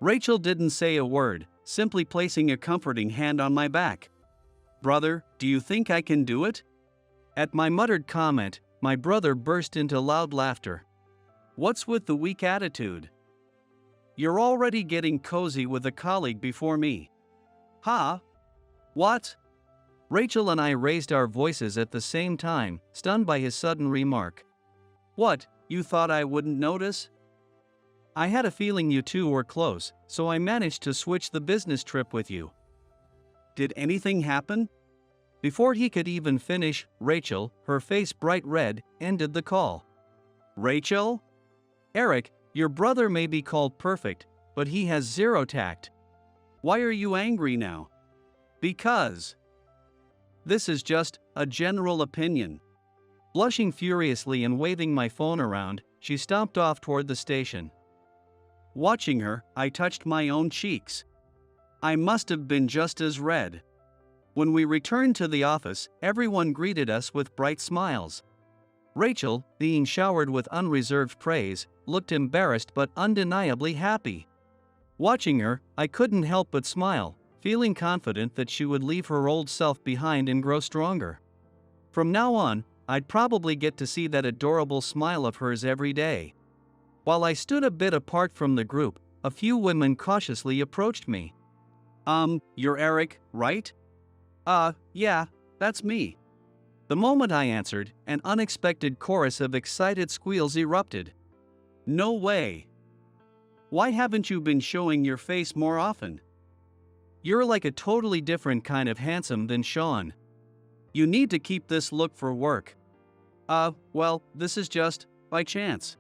Rachel didn't say a word, simply placing a comforting hand on my back. Brother, do you think I can do it? At my muttered comment, my brother burst into loud laughter. What's with the weak attitude? You're already getting cozy with a colleague before me. What? Rachel and I raised our voices at the same time, stunned by his sudden remark. What, you thought I wouldn't notice? I had a feeling you two were close, so I managed to switch the business trip with you. Did anything happen? Before he could even finish, Rachel, her face bright red, ended the call. Rachel? Eric, your brother may be called perfect, but he has zero tact. Why are you angry now? Because. This is just a general opinion. Blushing furiously and waving my phone around, she stomped off toward the station. Watching her, I touched my own cheeks. I must have been just as red. When we returned to the office, everyone greeted us with bright smiles. Rachel, being showered with unreserved praise, looked embarrassed but undeniably happy. Watching her, I couldn't help but smile, feeling confident that she would leave her old self behind and grow stronger. From now on, I'd probably get to see that adorable smile of hers every day. While I stood a bit apart from the group, a few women cautiously approached me. You're Eric, right? Yeah, that's me. The moment I answered, an unexpected chorus of excited squeals erupted. No way. Why haven't you been showing your face more often? You're like a totally different kind of handsome than Sean. You need to keep this look for work. Well, this is just by chance.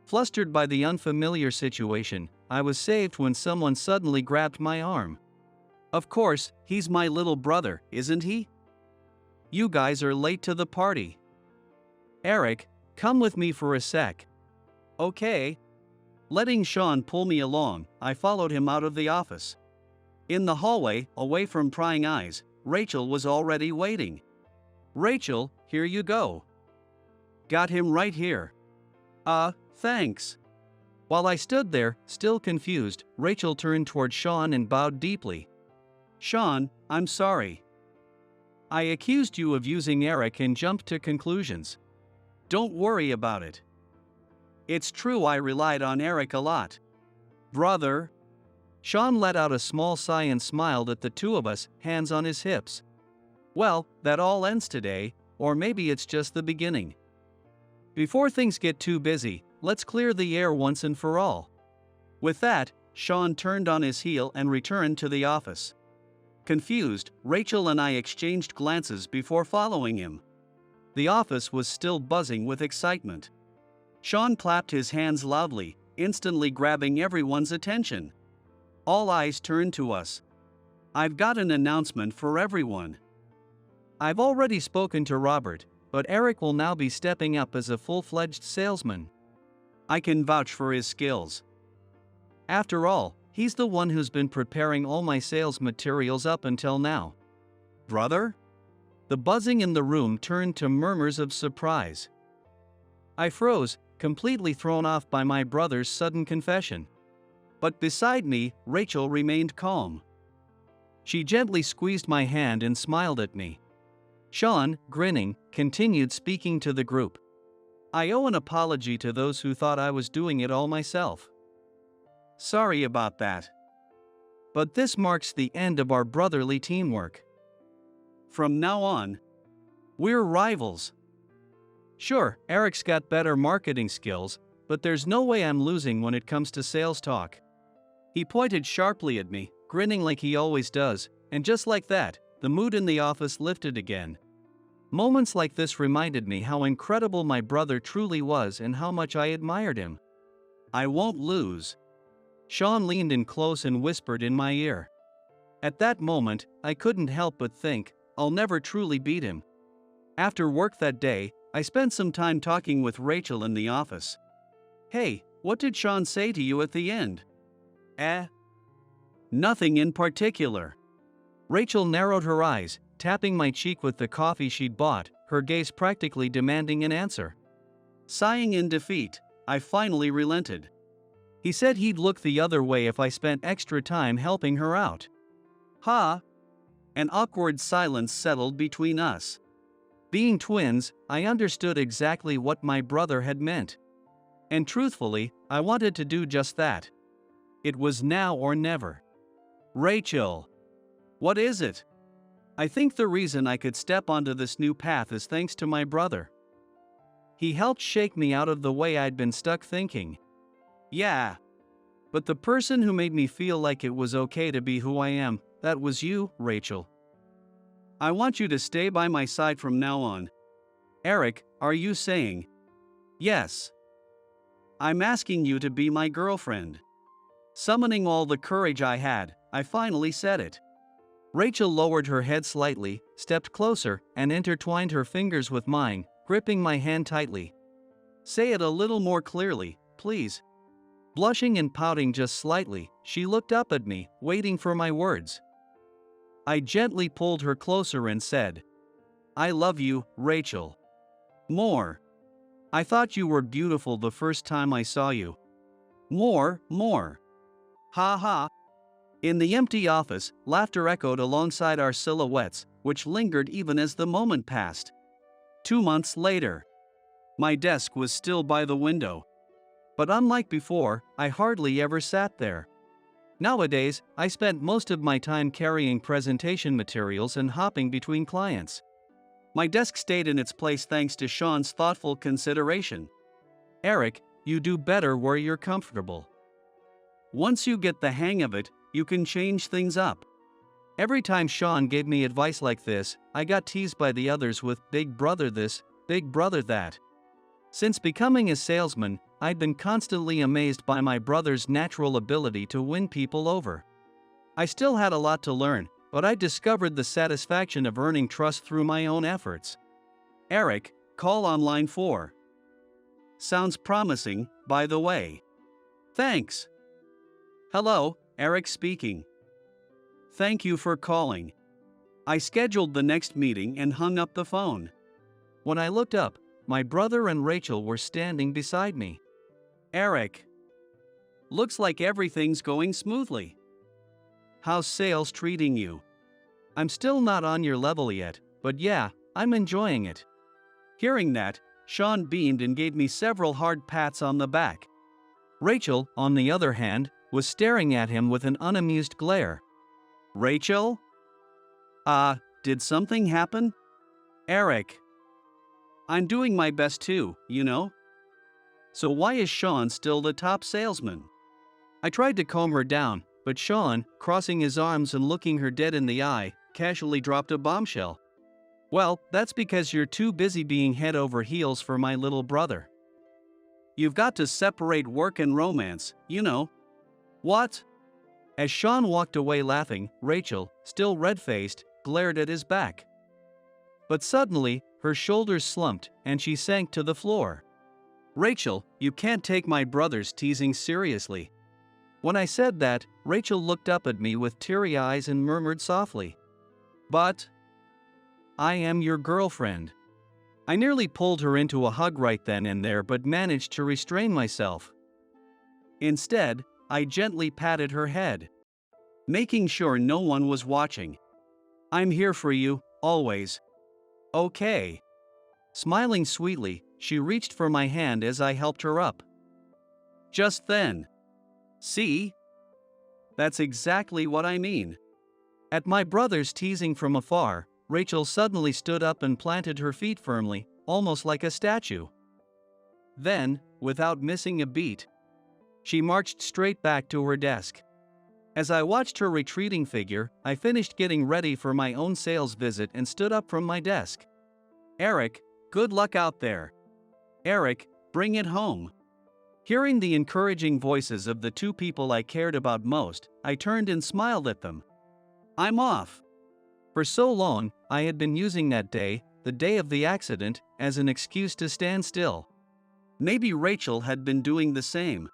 Flustered by the unfamiliar situation, I was saved when someone suddenly grabbed my arm. Of course, he's my little brother, isn't he? You guys are late to the party. Eric, come with me for a sec. Okay. Letting Sean pull me along, I followed him out of the office. In the hallway, away from prying eyes, Rachel was already waiting. Rachel, here you go. Got him right here. Thanks. While I stood there, still confused, Rachel turned toward Sean and bowed deeply. Sean, I'm sorry. I accused you of using Eric and jumped to conclusions. Don't worry about it. It's true I relied on Eric a lot. Brother? Sean let out a small sigh and smiled at the two of us, hands on his hips. Well, that all ends today, or maybe it's just the beginning. Before things get too busy, let's clear the air once and for all. With that, Sean turned on his heel and returned to the office. Confused, Rachel and I exchanged glances before following him. The office was still buzzing with excitement. Sean clapped his hands loudly, instantly grabbing everyone's attention. All eyes turned to us. I've got an announcement for everyone. I've already spoken to Robert, but Eric will now be stepping up as a full-fledged salesman. I can vouch for his skills. After all, he's the one who's been preparing all my sales materials up until now. Brother? The buzzing in the room turned to murmurs of surprise. I froze, completely thrown off by my brother's sudden confession. But beside me, Rachel remained calm. She gently squeezed my hand and smiled at me. Sean, grinning, continued speaking to the group. I owe an apology to those who thought I was doing it all myself. Sorry about that. But this marks the end of our brotherly teamwork. From now on, we're rivals. Sure, Eric's got better marketing skills, but there's no way I'm losing when it comes to sales talk. He pointed sharply at me, grinning like he always does, and just like that, the mood in the office lifted again. Moments like this reminded me how incredible my brother truly was and how much I admired him. I won't lose. Sean leaned in close and whispered in my ear. At that moment, I couldn't help but think, I'll never truly beat him. After work that day, I spent some time talking with Rachel in the office. Hey, what did Sean say to you at the end? Nothing in particular. Rachel narrowed her eyes, tapping my cheek with the coffee she'd bought, her gaze practically demanding an answer. Sighing in defeat, I finally relented. He said he'd look the other way if I spent extra time helping her out. Ha! An awkward silence settled between us. Being twins, I understood exactly what my brother had meant. And truthfully, I wanted to do just that. It was now or never. Rachel. What is it? I think the reason I could step onto this new path is thanks to my brother. He helped shake me out of the way I'd been stuck thinking. Yeah. But the person who made me feel like it was okay to be who I am, that was you, Rachel. I want you to stay by my side from now on. Eric, are you saying? Yes. I'm asking you to be my girlfriend. Summoning all the courage I had, I finally said it. Rachel lowered her head slightly, stepped closer, and intertwined her fingers with mine, gripping my hand tightly. Say it a little more clearly, please. Blushing and pouting just slightly, she looked up at me, waiting for my words. I gently pulled her closer and said, I love you, Rachel. More. I thought you were beautiful the first time I saw you. More. Ha ha. In the empty office, laughter echoed alongside our silhouettes, which lingered even as the moment passed. 2 months later. My desk was still by the window. But unlike before, I hardly ever sat there. Nowadays, I spent most of my time carrying presentation materials and hopping between clients. My desk stayed in its place thanks to Sean's thoughtful consideration. Eric, you do better where you're comfortable. Once you get the hang of it, you can change things up. Every time Sean gave me advice like this, I got teased by the others with big brother this, big brother that. Since becoming a salesman, I'd been constantly amazed by my brother's natural ability to win people over. I still had a lot to learn, but I discovered the satisfaction of earning trust through my own efforts. Eric, call on line 4. Sounds promising, by the way. Thanks. Hello, Eric speaking. Thank you for calling. I scheduled the next meeting and hung up the phone. When I looked up, my brother and Rachel were standing beside me. Eric. Looks like everything's going smoothly. How's sales treating you? I'm still not on your level yet, but yeah, I'm enjoying it. Hearing that, Sean beamed and gave me several hard pats on the back. Rachel, on the other hand, was staring at him with an unamused glare. Rachel? Did something happen? Eric. I'm doing my best too, you know? So why is Sean still the top salesman? I tried to calm her down, but Sean, crossing his arms and looking her dead in the eye, casually dropped a bombshell. Well, that's because you're too busy being head over heels for my little brother. You've got to separate work and romance, you know. What? As Sean walked away laughing, Rachel, still red-faced, glared at his back. But suddenly, her shoulders slumped and she sank to the floor. Rachel, you can't take my brother's teasing seriously. When I said that, Rachel looked up at me with teary eyes and murmured softly, "But I am your girlfriend." I nearly pulled her into a hug right then and there but managed to restrain myself. Instead, I gently patted her head, making sure no one was watching. "I'm here for you, always. Okay." Smiling sweetly, she reached for my hand as I helped her up. Just then. See? That's exactly what I mean. At my brother's teasing from afar, Rachel suddenly stood up and planted her feet firmly, almost like a statue. Then, without missing a beat, she marched straight back to her desk. As I watched her retreating figure, I finished getting ready for my own sales visit and stood up from my desk. Eric, good luck out there. Eric, bring it home. Hearing the encouraging voices of the two people I cared about most, I turned and smiled at them. I'm off. For so long, I had been using that day, the day of the accident, as an excuse to stand still. Maybe Rachel had been doing the same.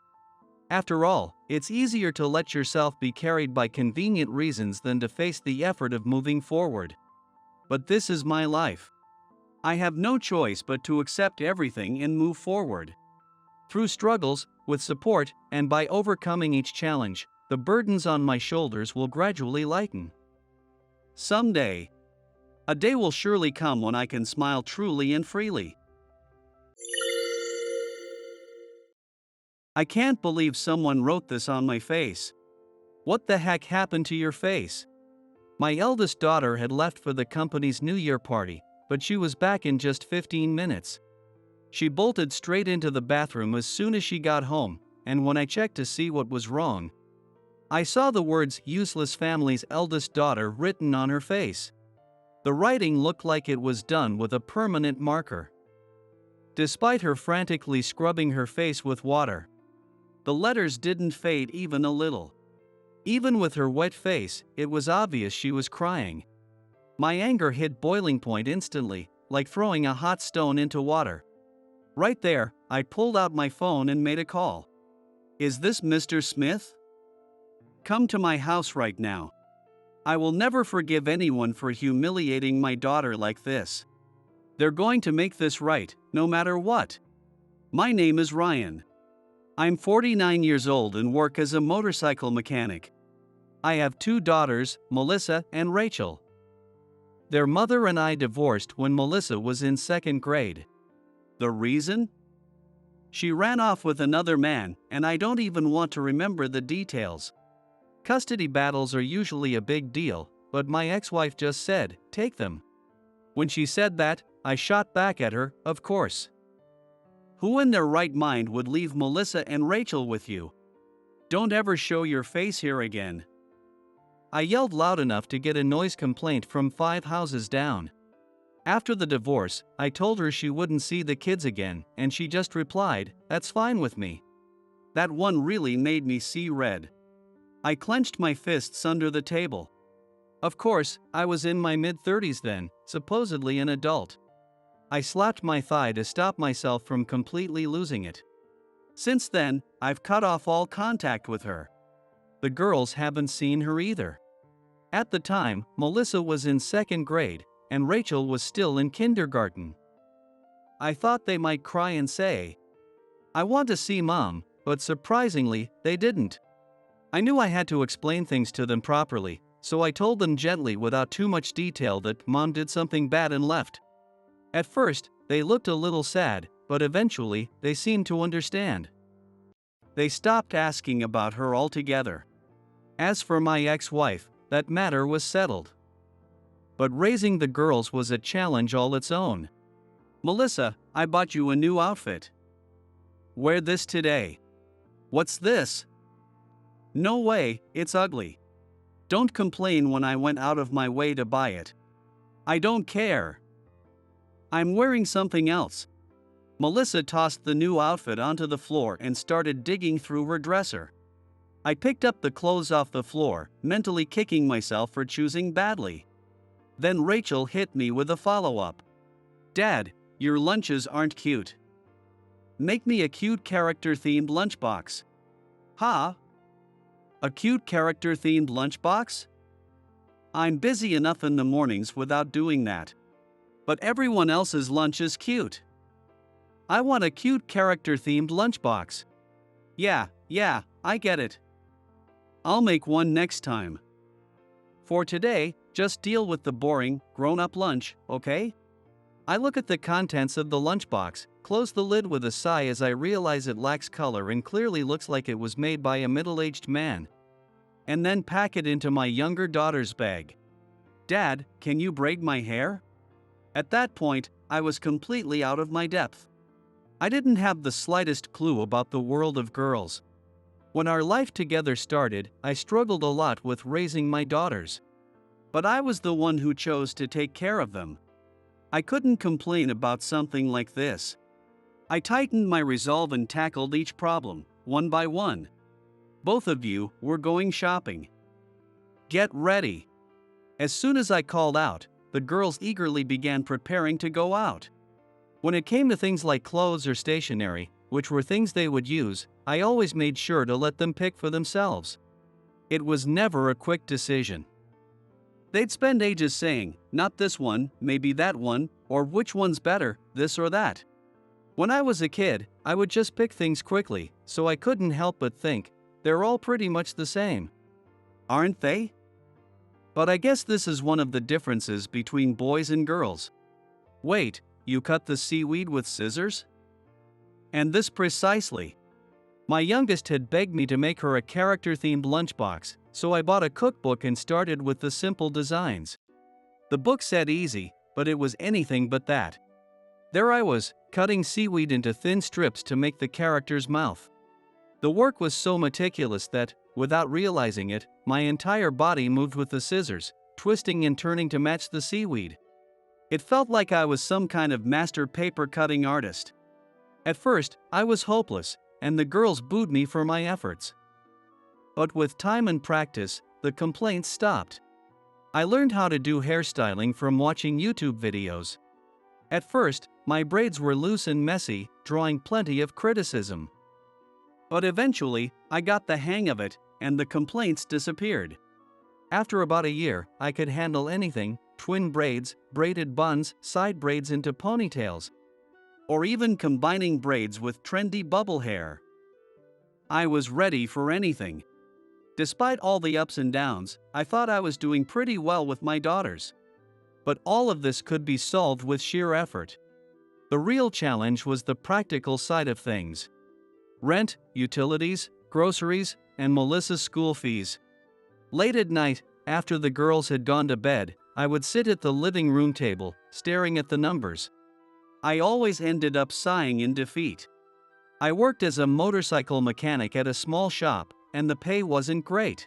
After all, it's easier to let yourself be carried by convenient reasons than to face the effort of moving forward. But this is my life. I have no choice but to accept everything and move forward. Through struggles, with support, and by overcoming each challenge, the burdens on my shoulders will gradually lighten. Someday, a day will surely come when I can smile truly and freely. I can't believe someone wrote this on my face. What the heck happened to your face? My eldest daughter had left for the company's New Year party, but she was back in just 15 minutes. She bolted straight into the bathroom as soon as she got home, and when I checked to see what was wrong, I saw the words "useless family's eldest daughter" written on her face. The writing looked like it was done with a permanent marker. Despite her frantically scrubbing her face with water, the letters didn't fade even a little. Even with her wet face, it was obvious she was crying. My anger hit boiling point instantly, like throwing a hot stone into water. Right there, I pulled out my phone and made a call. Is this Mr. Smith? Come to my house right now. I will never forgive anyone for humiliating my daughter like this. They're going to make this right, no matter what. My name is Ryan. I'm 49 years old and work as a motorcycle mechanic. I have two daughters, Melissa and Rachel. Their mother and I divorced when Melissa was in second grade. The reason? She ran off with another man, and I don't even want to remember the details. Custody battles are usually a big deal, but my ex-wife just said, "Take them." When she said that, I shot back at her, "Of course. Who in their right mind would leave Melissa and Rachel with you? Don't ever show your face here again." I yelled loud enough to get a noise complaint from 5 houses down. After the divorce, I told her she wouldn't see the kids again, and she just replied, "That's fine with me." That one really made me see red. I clenched my fists under the table. Of course, I was in my mid-30s then, supposedly an adult. I slapped my thigh to stop myself from completely losing it. Since then, I've cut off all contact with her. The girls haven't seen her either. At the time, Melissa was in second grade, and Rachel was still in kindergarten. I thought they might cry and say, "I want to see Mom," but surprisingly, they didn't. I knew I had to explain things to them properly, so I told them gently without too much detail that Mom did something bad and left. At first, they looked a little sad, but eventually, they seemed to understand. They stopped asking about her altogether. As for my ex-wife, that matter was settled. But raising the girls was a challenge all its own. Melissa, I bought you a new outfit. Wear this today. What's this? No way, it's ugly. Don't complain when I went out of my way to buy it. I don't care. I'm wearing something else. Melissa tossed the new outfit onto the floor and started digging through her dresser. I picked up the clothes off the floor, mentally kicking myself for choosing badly. Then Rachel hit me with a follow-up. Dad, your lunches aren't cute. Make me a cute character-themed lunchbox. Ha? A cute character-themed lunchbox? I'm busy enough in the mornings without doing that. But everyone else's lunch is cute. I want a cute character-themed lunchbox. Yeah, I get it. I'll make one next time. For today, just deal with the boring, grown-up lunch, okay? I look at the contents of the lunchbox, close the lid with a sigh as I realize it lacks color and clearly looks like it was made by a middle-aged man. And then pack it into my younger daughter's bag. Dad, can you braid my hair? At that point, I was completely out of my depth. I didn't have the slightest clue about the world of girls. When our life together started, I struggled a lot with raising my daughters. But I was the one who chose to take care of them. I couldn't complain about something like this. I tightened my resolve and tackled each problem, one by one. Both of you were going shopping. Get ready. As soon as I called out, the girls eagerly began preparing to go out. When it came to things like clothes or stationery, which were things they would use, I always made sure to let them pick for themselves. It was never a quick decision. They'd spend ages saying, not this one, maybe that one, or which one's better, this or that. When I was a kid, I would just pick things quickly, so I couldn't help but think, they're all pretty much the same. Aren't they? But I guess this is one of the differences between boys and girls. Wait, you cut the seaweed with scissors? And this precisely. My youngest had begged me to make her a character-themed lunchbox, so I bought a cookbook and started with the simple designs. The book said easy, but it was anything but that. There I was, cutting seaweed into thin strips to make the character's mouth. The work was so meticulous that, without realizing it, my entire body moved with the scissors, twisting and turning to match the seaweed. It felt like I was some kind of master paper-cutting artist. At first, I was hopeless, and the girls booed me for my efforts. But with time and practice, the complaints stopped. I learned how to do hairstyling from watching YouTube videos. At first, my braids were loose and messy, drawing plenty of criticism. But eventually, I got the hang of it, and the complaints disappeared. After about a year, I could handle anything: twin braids, braided buns, side braids into ponytails, or even combining braids with trendy bubble hair. I was ready for anything. Despite all the ups and downs, I thought I was doing pretty well with my daughters. But all of this could be solved with sheer effort. The real challenge was the practical side of things. Rent, utilities, groceries, and Melissa's school fees. Late at night, after the girls had gone to bed, I would sit at the living room table, staring at the numbers. I always ended up sighing in defeat. I worked as a motorcycle mechanic at a small shop, and the pay wasn't great.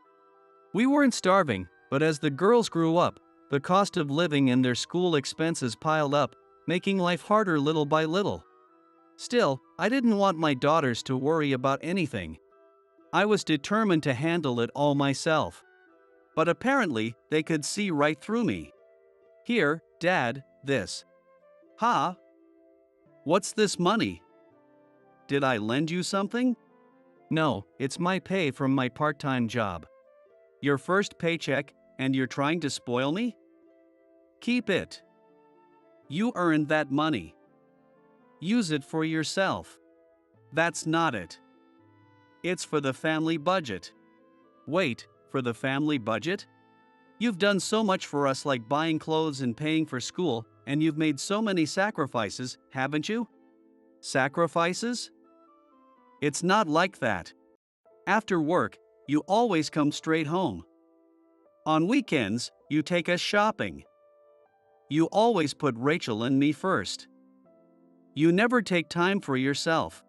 We weren't starving, but as the girls grew up, the cost of living and their school expenses piled up, making life harder little by little. Still, I didn't want my daughters to worry about anything. I was determined to handle it all myself. But apparently, they could see right through me. Here, Dad, this. Ha? What's this money? Did I lend you something? No, it's my pay from my part-time job. Your first paycheck, and you're trying to spoil me? Keep it. You earned that money. Use it for yourself. That's not it. It's for the family budget. Wait, for the family budget? You've done so much for us, like buying clothes and paying for school, and you've made so many sacrifices, haven't you? Sacrifices? It's not like that. After work, you always come straight home. On weekends, you take us shopping. You always put Rachel and me first. You never take time for yourself.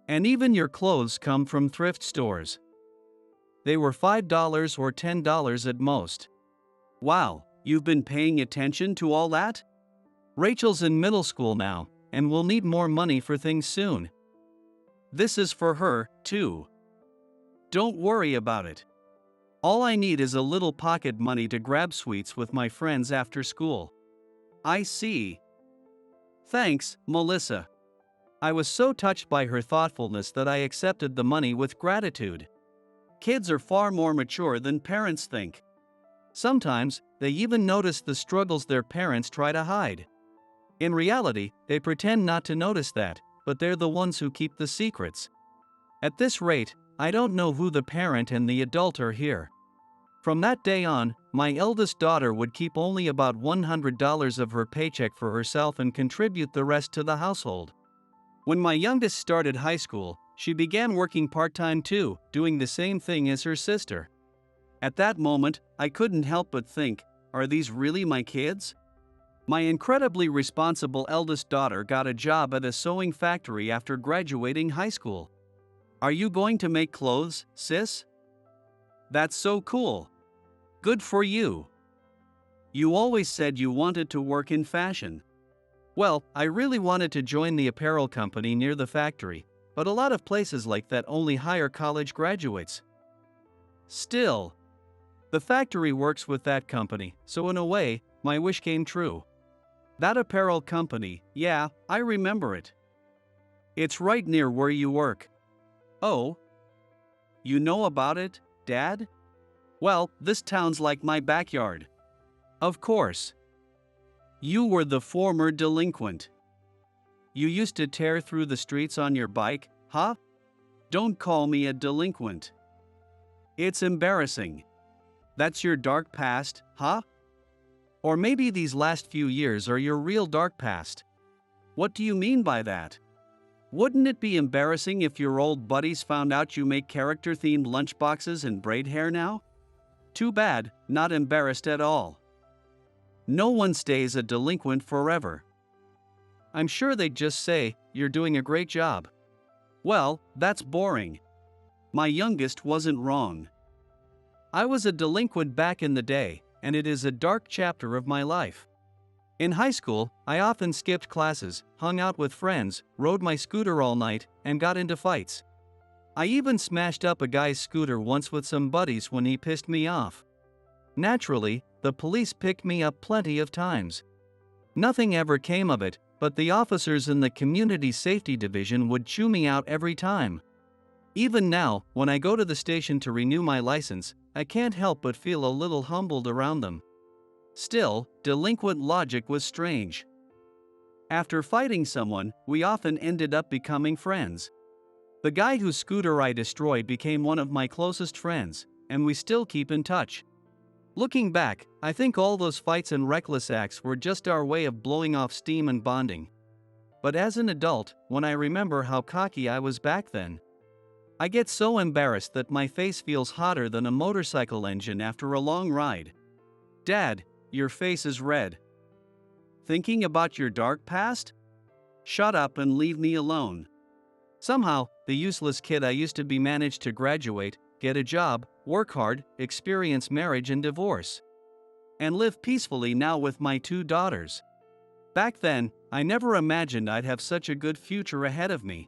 And even your clothes come from thrift stores. They were $5 or $10 at most. Wow, you've been paying attention to all that? Rachel's in middle school now, and will need more money for things soon. This is for her, too. Don't worry about it. All I need is a little pocket money to grab sweets with my friends after school. I see. Thanks, Melissa. I was so touched by her thoughtfulness that I accepted the money with gratitude. Kids are far more mature than parents think. Sometimes, they even notice the struggles their parents try to hide. In reality, they pretend not to notice that, but they're the ones who keep the secrets. At this rate, I don't know who the parent and the adult are here. From that day on, my eldest daughter would keep only about $100 of her paycheck for herself and contribute the rest to the household. When my youngest started high school, she began working part-time too, doing the same thing as her sister. At that moment, I couldn't help but think, are these really my kids? My incredibly responsible eldest daughter got a job at a sewing factory after graduating high school. Are you going to make clothes, sis? That's so cool. Good for you. You always said you wanted to work in fashion. Well, I really wanted to join the apparel company near the factory, but a lot of places like that only hire college graduates. Still, the factory works with that company, so in a way, my wish came true. That apparel company, yeah, I remember it. It's right near where you work. Oh? You know about it, Dad? Well, this town's like my backyard. Of course. You were the former delinquent. You used to tear through the streets on your bike, huh? Don't call me a delinquent. It's embarrassing. That's your dark past, huh? Or maybe these last few years are your real dark past. What do you mean by that? Wouldn't it be embarrassing if your old buddies found out you make character-themed lunchboxes and braid hair now? Too bad, not embarrassed at all. No one stays a delinquent forever. I'm sure they'd just say, you're doing a great job. Well, that's boring. My youngest wasn't wrong. I was a delinquent back in the day, and it is a dark chapter of my life. In high school, I often skipped classes, hung out with friends, rode my scooter all night, and got into fights. I even smashed up a guy's scooter once with some buddies when he pissed me off. Naturally, the police picked me up plenty of times. Nothing ever came of it, but the officers in the community safety division would chew me out every time. Even now, when I go to the station to renew my license, I can't help but feel a little humbled around them. Still, delinquent logic was strange. After fighting someone, we often ended up becoming friends. The guy whose scooter I destroyed became one of my closest friends, and we still keep in touch. Looking back, I think all those fights and reckless acts were just our way of blowing off steam and bonding. But as an adult, when I remember how cocky I was back then, I get so embarrassed that my face feels hotter than a motorcycle engine after a long ride. Dad, your face is red. Thinking about your dark past? Shut up and leave me alone. Somehow, the useless kid I used to be managed to graduate, get a job, work hard, experience marriage and divorce, and live peacefully now with my 2 daughters. Back then, I never imagined I'd have such a good future ahead of me.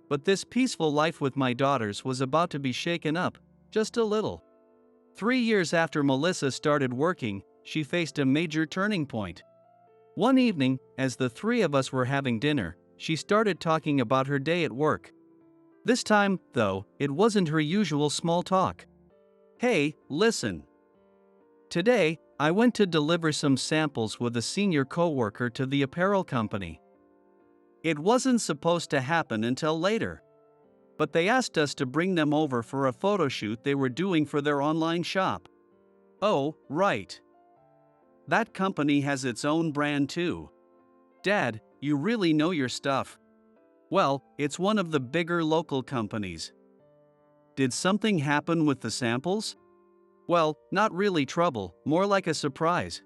But this peaceful life with my daughters was about to be shaken up, just a little. 3 years after Melissa started working, she faced a major turning point. One evening, as the 3 of us were having dinner, she started talking about her day at work. This time, though, it wasn't her usual small talk. Hey, listen. Today, I went to deliver some samples with a senior coworker to the apparel company. It wasn't supposed to happen until later, but they asked us to bring them over for a photo shoot they were doing for their online shop. Oh, right. That company has its own brand too. Dad, you really know your stuff. Well, it's one of the bigger local companies. Did something happen with the samples? Well, not really trouble, more like a surprise.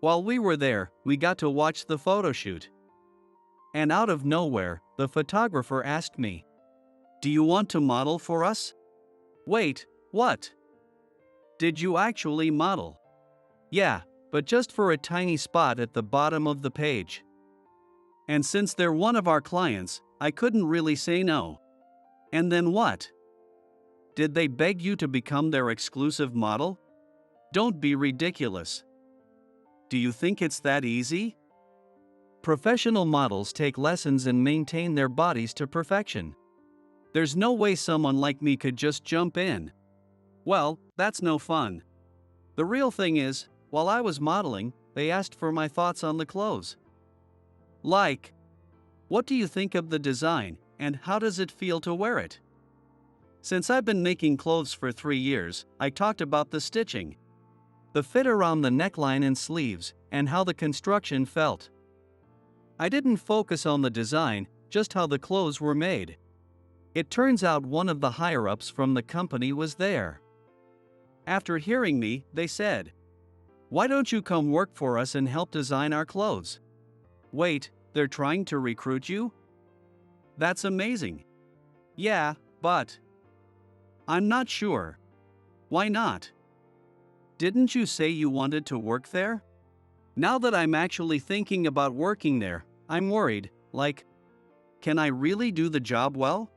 While we were there, we got to watch the photo shoot. And out of nowhere, the photographer asked me, "Do you want to model for us?" Wait, what? Did you actually model? Yeah, but just for a tiny spot at the bottom of the page. And since they're one of our clients, I couldn't really say no. And then what? Did they beg you to become their exclusive model? Don't be ridiculous. Do you think it's that easy? Professional models take lessons and maintain their bodies to perfection. There's no way someone like me could just jump in. Well, that's no fun. The real thing is, while I was modeling, they asked for my thoughts on the clothes. Like, what do you think of the design, and how does it feel to wear it? Since I've been making clothes for 3 years, I talked about the stitching, the fit around the neckline and sleeves, and how the construction felt. I didn't focus on the design, just how the clothes were made. It turns out one of the higher-ups from the company was there. After hearing me, they said, "Why don't you come work for us and help design our clothes?" Wait, they're trying to recruit you? That's amazing. Yeah, but I'm not sure. Why not? Didn't you say you wanted to work there? Now that I'm actually thinking about working there, I'm worried, like, can I really do the job well?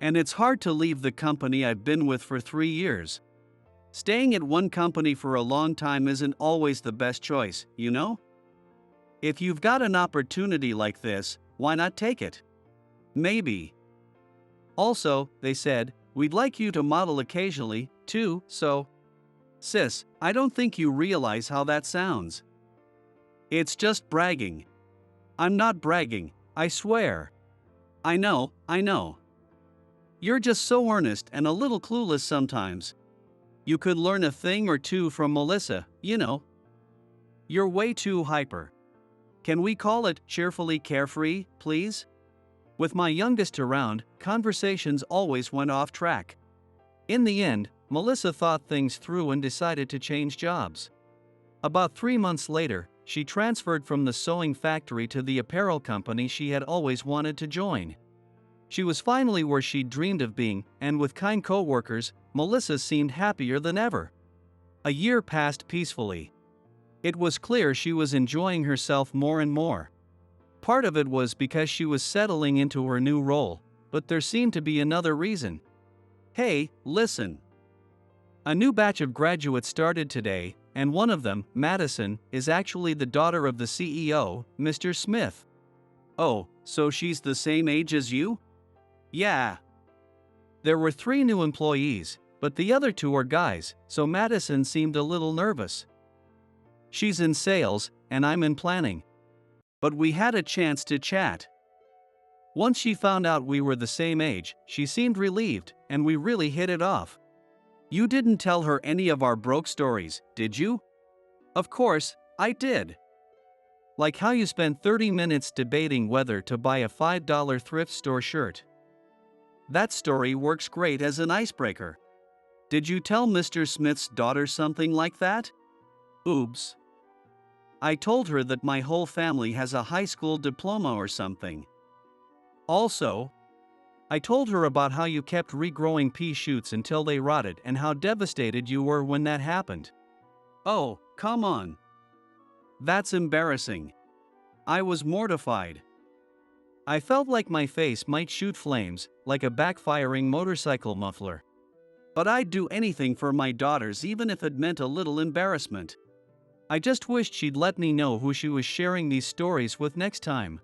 And it's hard to leave the company I've been with for 3 years. Staying at one company for a long time isn't always the best choice, you know? If you've got an opportunity like this, why not take it? Maybe. Also, they said, "We'd like you to model occasionally, too, so..." Sis, I don't think you realize how that sounds. It's just bragging. I'm not bragging, I swear. I know. You're just so earnest and a little clueless sometimes. You could learn a thing or two from Melissa, you know. You're way too hyper. Can we call it cheerfully carefree, please? With my youngest around, conversations always went off track. In the end, Melissa thought things through and decided to change jobs. About 3 months later, she transferred from the sewing factory to the apparel company she had always wanted to join. She was finally where she'd dreamed of being, and with kind co-workers, Melissa seemed happier than ever. A year passed peacefully. It was clear she was enjoying herself more and more. Part of it was because she was settling into her new role, but there seemed to be another reason. Hey, listen. A new batch of graduates started today, and one of them, Madison, is actually the daughter of the CEO, Mr. Smith. Oh, so she's the same age as you? Yeah. There were 3 new employees, but the other 2 are guys, so Madison seemed a little nervous. She's in sales, and I'm in planning. But we had a chance to chat. Once she found out we were the same age, she seemed relieved, and we really hit it off. You didn't tell her any of our broke stories, did you? Of course, I did. Like how you spent 30 minutes debating whether to buy a $5 thrift store shirt. That story works great as an icebreaker. Did you tell Mr. Smith's daughter something like that? Oops. I told her that my whole family has a high school diploma or something. Also, I told her about how you kept regrowing pea shoots until they rotted and how devastated you were when that happened. Oh, come on. That's embarrassing. I was mortified. I felt like my face might shoot flames, like a backfiring motorcycle muffler. But I'd do anything for my daughters even if it meant a little embarrassment. I just wished she'd let me know who she was sharing these stories with next time.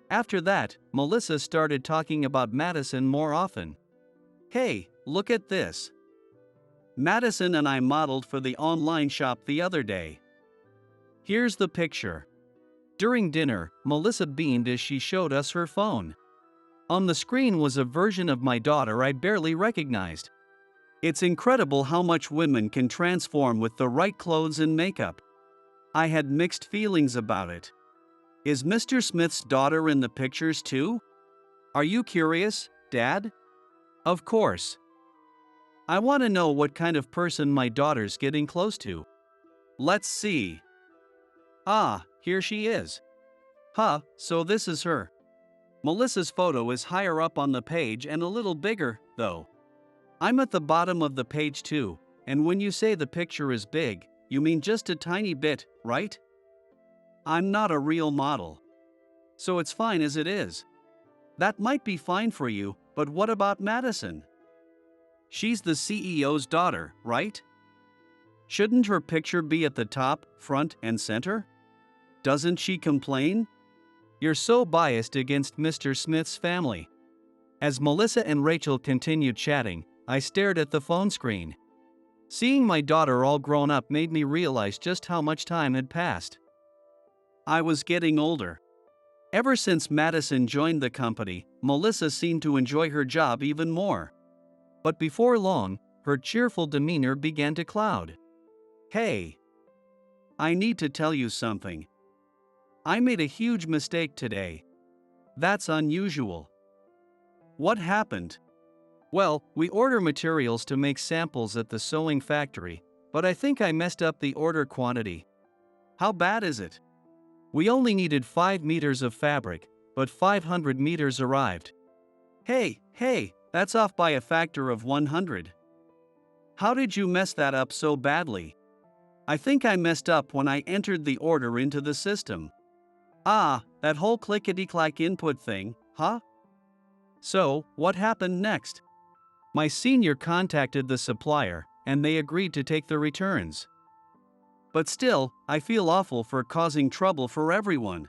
After that, Melissa started talking about Madison more often. Hey, look at this. Madison and I modeled for the online shop the other day. Here's the picture. During dinner, Melissa beamed as she showed us her phone. On the screen was a version of my daughter I barely recognized. It's incredible how much women can transform with the right clothes and makeup. I had mixed feelings about it. Is Mr. Smith's daughter in the pictures too? Are you curious, Dad? Of course. I want to know what kind of person my daughter's getting close to. Let's see. Ah, here she is. Huh, so this is her. Melissa's photo is higher up on the page and a little bigger, though. I'm at the bottom of the page too, and when you say the picture is big, you mean just a tiny bit, right? I'm not a real model. So it's fine as it is. That might be fine for you, but what about Madison? She's the CEO's daughter, right? Shouldn't her picture be at the top, front, and center? Doesn't she complain? You're so biased against Mr. Smith's family. As Melissa and Rachel continued chatting, I stared at the phone screen. Seeing my daughter all grown up made me realize just how much time had passed. I was getting older. Ever since Madison joined the company, Melissa seemed to enjoy her job even more. But before long, her cheerful demeanor began to cloud. Hey! I need to tell you something. I made a huge mistake today. That's unusual. What happened? Well, we order materials to make samples at the sewing factory, but I think I messed up the order quantity. How bad is it? We only needed 5 meters of fabric, but 500 meters arrived. Hey, that's off by a factor of 100. How did you mess that up so badly? I think I messed up when I entered the order into the system. Ah, that whole clickety-clack input thing, huh? So, what happened next? My senior contacted the supplier, and they agreed to take the returns. But still, I feel awful for causing trouble for everyone.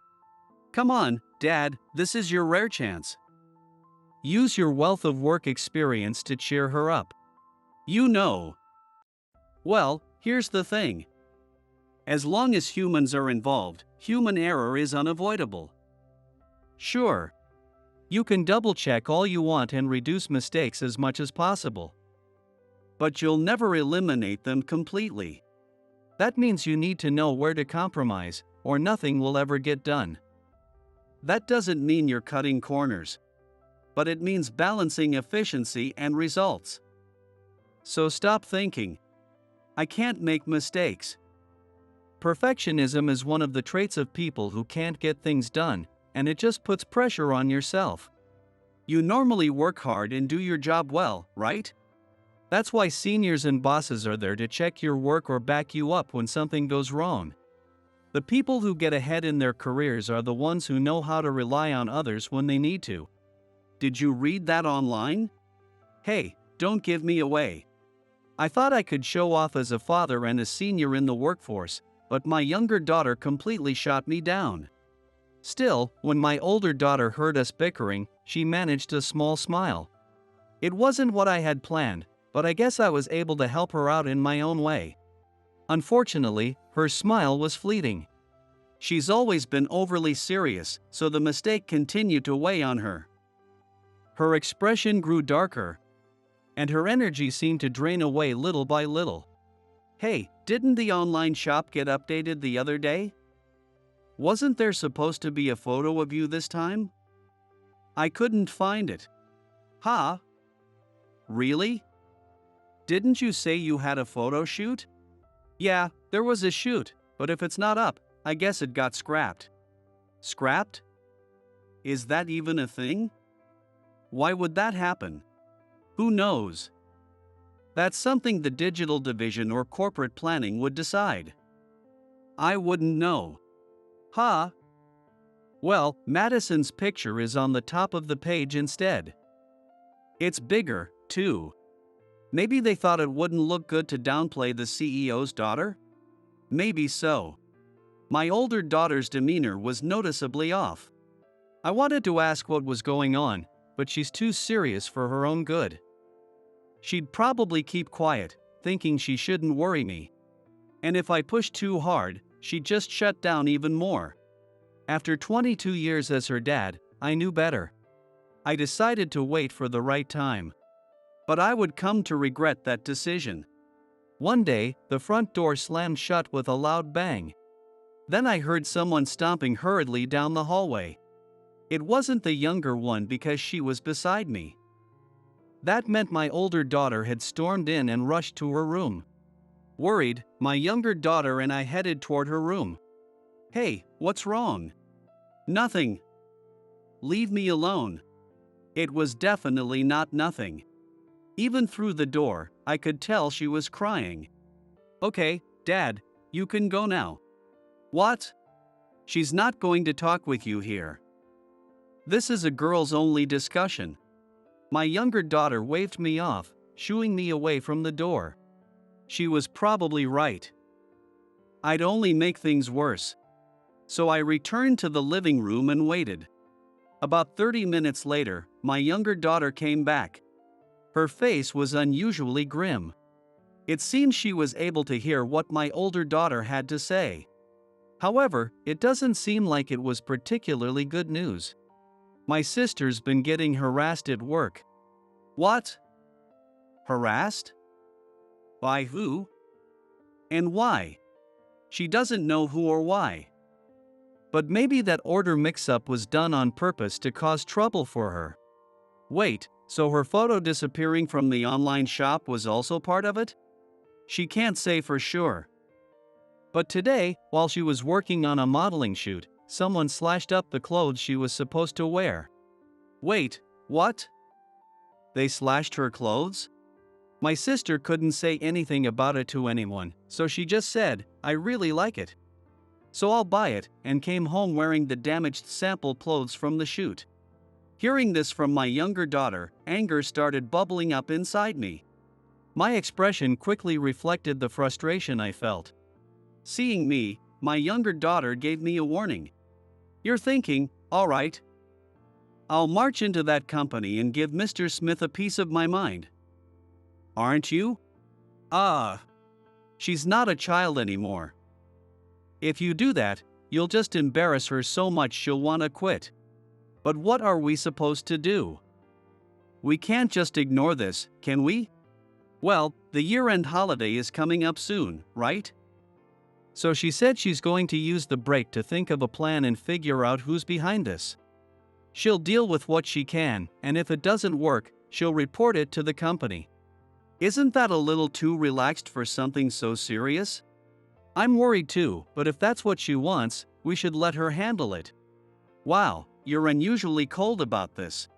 Come on, Dad, this is your rare chance. Use your wealth of work experience to cheer her up. You know. Well, here's the thing. As long as humans are involved, human error is unavoidable. Sure. You can double-check all you want and reduce mistakes as much as possible. But you'll never eliminate them completely. That means you need to know where to compromise, or nothing will ever get done. That doesn't mean you're cutting corners. But it means balancing efficiency and results. So stop thinking, I can't make mistakes. Perfectionism is one of the traits of people who can't get things done, and it just puts pressure on yourself. You normally work hard and do your job well, right? That's why seniors and bosses are there to check your work or back you up when something goes wrong. The people who get ahead in their careers are the ones who know how to rely on others when they need to. Did you read that online? Hey, don't give me away. I thought I could show off as a father and a senior in the workforce, but my younger daughter completely shot me down. Still, when my older daughter heard us bickering, she managed a small smile. It wasn't what I had planned, but I guess I was able to help her out in my own way. Unfortunately, her smile was fleeting. She's always been overly serious, so the mistake continued to weigh on her. Her expression grew darker, and her energy seemed to drain away little by little. Hey, didn't the online shop get updated the other day? Wasn't there supposed to be a photo of you this time? I couldn't find it. Huh? Really? Didn't you say you had a photo shoot? Yeah, there was a shoot, but if it's not up, I guess it got scrapped. Scrapped? Is that even a thing? Why would that happen? Who knows? That's something the digital division or corporate planning would decide. I wouldn't know. Huh? Well, Madison's picture is on the top of the page instead. It's bigger, too. Maybe they thought it wouldn't look good to downplay the CEO's daughter? Maybe so. My older daughter's demeanor was noticeably off. I wanted to ask what was going on, but she's too serious for her own good. She'd probably keep quiet, thinking she shouldn't worry me. And if I pushed too hard, she'd just shut down even more. After 22 years as her dad, I knew better. I decided to wait for the right time. But I would come to regret that decision. One day, the front door slammed shut with a loud bang. Then I heard someone stomping hurriedly down the hallway. It wasn't the younger one because she was beside me. That meant my older daughter had stormed in and rushed to her room. Worried, my younger daughter and I headed toward her room. "Hey, what's wrong?" "Nothing." "Leave me alone." It was definitely not nothing. Even through the door, I could tell she was crying. "Okay, Dad, you can go now." "What?" "She's not going to talk with you here. This is a girls-only discussion." My younger daughter waved me off, shooing me away from the door. She was probably right. I'd only make things worse. So I returned to the living room and waited. About 30 minutes later, my younger daughter came back. Her face was unusually grim. It seemed she was able to hear what my older daughter had to say. However, it doesn't seem like it was particularly good news. "My sister's been getting harassed at work." "What? Harassed? By who? And why?" "She doesn't know who or why. But maybe that order mix-up was done on purpose to cause trouble for her." "Wait, so her photo disappearing from the online shop was also part of it?" "She can't say for sure. But today, while she was working on a modeling shoot, someone slashed up the clothes she was supposed to wear." "Wait, what? They slashed her clothes?" "My sister couldn't say anything about it to anyone, so she just said, 'I really like it, so I'll buy it,' and came home wearing the damaged sample clothes from the shoot." Hearing this from my younger daughter, anger started bubbling up inside me. My expression quickly reflected the frustration I felt. Seeing me, my younger daughter gave me a warning. "You're thinking, all right, I'll march into that company and give Mr. Smith a piece of my mind. Aren't you?" She's not a child anymore. If you do that, you'll just embarrass her so much she'll want to quit. But what are we supposed to do? We can't just ignore this, can we? Well, the year-end holiday is coming up soon, right? So she said she's going to use the break to think of a plan and figure out who's behind this. She'll deal with what she can, and if it doesn't work, she'll report it to the company. Isn't that a little too relaxed for something so serious? I'm worried too, but if that's what she wants, we should let her handle it. Wow, you're unusually cold about this.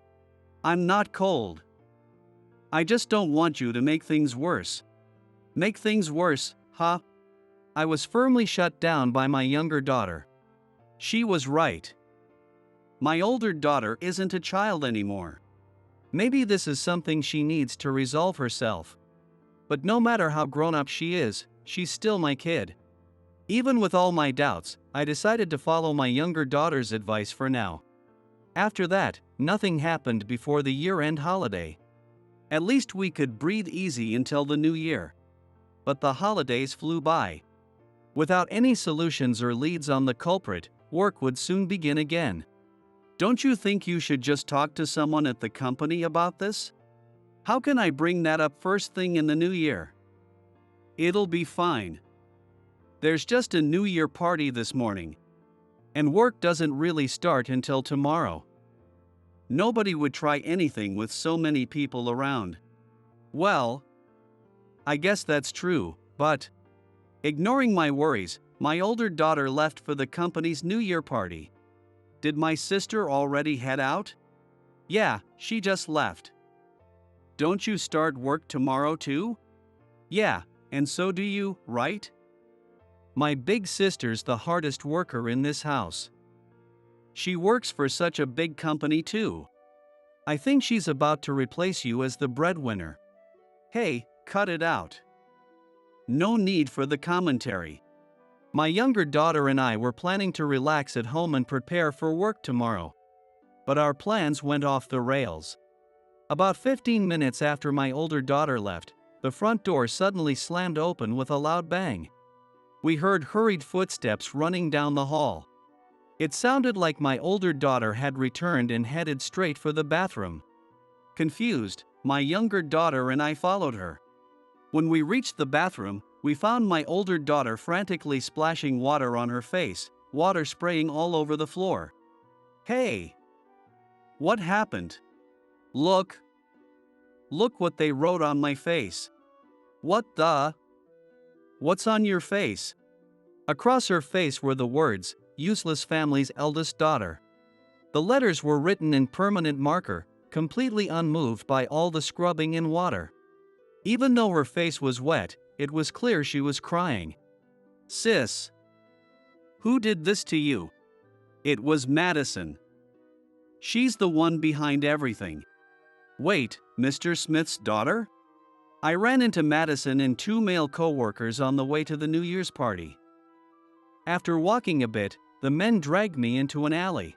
I'm not cold. I just don't want you to make things worse. Make things worse, huh? I was firmly shut down by my younger daughter. She was right. My older daughter isn't a child anymore. Maybe this is something she needs to resolve herself. But no matter how grown up she is, she's still my kid. Even with all my doubts, I decided to follow my younger daughter's advice for now. After that, nothing happened before the year-end holiday. At least we could breathe easy until the new year. But the holidays flew by. Without any solutions or leads on the culprit, work would soon begin again. Don't you think you should just talk to someone at the company about this? How can I bring that up first thing in the new year? It'll be fine. There's just a New Year party this morning. And work doesn't really start until tomorrow. Nobody would try anything with so many people around. Well, I guess that's true, but ignoring my worries, my older daughter left for the company's New Year party. Did my sister already head out? Yeah, she just left. Don't you start work tomorrow too? Yeah, and so do you, right? My big sister's the hardest worker in this house. She works for such a big company too. I think she's about to replace you as the breadwinner. Hey, cut it out. No need for the commentary. My younger daughter and I were planning to relax at home and prepare for work tomorrow. But our plans went off the rails. About 15 minutes after my older daughter left, the front door suddenly slammed open with a loud bang. We heard hurried footsteps running down the hall. It sounded like my older daughter had returned and headed straight for the bathroom. Confused, my younger daughter and I followed her. When we reached the bathroom, We found my older daughter frantically splashing water on her face, water spraying all over the floor. Hey! What happened? Look! Look what they wrote on my face. What the? What's on your face? Across her face were the words, "Useless family's eldest daughter." The letters were written in permanent marker, completely unmoved by all the scrubbing in water. Even though her face was wet, it was clear she was crying. Sis! Who did this to you? It was Madison. She's the one behind everything. Wait, Mr. Smith's daughter? I ran into Madison and two male co-workers on the way to the New Year's party. After walking a bit, the men dragged me into an alley.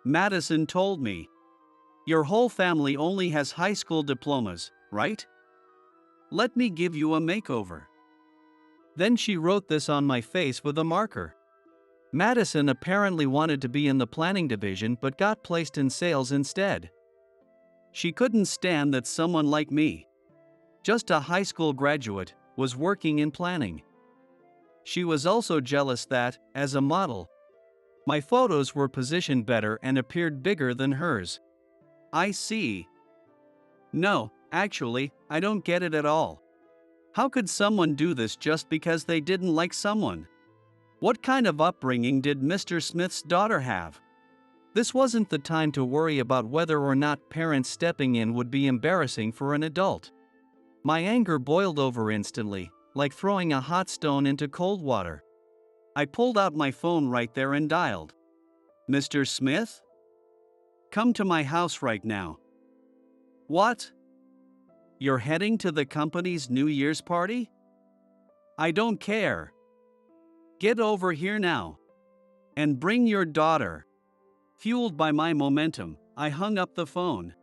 Madison told me, "Your whole family only has high school diplomas, right? Let me give you a makeover." Then she wrote this on my face with a marker. Madison apparently wanted to be in the planning division but got placed in sales instead. She couldn't stand that someone like me, just a high school graduate, was working in planning. She was also jealous that, as a model, my photos were positioned better and appeared bigger than hers. I see. No, actually, I don't get it at all. How could someone do this just because they didn't like someone? What kind of upbringing did Mr. Smith's daughter have? This wasn't the time to worry about whether or not parents stepping in would be embarrassing for an adult. My anger boiled over instantly, like throwing a hot stone into cold water. I pulled out my phone right there and dialed. "Mr. Smith? Come to my house right now." "What? You're heading to the company's New Year's party?" "I don't care. Get over here now. And bring your daughter." Fueled by my momentum, I hung up the phone.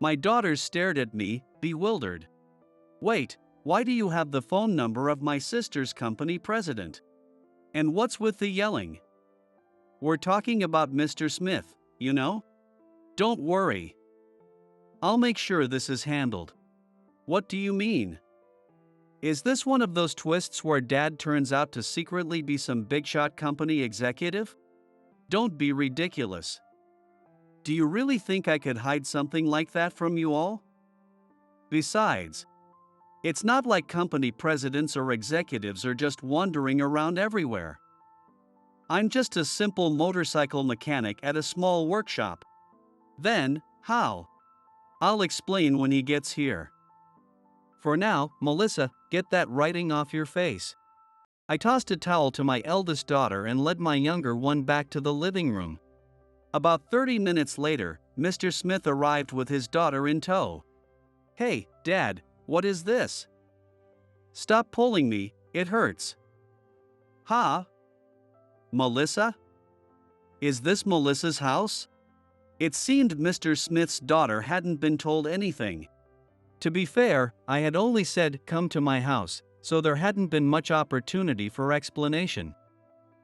My daughters stared at me, bewildered. "Wait, why do you have the phone number of my sister's company president? And what's with the yelling? We're talking about Mr. Smith, you know? Don't worry. I'll make sure this is handled." "What do you mean? Is this one of those twists where dad turns out to secretly be some big-shot company executive? Don't be ridiculous. Do you really think I could hide something like that from you all? Besides, it's not like company presidents or executives are just wandering around everywhere. I'm just a simple motorcycle mechanic at a small workshop. Then, how? I'll explain when he gets here. For now, Melissa, get that writing off your face." I tossed a towel to my eldest daughter and led my younger one back to the living room. About 30 minutes later, Mr. Smith arrived with his daughter in tow. "Hey, Dad, what is this?" "Stop pulling me, it hurts." "Huh? Melissa? Is this Melissa's house?" It seemed Mr. Smith's daughter hadn't been told anything. To be fair, I had only said, "Come to my house," so there hadn't been much opportunity for explanation.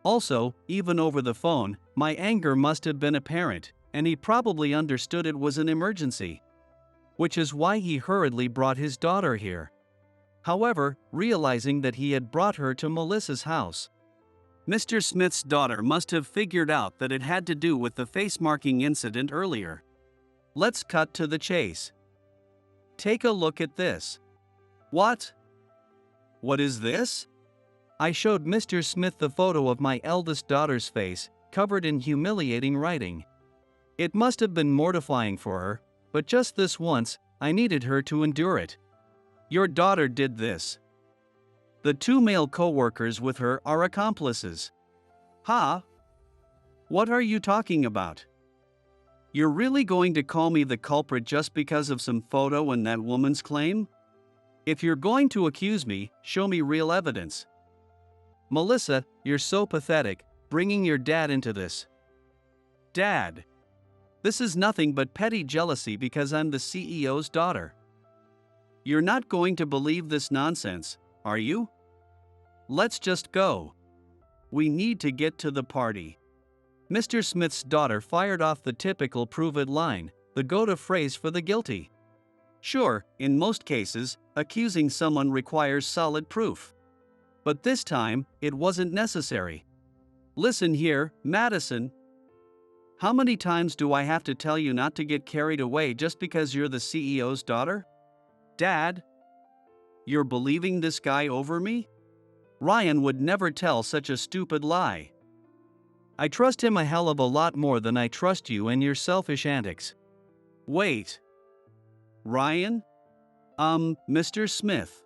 Also, even over the phone, my anger must have been apparent, and he probably understood it was an emergency. Which is why he hurriedly brought his daughter here. However, realizing that he had brought her to Melissa's house, Mr. Smith's daughter must have figured out that it had to do with the face-marking incident earlier. Let's cut to the chase. Take a look at this. What? What is this? I showed Mr. Smith the photo of my eldest daughter's face, covered in humiliating writing. It must have been mortifying for her, but just this once, I needed her to endure it. Your daughter did this. The two male co-workers with her are accomplices. Huh? What are you talking about? You're really going to call me the culprit just because of some photo and that woman's claim? If you're going to accuse me, show me real evidence. Melissa, you're so pathetic, bringing your dad into this. Dad. This is nothing but petty jealousy because I'm the CEO's daughter. You're not going to believe this nonsense, are you? Let's just go. We need to get to the party. Mr. Smith's daughter fired off the typical prove it line, the go-to phrase for the guilty. Sure, in most cases, accusing someone requires solid proof. But this time, it wasn't necessary. Listen here, Madison. How many times do I have to tell you not to get carried away just because you're the CEO's daughter? Dad? You're believing this guy over me? Ryan would never tell such a stupid lie. I trust him a hell of a lot more than I trust you and your selfish antics. Wait. Ryan? Mr. Smith.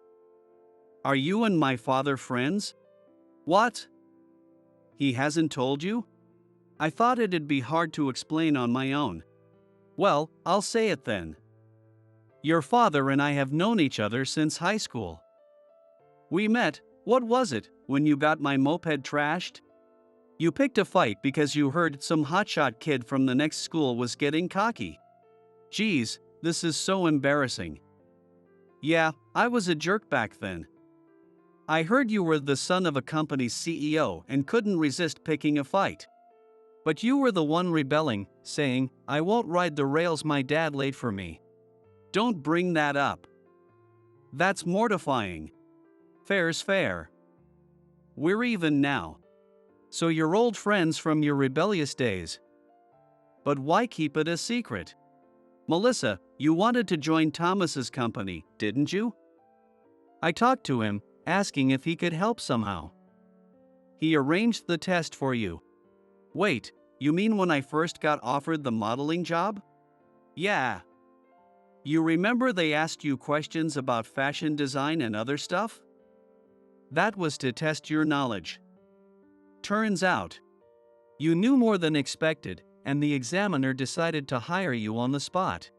Are you and my father friends? What? He hasn't told you? I thought it'd be hard to explain on my own. Well, I'll say it then. Your father and I have known each other since high school. We met, what was it, when you got my moped trashed? You picked a fight because you heard some hotshot kid from the next school was getting cocky. Geez, this is so embarrassing. Yeah, I was a jerk back then. I heard you were the son of a company's CEO and couldn't resist picking a fight. But you were the one rebelling, saying, I won't ride the rails my dad laid for me. Don't bring that up. That's mortifying. Fair's fair. We're even now. So you're old friends from your rebellious days. But why keep it a secret? Melissa, you wanted to join Thomas's company, didn't you? I talked to him, asking if he could help somehow. He arranged the test for you. Wait, you mean when I first got offered the modeling job? Yeah. You remember they asked you questions about fashion design and other stuff? That was to test your knowledge. Turns out, you knew more than expected, and the examiner decided to hire you on the spot.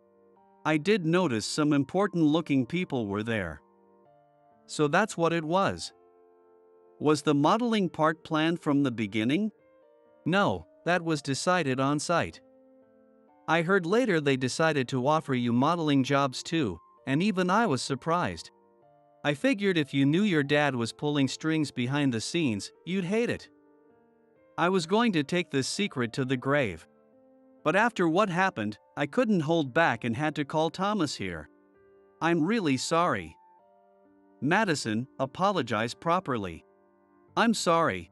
I did notice some important-looking people were there. So that's what it was. Was the modeling part planned from the beginning? No, that was decided on site. I heard later they decided to offer you modeling jobs too, and even I was surprised. I figured if you knew your dad was pulling strings behind the scenes, you'd hate it. I was going to take this secret to the grave. But after what happened, I couldn't hold back and had to call Thomas here. I'm really sorry. Madison, apologize properly. I'm sorry.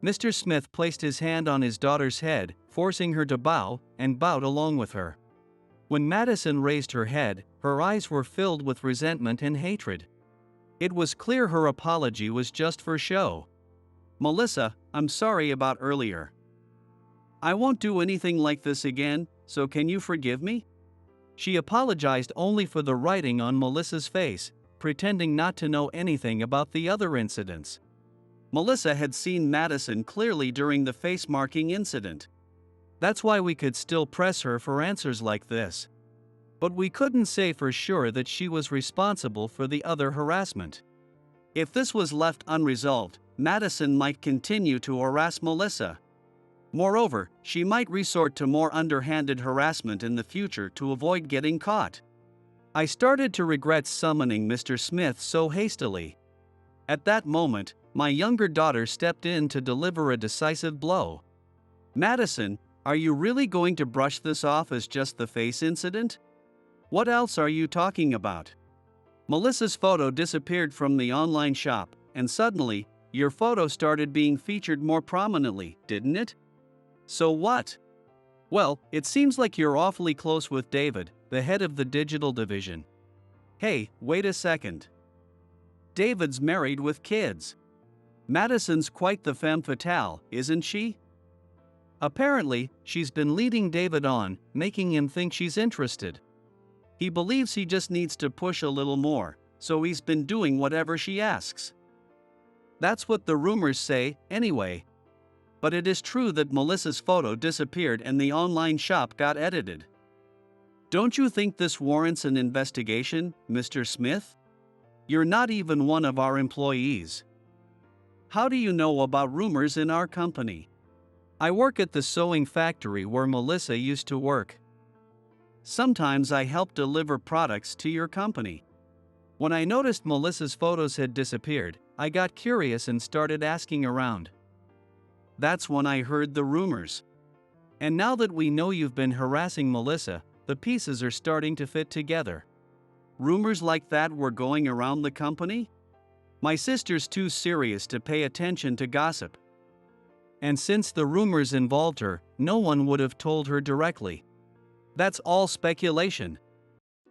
Mr. Smith placed his hand on his daughter's head, forcing her to bow, and bowed along with her. When Madison raised her head, her eyes were filled with resentment and hatred. It was clear her apology was just for show. Melissa, I'm sorry about earlier. I won't do anything like this again, so can you forgive me? She apologized only for the writing on Melissa's face, pretending not to know anything about the other incidents. Melissa had seen Madison clearly during the face-marking incident. That's why we could still press her for answers like this. But we couldn't say for sure that she was responsible for the other harassment. If this was left unresolved, Madison might continue to harass Melissa. Moreover, she might resort to more underhanded harassment in the future to avoid getting caught. I started to regret summoning Mr. Smith so hastily. At that moment, my younger daughter stepped in to deliver a decisive blow. Madison, are you really going to brush this off as just the face incident? What else are you talking about? Melissa's photo disappeared from the online shop, and suddenly, your photo started being featured more prominently, didn't it? So what? Well, it seems like you're awfully close with David, the head of the digital division. Hey, wait a second. David's married with kids. Madison's quite the femme fatale, isn't she? Apparently, she's been leading David on, making him think she's interested. He believes he just needs to push a little more, so he's been doing whatever she asks. That's what the rumors say, anyway. But it is true that Melissa's photo disappeared and the online shop got edited. Don't you think this warrants an investigation, Mr. Smith? You're not even one of our employees. How do you know about rumors in our company? I work at the sewing factory where Melissa used to work. Sometimes I help deliver products to your company. When I noticed Melissa's photos had disappeared, I got curious and started asking around. That's when I heard the rumors. And now that we know you've been harassing Melissa, the pieces are starting to fit together. rumors like that were going around the company? My sister's too serious to pay attention to gossip. And since the rumors involved her, no one would have told her directly. That's all speculation.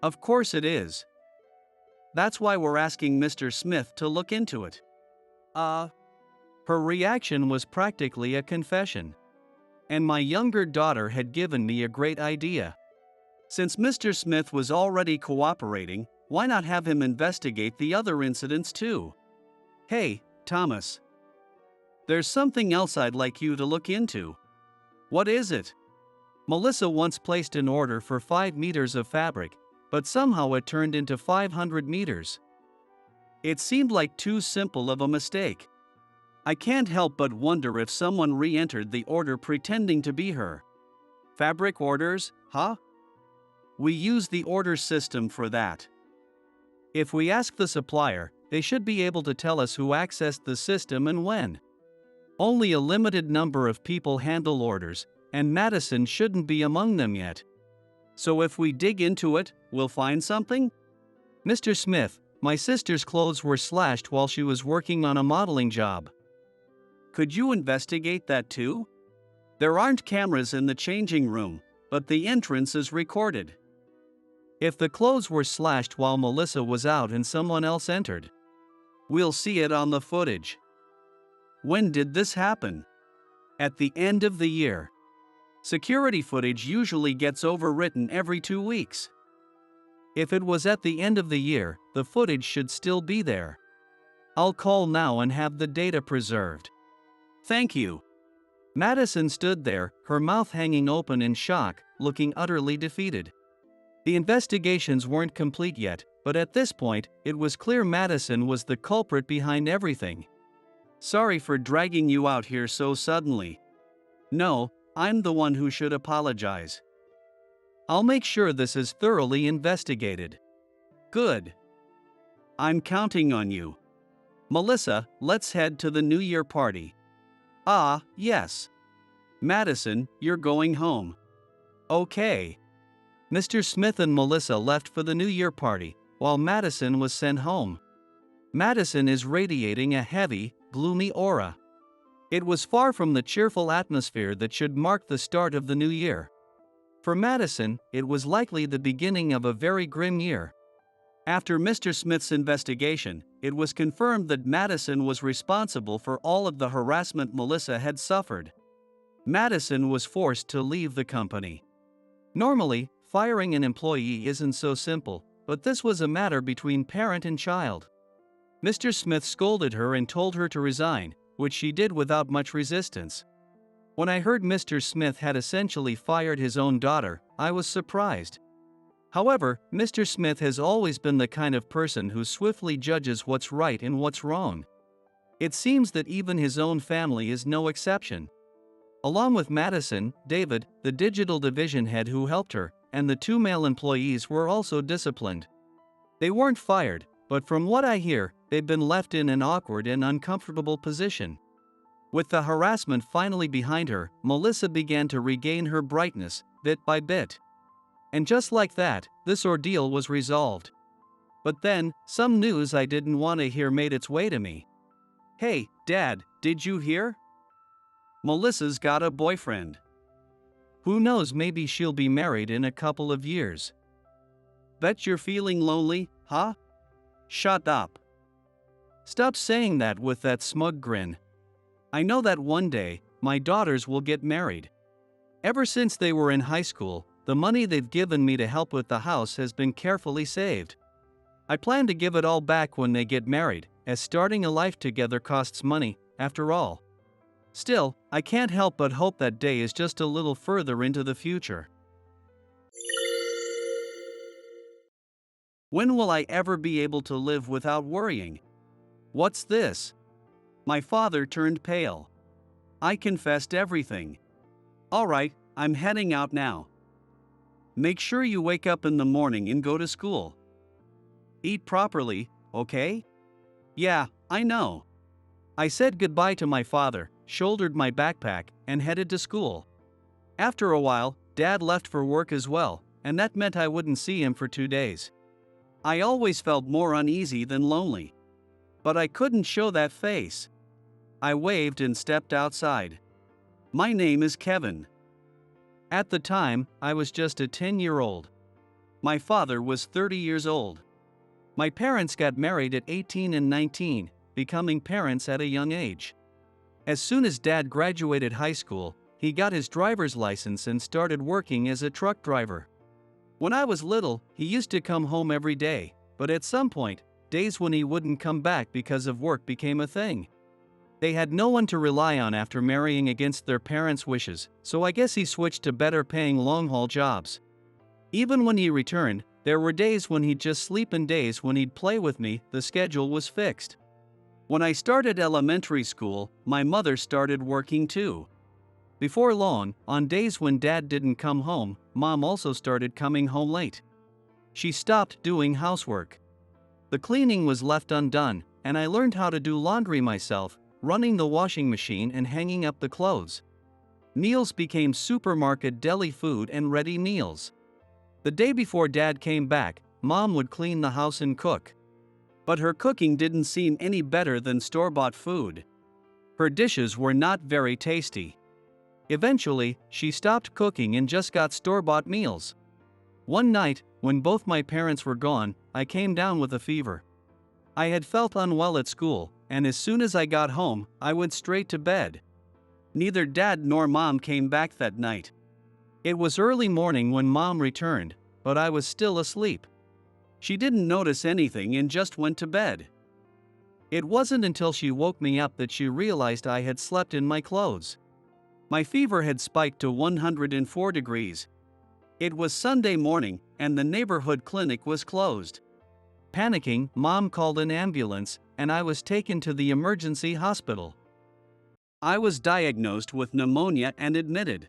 Of course it is. That's why we're asking Mr. Smith to look into it. Her reaction was practically a confession. And my younger daughter had given me a great idea. Since Mr. Smith was already cooperating, why not have him investigate the other incidents too? Hey, Thomas. There's something else I'd like you to look into. What is it? Melissa once placed an order for 5 meters of fabric, but somehow it turned into 500 meters. It seemed like too simple of a mistake. I can't help but wonder if someone re-entered the order pretending to be her. Fabric orders, huh? We use the order system for that. If we ask the supplier, they should be able to tell us who accessed the system and when. Only a limited number of people handle orders, and Madison shouldn't be among them yet. So if we dig into it, we'll find something? Mr. Smith, my sister's clothes were slashed while she was working on a modeling job. Could you investigate that too? There aren't cameras in the changing room, but the entrance is recorded. If the clothes were slashed while Melissa was out and someone else entered, we'll see it on the footage. When did this happen? At the end of the year. Security footage usually gets overwritten every 2 weeks. If it was at the end of the year, the footage should still be there. I'll call now and have the data preserved. Thank you. Madison stood there, her mouth hanging open in shock, looking utterly defeated. The investigations weren't complete yet, but at this point, it was clear Madison was the culprit behind everything. Sorry for dragging you out here so suddenly. No, I'm the one who should apologize. I'll make sure this is thoroughly investigated. Good. I'm counting on you. Melissa, let's head to the New Year party. Ah, yes. Madison, you're going home. Okay. Mr. Smith and Melissa left for the New Year party, while Madison was sent home. Madison is radiating a heavy, gloomy aura. It was far from the cheerful atmosphere that should mark the start of the new year. For Madison, it was likely the beginning of a very grim year. After Mr. Smith's investigation, it was confirmed that Madison was responsible for all of the harassment Melissa had suffered. Madison was forced to leave the company. Normally, firing an employee isn't so simple, but this was a matter between parent and child. Mr. Smith scolded her and told her to resign, which she did without much resistance. When I heard Mr. Smith had essentially fired his own daughter, I was surprised. However, Mr. Smith has always been the kind of person who swiftly judges what's right and what's wrong. It seems that even his own family is no exception. Along with Madison, David, the digital division head who helped her, and the 2 male employees were also disciplined. They weren't fired, but from what I hear, they've been left in an awkward and uncomfortable position. With the harassment finally behind her, Melissa began to regain her brightness, bit by bit. And just like that, this ordeal was resolved. But then, some news I didn't want to hear made its way to me. Hey, Dad, did you hear? Melissa's got a boyfriend. Who knows, maybe she'll be married in a couple of years. Bet you're feeling lonely, huh? Shut up. Stop saying that with that smug grin. I know that one day, my daughters will get married. Ever since they were in high school, the money they've given me to help with the house has been carefully saved. I plan to give it all back when they get married, as starting a life together costs money, after all. Still, I can't help but hope that day is just a little further into the future. When will I ever be able to live without worrying? What's this? My father turned pale. I confessed everything. Alright, I'm heading out now. Make sure you wake up in the morning and go to school. Eat properly, okay? Yeah, I know. I said goodbye to my father, shouldered my backpack, and headed to school. After a while, Dad left for work as well, and that meant I wouldn't see him for 2 days. I always felt more uneasy than lonely. But I couldn't show that face. I waved and stepped outside. My name is Kevin. At the time, I was just a 10-year-old. My father was 30 years old. My parents got married at 18 and 19, becoming parents at a young age. As soon as Dad graduated high school, he got his driver's license and started working as a truck driver. When I was little, he used to come home every day, but at some point, days when he wouldn't come back because of work became a thing. They had no one to rely on after marrying against their parents' wishes, so I guess he switched to better paying long-haul jobs. Even when he returned, there were days when he'd just sleep and days when he'd play with me. The schedule was fixed. When I started elementary school, my mother started working too. Before long, on days when Dad didn't come home, Mom also started coming home late. She stopped doing housework. The cleaning was left undone, and I learned how to do laundry myself, running the washing machine and hanging up the clothes. Meals became supermarket deli food and ready meals. The day before Dad came back, Mom would clean the house and cook. But her cooking didn't seem any better than store-bought food. Her dishes were not very tasty. Eventually, she stopped cooking and just got store-bought meals. One night, when both my parents were gone, I came down with a fever. I had felt unwell at school, and as soon as I got home, I went straight to bed. Neither Dad nor Mom came back that night. It was early morning when Mom returned, but I was still asleep. She didn't notice anything and just went to bed. It wasn't until she woke me up that she realized I had slept in my clothes. My fever had spiked to 104 degrees. It was Sunday morning, and the neighborhood clinic was closed. Panicking, Mom called an ambulance, and I was taken to the emergency hospital. I was diagnosed with pneumonia and admitted.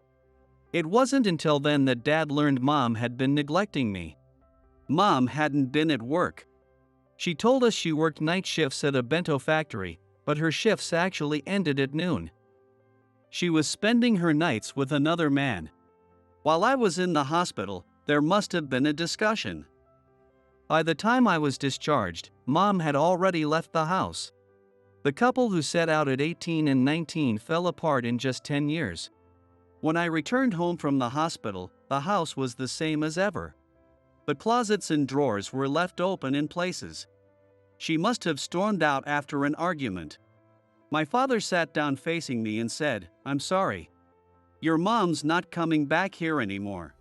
It wasn't until then that Dad learned Mom had been neglecting me. Mom hadn't been at work. She told us she worked night shifts at a bento factory, but her shifts actually ended at noon. She was spending her nights with another man. While I was in the hospital, there must have been a discussion. By the time I was discharged, Mom had already left the house. The couple who set out at 18 and 19 fell apart in just 10 years. When I returned home from the hospital, the house was the same as ever. The closets and drawers were left open in places. She must have stormed out after an argument. My father sat down facing me and said, "I'm sorry. Your mom's not coming back here anymore.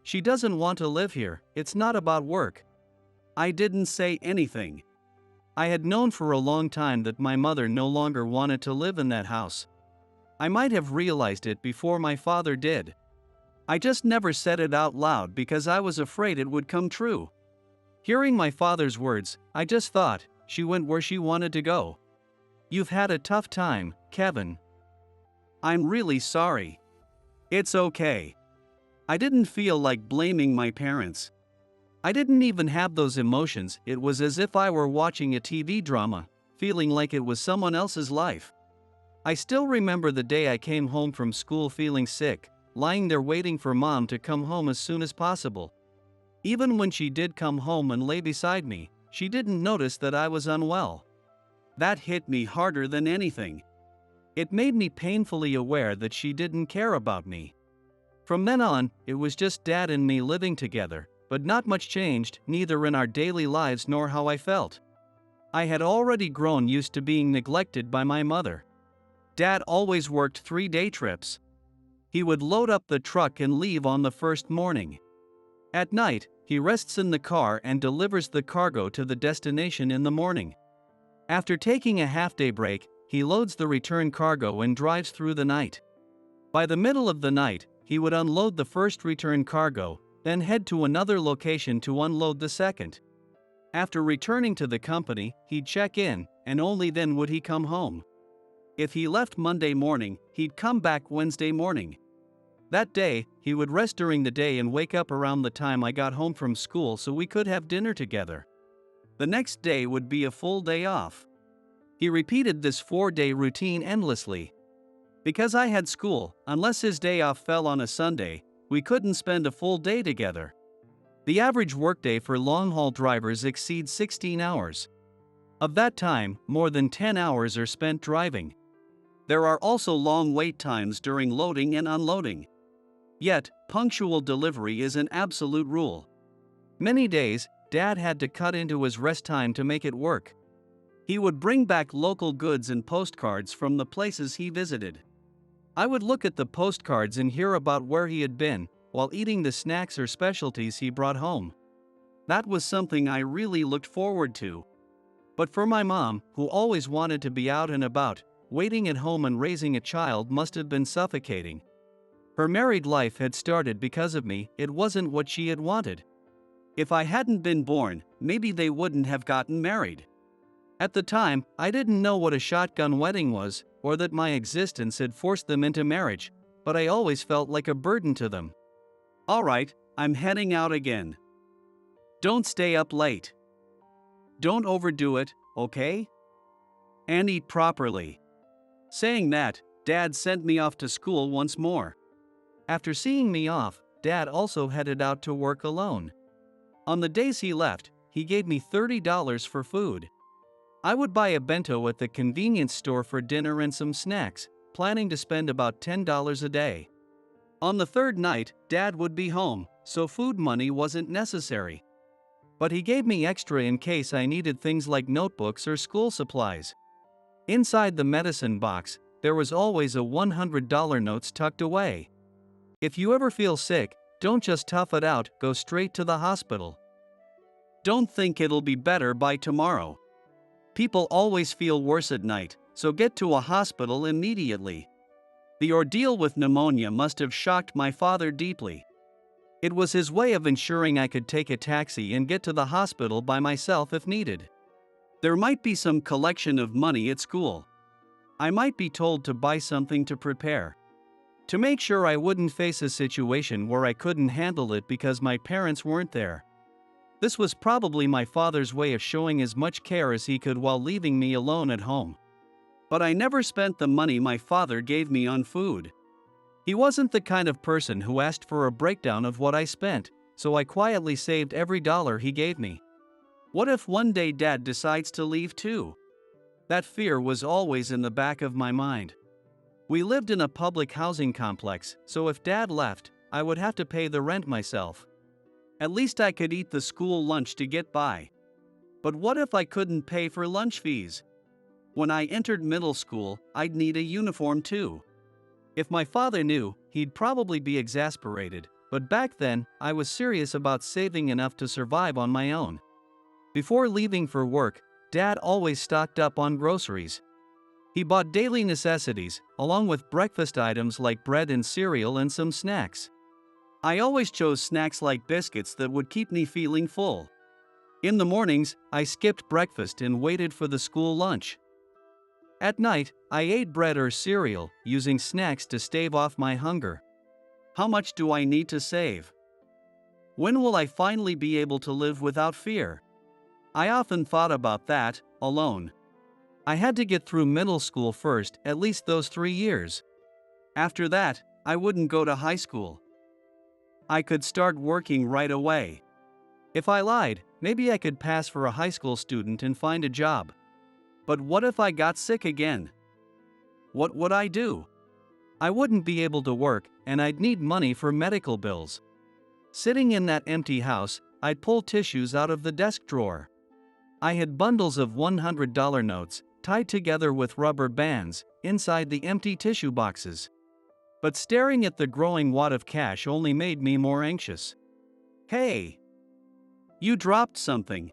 She doesn't want to live here, it's not about work." I didn't say anything. I had known for a long time that my mother no longer wanted to live in that house. I might have realized it before my father did. I just never said it out loud because I was afraid it would come true. Hearing my father's words, I just thought, she went where she wanted to go. You've had a tough time, Kevin. I'm really sorry. It's okay. I didn't feel like blaming my parents. I didn't even have those emotions. It was as if I were watching a TV drama, feeling like it was someone else's life. I still remember the day I came home from school feeling sick, lying there waiting for Mom to come home as soon as possible. Even when she did come home and lay beside me, she didn't notice that I was unwell. That hit me harder than anything. It made me painfully aware that she didn't care about me. From then on, it was just Dad and me living together, but not much changed, neither in our daily lives nor how I felt. I had already grown used to being neglected by my mother. Dad always worked 3-day trips. He would load up the truck and leave on the first morning. At night, he rests in the car and delivers the cargo to the destination in the morning. After taking a half-day break, he loads the return cargo and drives through the night. By the middle of the night, he would unload the first return cargo, then head to another location to unload the second. After returning to the company, he'd check in, and only then would he come home. If he left Monday morning, he'd come back Wednesday morning. That day, he would rest during the day and wake up around the time I got home from school so we could have dinner together. The next day would be a full day off. He repeated this 4-day routine endlessly. Because I had school, unless his day off fell on a Sunday, we couldn't spend a full day together. The average workday for long-haul drivers exceeds 16 hours. Of that time, more than 10 hours are spent driving. There are also long wait times during loading and unloading. Yet, punctual delivery is an absolute rule. Many days, Dad had to cut into his rest time to make it work. He would bring back local goods and postcards from the places he visited. I would look at the postcards and hear about where he had been, while eating the snacks or specialties he brought home. That was something I really looked forward to. But for my mom, who always wanted to be out and about, waiting at home and raising a child must have been suffocating. Her married life had started because of me. It wasn't what she had wanted. If I hadn't been born, maybe they wouldn't have gotten married. At the time, I didn't know what a shotgun wedding was, or that my existence had forced them into marriage, but I always felt like a burden to them. Alright, I'm heading out again. Don't stay up late. Don't overdo it, okay? And eat properly. Saying that, Dad sent me off to school once more. After seeing me off, Dad also headed out to work alone. On the days he left, he gave me $30 for food. I would buy a bento at the convenience store for dinner and some snacks, planning to spend about $10 a day. On the third night, Dad would be home, so food money wasn't necessary. But he gave me extra in case I needed things like notebooks or school supplies. Inside the medicine box, there was always a $100 note tucked away. If you ever feel sick, don't just tough it out, go straight to the hospital. Don't think it'll be better by tomorrow. People always feel worse at night, so get to a hospital immediately. The ordeal with pneumonia must have shocked my father deeply. It was his way of ensuring I could take a taxi and get to the hospital by myself if needed. There might be some collection of money at school. I might be told to buy something to prepare. To make sure I wouldn't face a situation where I couldn't handle it because my parents weren't there. This was probably my father's way of showing as much care as he could while leaving me alone at home. But I never spent the money my father gave me on food. He wasn't the kind of person who asked for a breakdown of what I spent, so I quietly saved every dollar he gave me. What if one day Dad decides to leave too? That fear was always in the back of my mind. We lived in a public housing complex, so if Dad left, I would have to pay the rent myself. At least I could eat the school lunch to get by. But what if I couldn't pay for lunch fees? When I entered middle school, I'd need a uniform too. If my father knew, he'd probably be exasperated, but back then, I was serious about saving enough to survive on my own. Before leaving for work, Dad always stocked up on groceries. He bought daily necessities, along with breakfast items like bread and cereal and some snacks. I always chose snacks like biscuits that would keep me feeling full. In the mornings, I skipped breakfast and waited for the school lunch. At night, I ate bread or cereal, using snacks to stave off my hunger. How much do I need to save? When will I finally be able to live without fear? I often thought about that, alone. I had to get through middle school first, at least those 3 years. After that, I wouldn't go to high school. I could start working right away. If I lied, maybe I could pass for a high school student and find a job. But what if I got sick again? What would I do? I wouldn't be able to work, and I'd need money for medical bills. Sitting in that empty house, I'd pull tissues out of the desk drawer. I had bundles of $100 notes, tied together with rubber bands, inside the empty tissue boxes. But staring at the growing wad of cash only made me more anxious. Hey! You dropped something.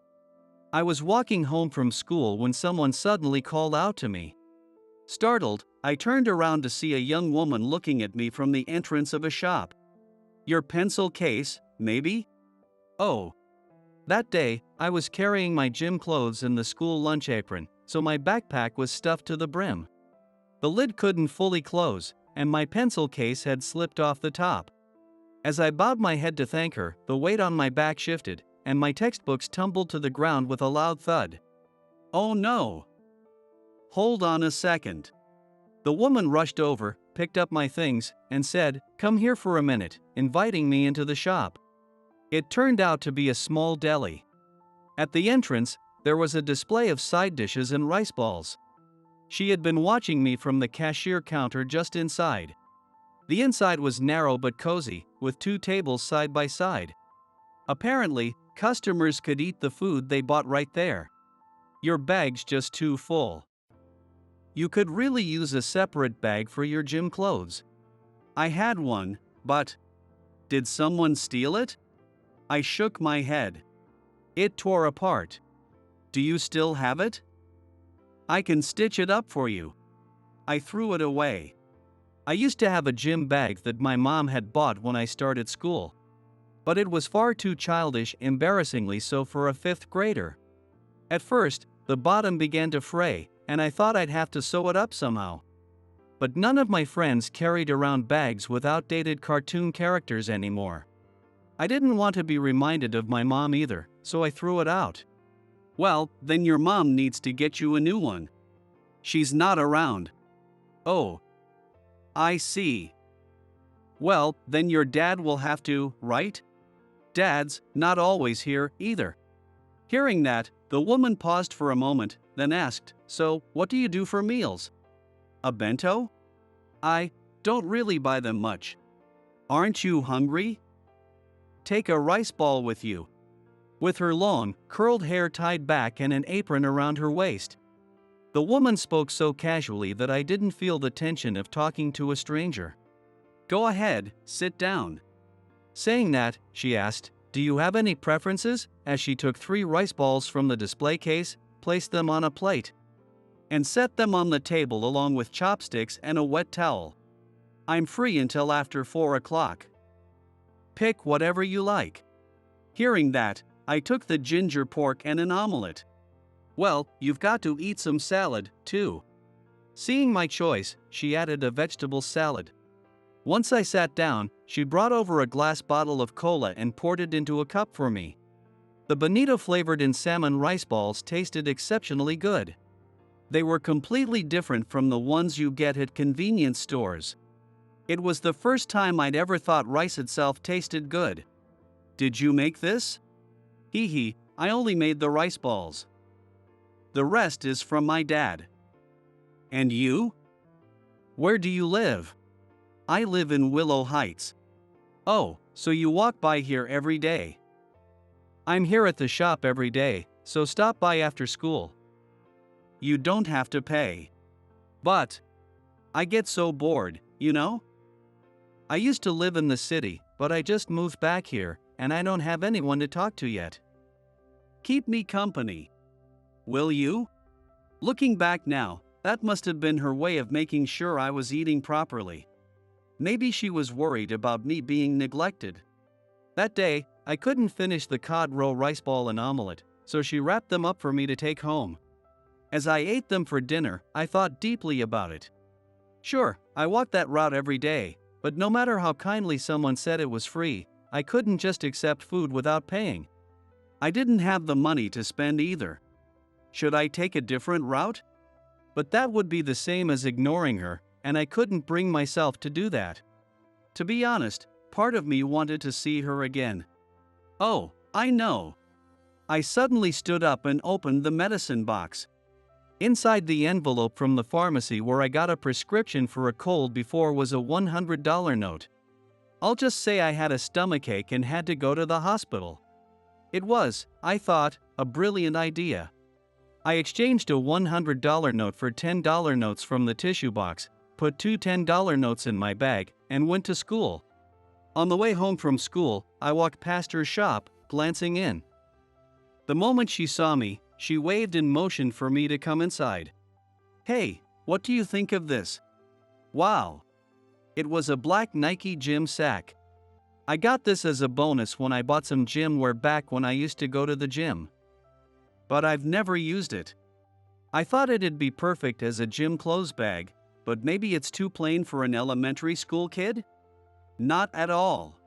I was walking home from school when someone suddenly called out to me. Startled, I turned around to see a young woman looking at me from the entrance of a shop. Your pencil case, maybe? Oh. That day, I was carrying my gym clothes in the school lunch apron, so my backpack was stuffed to the brim. The lid couldn't fully close, and my pencil case had slipped off the top. As I bowed my head to thank her, the weight on my back shifted, and my textbooks tumbled to the ground with a loud thud. Oh no! Hold on a second. The woman rushed over, picked up my things, and said, "Come here for a minute," inviting me into the shop. It turned out to be a small deli. At the entrance, there was a display of side dishes and rice balls. She had been watching me from the cashier counter just inside. The inside was narrow but cozy, with 2 tables side by side. Apparently, customers could eat the food they bought right there. Your bag's just too full. You could really use a separate bag for your gym clothes. I had one, but did someone steal it? I shook my head. It tore apart. Do you still have it? I can stitch it up for you. I threw it away. I used to have a gym bag that my mom had bought when I started school. But it was far too childish, embarrassingly so for a 5th grader. At first, the bottom began to fray, and I thought I'd have to sew it up somehow. But none of my friends carried around bags with outdated cartoon characters anymore. I didn't want to be reminded of my mom either, so I threw it out. Well, then your mom needs to get you a new one. She's not around. Oh. I see. Well, then your dad will have to, right? Dad's not always here, either. Hearing that, the woman paused for a moment, then asked, "So, what do you do for meals?" "A bento?" "I don't really buy them much." "Aren't you hungry?" "Take a rice ball with you." With her long, curled hair tied back and an apron around her waist. The woman spoke so casually that I didn't feel the tension of talking to a stranger. "Go ahead, sit down." Saying that, she asked, "Do you have any preferences?" as she took 3 rice balls from the display case, placed them on a plate, and set them on the table along with chopsticks and a wet towel. "I'm free until after 4 o'clock. Pick whatever you like." Hearing that, I took the ginger pork and an omelette. "Well, you've got to eat some salad, too." Seeing my choice, she added a vegetable salad. Once I sat down, she brought over a glass bottle of cola and poured it into a cup for me. The bonito flavored in salmon rice balls tasted exceptionally good. They were completely different from the ones you get at convenience stores. It was the first time I'd ever thought rice itself tasted good. "Did you make this?" "Hee hee, I only made the rice balls. The rest is from my dad." "And you? Where do you live?" "I live in Willow Heights." "Oh, so you walk by here every day?" "I'm here at the shop every day, so stop by after school." "You don't have to pay." "But I get so bored, you know? I used to live in the city, but I just moved back here, and I don't have anyone to talk to yet." "Keep me company. Will you?" Looking back now, that must have been her way of making sure I was eating properly. Maybe she was worried about me being neglected. That day, I couldn't finish the cod roe rice ball and omelette, so she wrapped them up for me to take home. As I ate them for dinner, I thought deeply about it. Sure, I walked that route every day, but no matter how kindly someone said it was free, I couldn't just accept food without paying. I didn't have the money to spend either. Should I take a different route? But that would be the same as ignoring her, and I couldn't bring myself to do that. To be honest, part of me wanted to see her again. Oh, I know. I suddenly stood up and opened the medicine box. Inside the envelope from the pharmacy where I got a prescription for a cold before was a $100 note. I'll just say I had a stomachache and had to go to the hospital. It was, I thought, a brilliant idea. I exchanged a $100 note for $10 notes from the tissue box, put 2 $10 notes in my bag, and went to school. On the way home from school, I walked past her shop, glancing in. The moment she saw me, she waved and motioned for me to come inside. "Hey, what do you think of this?" "Wow." It was a black Nike gym sack. I got this as a bonus when I bought some gym wear back when I used to go to the gym. But I've never used it. I thought it'd be perfect as a gym clothes bag, but maybe it's too plain for an elementary school kid? Not at all.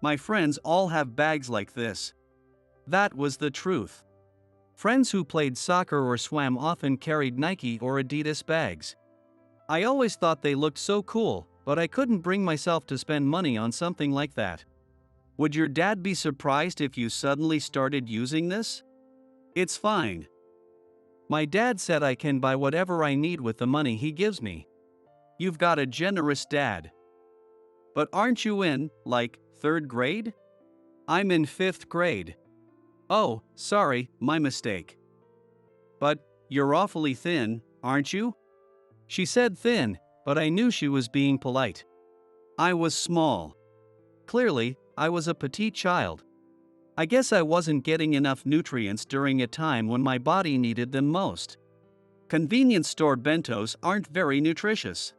My friends all have bags like this. That was the truth. Friends who played soccer or swam often carried Nike or Adidas bags. I always thought they looked so cool, but I couldn't bring myself to spend money on something like that. Would your dad be surprised if you suddenly started using this? It's fine. My dad said I can buy whatever I need with the money he gives me. You've got a generous dad. But aren't you in, like, third grade? I'm in fifth grade. Oh, sorry, my mistake. But you're awfully thin, aren't you? She said thin, but I knew she was being polite. I was small. Clearly, I was a petite child. I guess I wasn't getting enough nutrients during a time when my body needed them most. Convenience store bentos aren't very nutritious.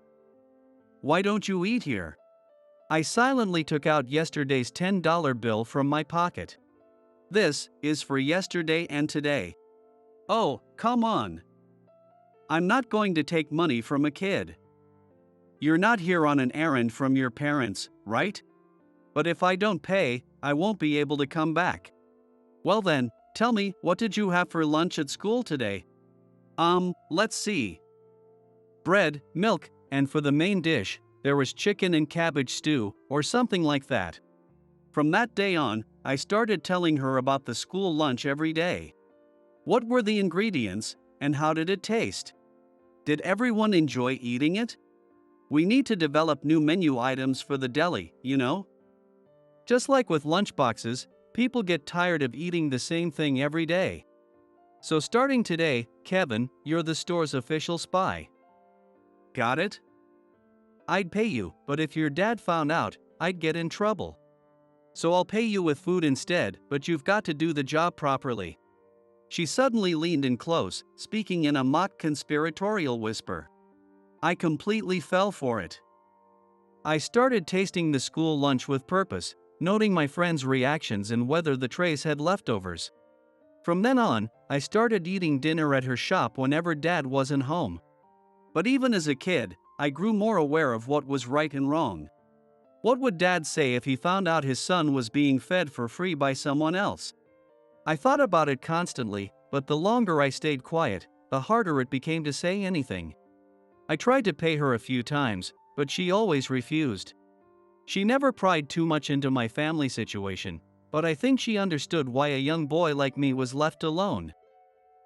Why don't you eat here? I silently took out yesterday's $10 bill from my pocket. This is for yesterday and today. Oh, come on. I'm not going to take money from a kid. You're not here on an errand from your parents, right? But if I don't pay, I won't be able to come back. Well then, tell me, what did you have for lunch at school today? Let's see. Bread, milk, and for the main dish, there was chicken and cabbage stew, or something like that. From that day on, I started telling her about the school lunch every day. What were the ingredients, and how did it taste? Did everyone enjoy eating it? We need to develop new menu items for the deli, you know? Just like with lunchboxes, people get tired of eating the same thing every day. So starting today, Kevin, you're the store's official spy. Got it? I'd pay you, but if your dad found out, I'd get in trouble. So I'll pay you with food instead, but you've got to do the job properly. She suddenly leaned in close, speaking in a mock conspiratorial whisper. I completely fell for it. I started tasting the school lunch with purpose, noting my friends' reactions and whether the trays had leftovers. From then on, I started eating dinner at her shop whenever Dad wasn't home. But even as a kid, I grew more aware of what was right and wrong. What would Dad say if he found out his son was being fed for free by someone else? I thought about it constantly, but the longer I stayed quiet, the harder it became to say anything. I tried to pay her a few times, but she always refused. She never pried too much into my family situation, but I think she understood why a young boy like me was left alone.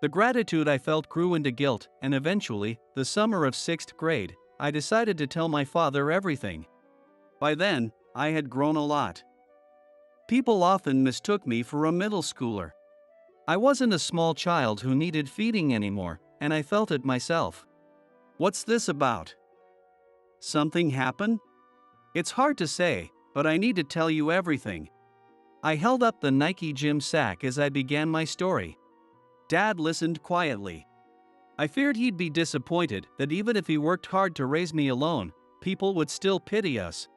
The gratitude I felt grew into guilt, and eventually, the summer of 6th grade, I decided to tell my father everything. By then, I had grown a lot. People often mistook me for a middle schooler. I wasn't a small child who needed feeding anymore, and I felt it myself. What's this about? Something happened? It's hard to say, but I need to tell you everything. I held up the Nike gym sack as I began my story. Dad listened quietly. I feared he'd be disappointed that even if he worked hard to raise me alone, people would still pity us.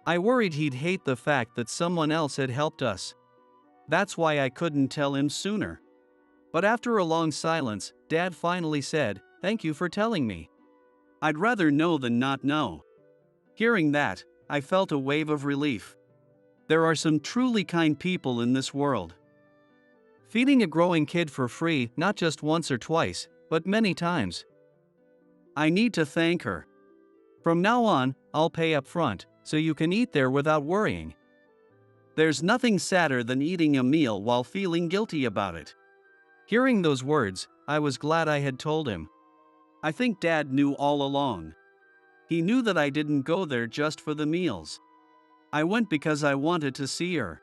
I worried he'd hate the fact that someone else had helped us. That's why I couldn't tell him sooner. But after a long silence, Dad finally said, "Thank you for telling me. I'd rather know than not know." Hearing that, I felt a wave of relief. There are some truly kind people in this world. Feeding a growing kid for free, not just once or twice, but many times. I need to thank her. From now on, I'll pay up front, so you can eat there without worrying. There's nothing sadder than eating a meal while feeling guilty about it. Hearing those words, I was glad I had told him. I think Dad knew all along. He knew that I didn't go there just for the meals. I went because I wanted to see her.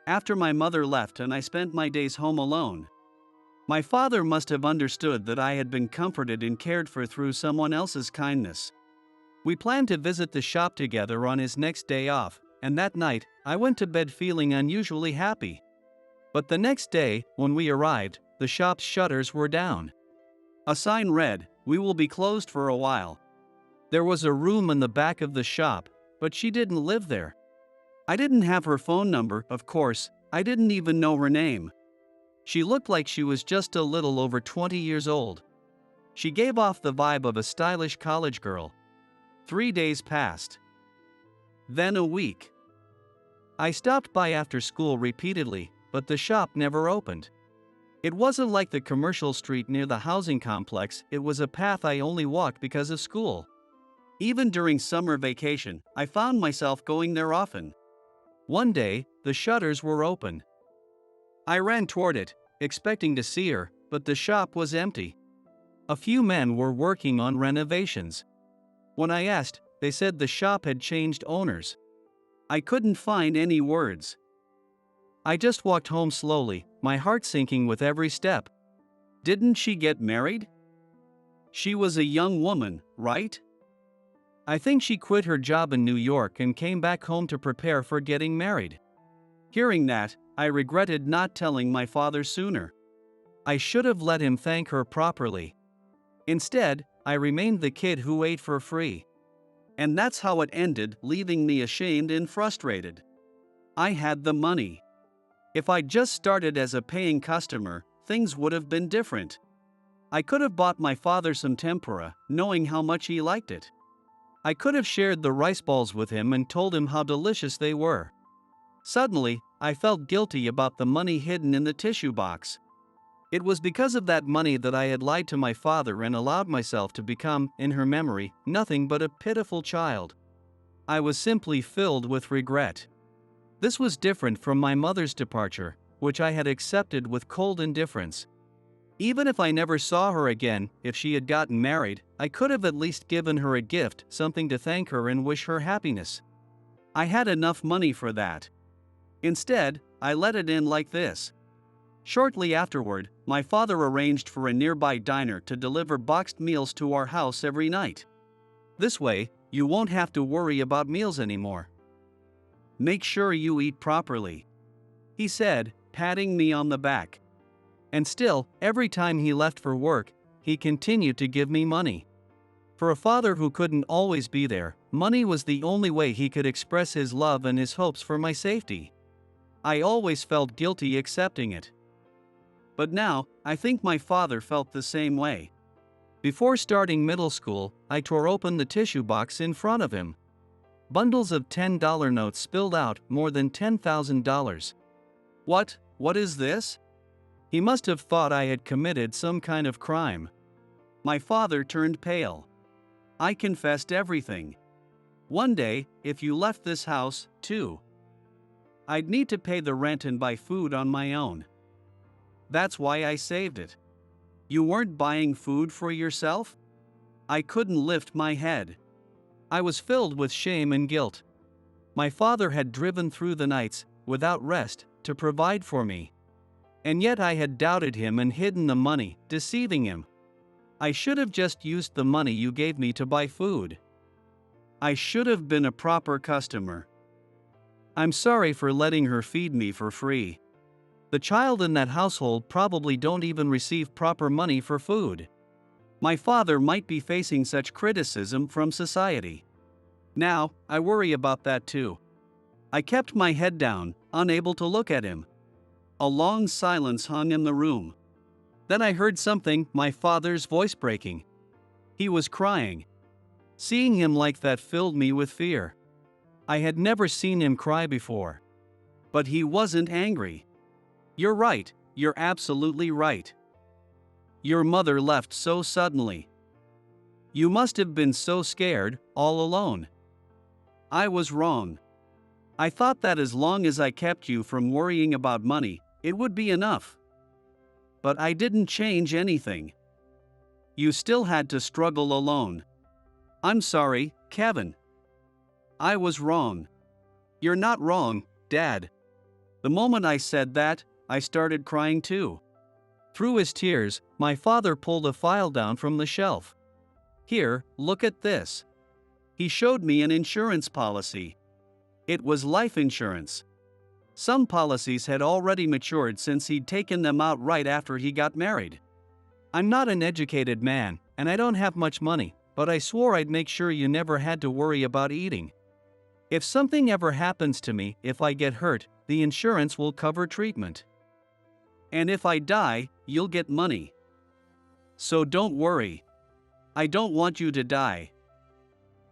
After my mother left and I spent my days home alone, my father must have understood that I had been comforted and cared for through someone else's kindness. We planned to visit the shop together on his next day off, and that night, I went to bed feeling unusually happy. But the next day, when we arrived, the shop's shutters were down. A sign read, "We will be closed for a while." There was a room in the back of the shop, but she didn't live there. I didn't have her phone number, of course. I didn't even know her name. She looked like she was just a little over 20 years old. She gave off the vibe of a stylish college girl. 3 days passed. Then a week. I stopped by after school repeatedly, but the shop never opened. It wasn't like the commercial street near the housing complex, it was a path I only walked because of school. Even during summer vacation, I found myself going there often. One day, the shutters were open. I ran toward it, expecting to see her, but the shop was empty. A few men were working on renovations. When I asked, they said the shop had changed owners. I couldn't find any words. I just walked home slowly, my heart sinking with every step. Didn't she get married? She was a young woman, right? I think she quit her job in New York and came back home to prepare for getting married. Hearing that, I regretted not telling my father sooner. I should have let him thank her properly. Instead, I remained the kid who ate for free. And that's how it ended, leaving me ashamed and frustrated. I had the money. If I'd just started as a paying customer, things would have been different. I could have bought my father some tempura, knowing how much he liked it. I could have shared the rice balls with him and told him how delicious they were. Suddenly, I felt guilty about the money hidden in the tissue box. It was because of that money that I had lied to my father and allowed myself to become, in her memory, nothing but a pitiful child. I was simply filled with regret. This was different from my mother's departure, which I had accepted with cold indifference. Even if I never saw her again, if she had gotten married, I could have at least given her a gift, something to thank her and wish her happiness. I had enough money for that. Instead, I let it in like this. Shortly afterward, my father arranged for a nearby diner to deliver boxed meals to our house every night. This way, you won't have to worry about meals anymore. Make sure you eat properly, he said, patting me on the back. And still, every time he left for work, he continued to give me money. For a father who couldn't always be there, money was the only way he could express his love and his hopes for my safety. I always felt guilty accepting it. But now, I think my father felt the same way. Before starting middle school, I tore open the tissue box in front of him. Bundles of $10 notes spilled out, more than $10,000. What is this? He must have thought I had committed some kind of crime. My father turned pale. I confessed everything. One day, if you left this house, too, I'd need to pay the rent and buy food on my own. That's why I saved it. You weren't buying food for yourself? I couldn't lift my head. I was filled with shame and guilt. My father had driven through the nights, without rest, to provide for me. And yet I had doubted him and hidden the money, deceiving him. I should have just used the money you gave me to buy food. I should have been a proper customer. I'm sorry for letting her feed me for free. The child in that household probably don't even receive proper money for food. My father might be facing such criticism from society. Now, I worry about that too. I kept my head down, unable to look at him. A long silence hung in the room. Then I heard something, my father's voice breaking. He was crying. Seeing him like that filled me with fear. I had never seen him cry before. But he wasn't angry. You're right, you're absolutely right. Your mother left so suddenly. You must have been so scared, all alone. I was wrong. I thought that as long as I kept you from worrying about money, it would be enough. But I didn't change anything. You still had to struggle alone. I'm sorry, Kevin. I was wrong. You're not wrong, Dad. The moment I said that, I started crying too. Through his tears, my father pulled a file down from the shelf. Here, look at this. He showed me an insurance policy. It was life insurance. Some policies had already matured since he'd taken them out right after he got married. I'm not an educated man, and I don't have much money, but I swore I'd make sure you never had to worry about eating. If something ever happens to me, if I get hurt, the insurance will cover treatment. And if I die, you'll get money. So don't worry. I don't want you to die.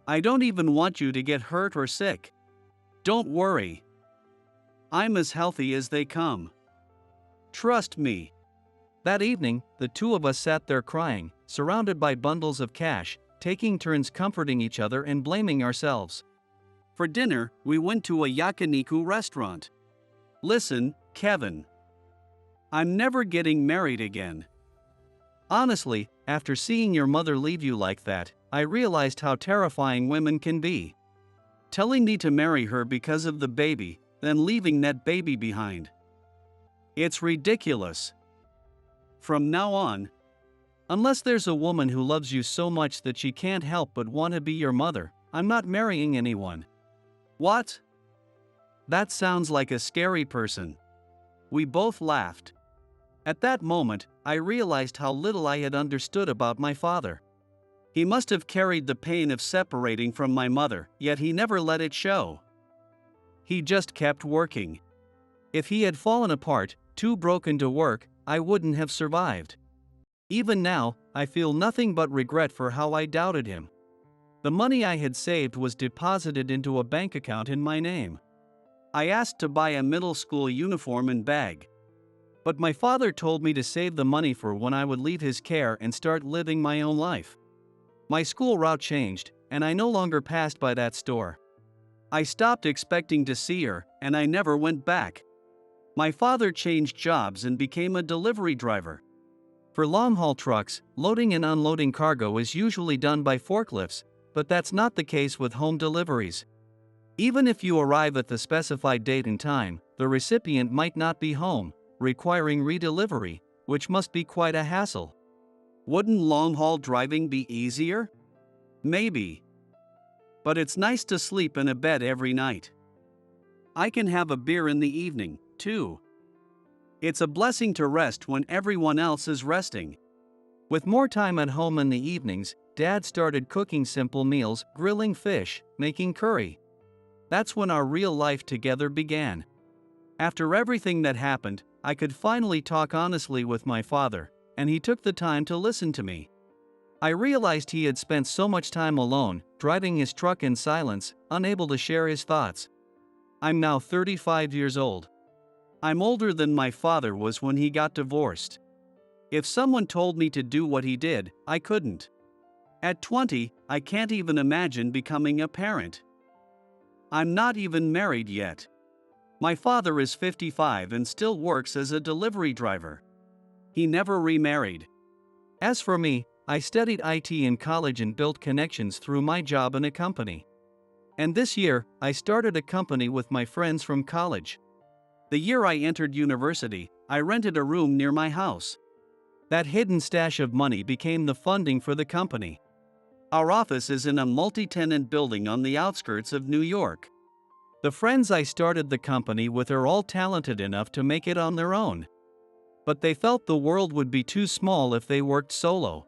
I don't even want you to get hurt or sick. Don't worry. I'm as healthy as they come. Trust me. That evening, the two of us sat there crying, surrounded by bundles of cash, taking turns comforting each other and blaming ourselves. For dinner, we went to a yakiniku restaurant. Listen, Kevin. I'm never getting married again. Honestly, after seeing your mother leave you like that, I realized how terrifying women can be. Telling me to marry her because of the baby, then leaving that baby behind. It's ridiculous. From now on, unless there's a woman who loves you so much that she can't help but want to be your mother, I'm not marrying anyone. What? That sounds like a scary person. We both laughed. At that moment, I realized how little I had understood about my father. He must have carried the pain of separating from my mother, yet he never let it show. He just kept working. If he had fallen apart, too broken to work, I wouldn't have survived. Even now, I feel nothing but regret for how I doubted him. The money I had saved was deposited into a bank account in my name. I asked to buy a middle school uniform and bag. But my father told me to save the money for when I would leave his care and start living my own life. My school route changed, and I no longer passed by that store. I stopped expecting to see her, and I never went back. My father changed jobs and became a delivery driver. For long-haul trucks, loading and unloading cargo is usually done by forklifts, but that's not the case with home deliveries. Even if you arrive at the specified date and time, the recipient might not be home, requiring redelivery, which must be quite a hassle. Wouldn't long-haul driving be easier? Maybe. But it's nice to sleep in a bed every night. I can have a beer in the evening, too. It's a blessing to rest when everyone else is resting. With more time at home in the evenings, Dad started cooking simple meals, grilling fish, making curry. That's when our real life together began. After everything that happened, I could finally talk honestly with my father, and he took the time to listen to me. I realized he had spent so much time alone, driving his truck in silence, unable to share his thoughts. I'm now 35 years old. I'm older than my father was when he got divorced. If someone told me to do what he did, I couldn't. At 20, I can't even imagine becoming a parent. I'm not even married yet. My father is 55 and still works as a delivery driver. He never remarried. As for me, I studied IT in college and built connections through my job in a company. And this year, I started a company with my friends from college. The year I entered university, I rented a room near my house. That hidden stash of money became the funding for the company. Our office is in a multi-tenant building on the outskirts of New York. The friends I started the company with are all talented enough to make it on their own. But they felt the world would be too small if they worked solo.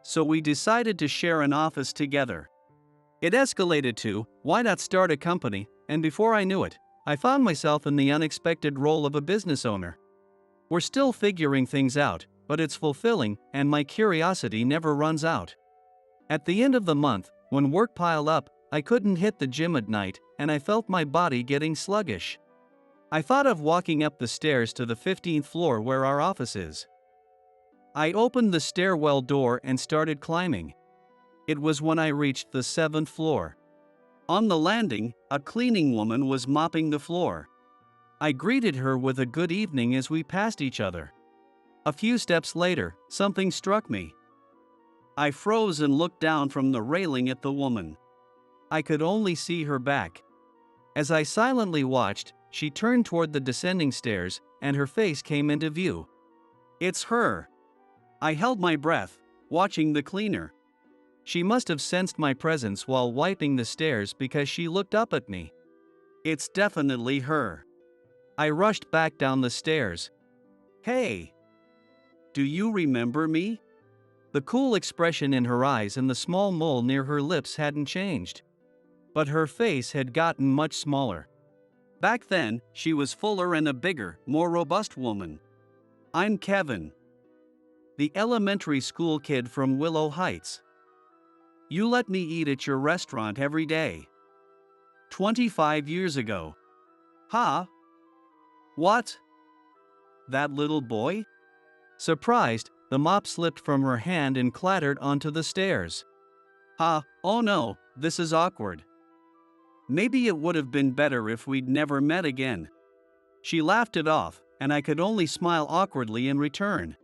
So we decided to share an office together. It escalated to, why not start a company, and before I knew it, I found myself in the unexpected role of a business owner. We're still figuring things out, but it's fulfilling, and my curiosity never runs out. At the end of the month, when work piled up, I couldn't hit the gym at night, and I felt my body getting sluggish. I thought of walking up the stairs to the 15th floor where our office is. I opened the stairwell door and started climbing. It was when I reached the 7th floor. On the landing, a cleaning woman was mopping the floor. I greeted her with a good evening as we passed each other. A few steps later, something struck me. I froze and looked down from the railing at the woman. I could only see her back. As I silently watched, she turned toward the descending stairs, and her face came into view. It's her. I held my breath, watching the cleaner. She must have sensed my presence while wiping the stairs because she looked up at me. It's definitely her. I rushed back down the stairs. Hey! Do you remember me? The cool expression in her eyes and the small mole near her lips hadn't changed. But her face had gotten much smaller. Back then, she was fuller and a bigger, more robust woman. I'm Kevin. The elementary school kid from Willow Heights. You let me eat at your restaurant every day. 25 years ago. Huh? What? That little boy? Surprised, the mop slipped from her hand and clattered onto the stairs. Oh no, this is awkward. Maybe it would have been better if we'd never met again. She laughed it off, and I could only smile awkwardly in return.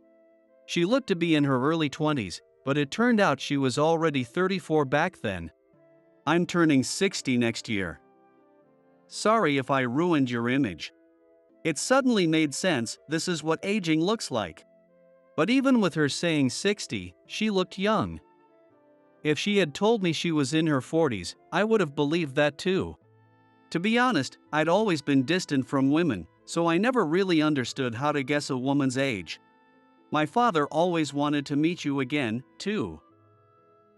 She looked to be in her early 20s, but it turned out she was already 34 back then. I'm turning 60 next year. Sorry if I ruined your image. It suddenly made sense, this is what aging looks like. But even with her saying 60, she looked young. If she had told me she was in her 40s, I would have believed that too. To be honest, I'd always been distant from women, so I never really understood how to guess a woman's age. My father always wanted to meet you again, too.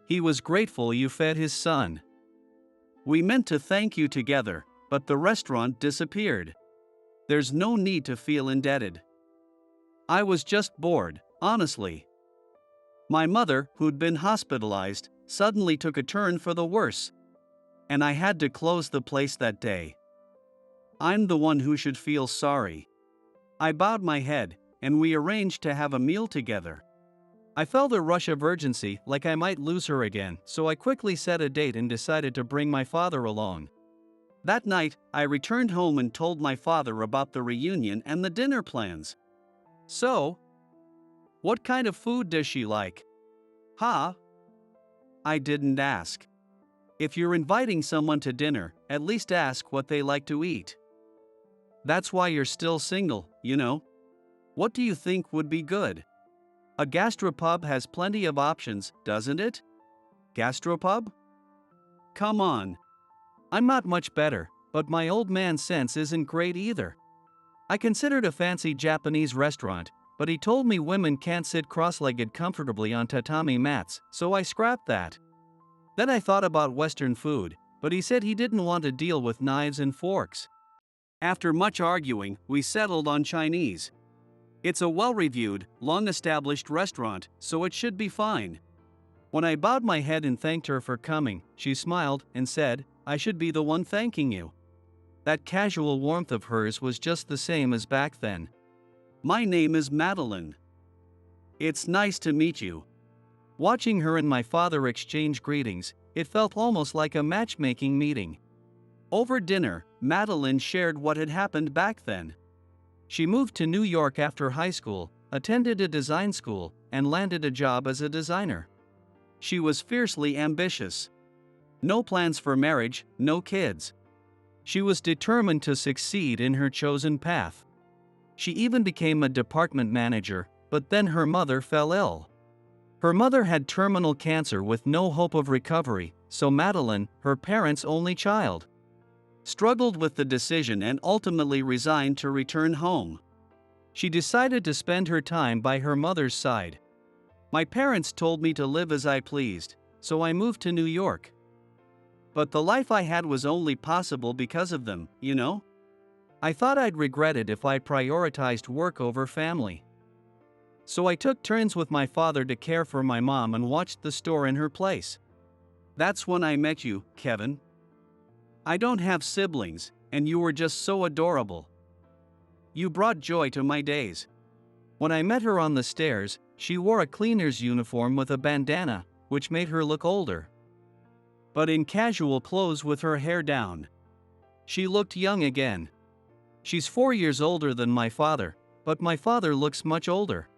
He was grateful you fed his son. We meant to thank you together, but the restaurant disappeared. There's no need to feel indebted. I was just bored, honestly. My mother, who'd been hospitalized, suddenly took a turn for the worse. And I had to close the place that day. I'm the one who should feel sorry. I bowed my head, and we arranged to have a meal together. I felt a rush of urgency, like I might lose her again, so I quickly set a date and decided to bring my father along. That night, I returned home and told my father about the reunion and the dinner plans. So, what kind of food does she like? Huh? I didn't ask. If you're inviting someone to dinner, at least ask what they like to eat. That's why you're still single, you know. What do you think would be good? A gastropub has plenty of options, doesn't it? Gastropub? Come on. I'm not much better, but my old man sense isn't great either. I considered a fancy Japanese restaurant, but he told me women can't sit cross-legged comfortably on tatami mats, so I scrapped that. Then I thought about Western food, but he said he didn't want to deal with knives and forks. After much arguing, we settled on Chinese. It's a well-reviewed, long-established restaurant, so it should be fine. When I bowed my head and thanked her for coming, she smiled and said, I should be the one thanking you. That casual warmth of hers was just the same as back then. My name is Madeline. It's nice to meet you. Watching her and my father exchange greetings, it felt almost like a matchmaking meeting. Over dinner, Madeline shared what had happened back then. She moved to New York after high school, attended a design school, and landed a job as a designer. She was fiercely ambitious. No plans for marriage, no kids. She was determined to succeed in her chosen path. She even became a department manager, but then her mother fell ill. Her mother had terminal cancer with no hope of recovery, so Madeline, her parents' only child, struggled with the decision and ultimately resigned to return home. She decided to spend her time by her mother's side. My parents told me to live as I pleased, so I moved to New York. But the life I had was only possible because of them, you know? I thought I'd regret it if I prioritized work over family. So I took turns with my father to care for my mom and watched the store in her place. That's when I met you, Kevin. I don't have siblings, and you were just so adorable. You brought joy to my days. When I met her on the stairs, she wore a cleaner's uniform with a bandana, which made her look older. But in casual clothes with her hair down, she looked young again. She's 4 years older than my father, but my father looks much older.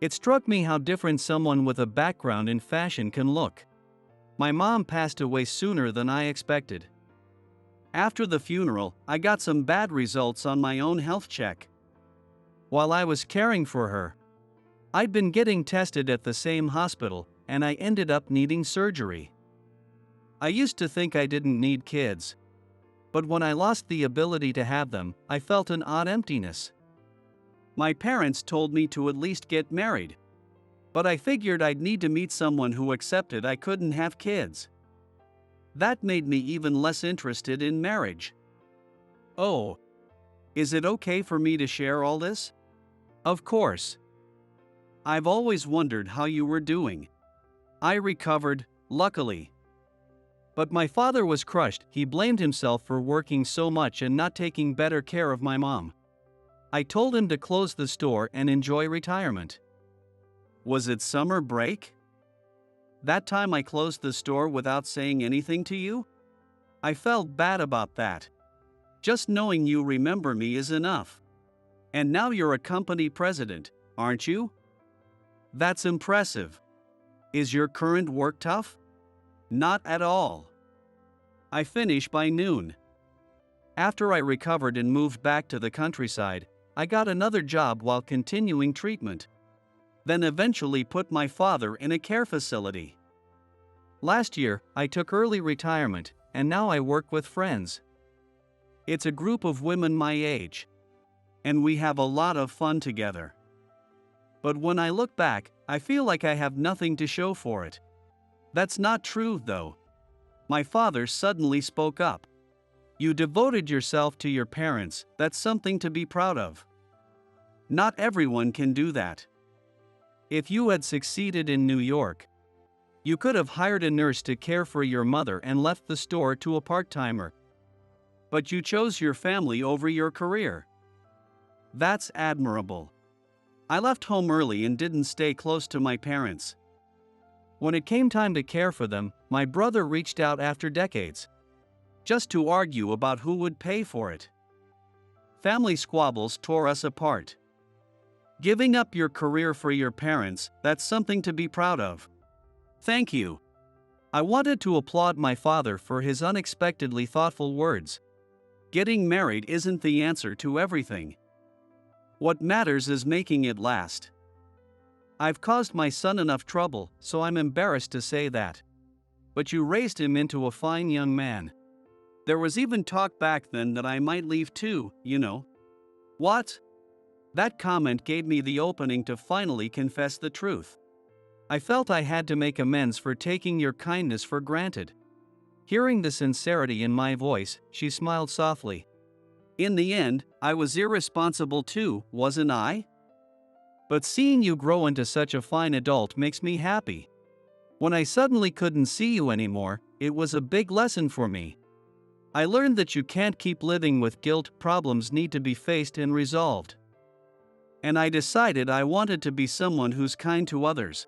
It struck me how different someone with a background in fashion can look. My mom passed away sooner than I expected. After the funeral, I got some bad results on my own health check. While I was caring for her, I'd been getting tested at the same hospital, and I ended up needing surgery. I used to think I didn't need kids. But when I lost the ability to have them, I felt an odd emptiness. My parents told me to at least get married. But I figured I'd need to meet someone who accepted I couldn't have kids. That made me even less interested in marriage. Oh. Is it okay for me to share all this? Of course. I've always wondered how you were doing. I recovered, luckily. But my father was crushed. He blamed himself for working so much and not taking better care of my mom. I told him to close the store and enjoy retirement. Was it summer break? That time I closed the store without saying anything to you? I felt bad about that. Just knowing you remember me is enough. And now you're a company president, aren't you? That's impressive. Is your current work tough? Not at all. I finish by noon. After I recovered and moved back to the countryside, I got another job while continuing treatment. Then eventually put my father in a care facility. Last year, I took early retirement, and now I work with friends. It's a group of women my age. And we have a lot of fun together. But when I look back, I feel like I have nothing to show for it. That's not true, though. My father suddenly spoke up. You devoted yourself to your parents, that's something to be proud of. Not everyone can do that. If you had succeeded in New York, you could have hired a nurse to care for your mother and left the store to a part-timer. But you chose your family over your career. That's admirable. I left home early and didn't stay close to my parents. When it came time to care for them, my brother reached out after decades. Just to argue about who would pay for it. Family squabbles tore us apart. Giving up your career for your parents, that's something to be proud of. Thank you. I wanted to applaud my father for his unexpectedly thoughtful words. Getting married isn't the answer to everything. What matters is making it last. I've caused my son enough trouble, so I'm embarrassed to say that. But you raised him into a fine young man. There was even talk back then that I might leave too, you know. What? That comment gave me the opening to finally confess the truth. I felt I had to make amends for taking your kindness for granted. Hearing the sincerity in my voice, she smiled softly. In the end, I was irresponsible too, wasn't I? But seeing you grow into such a fine adult makes me happy. When I suddenly couldn't see you anymore, it was a big lesson for me. I learned that you can't keep living with guilt, problems need to be faced and resolved. And I decided I wanted to be someone who's kind to others.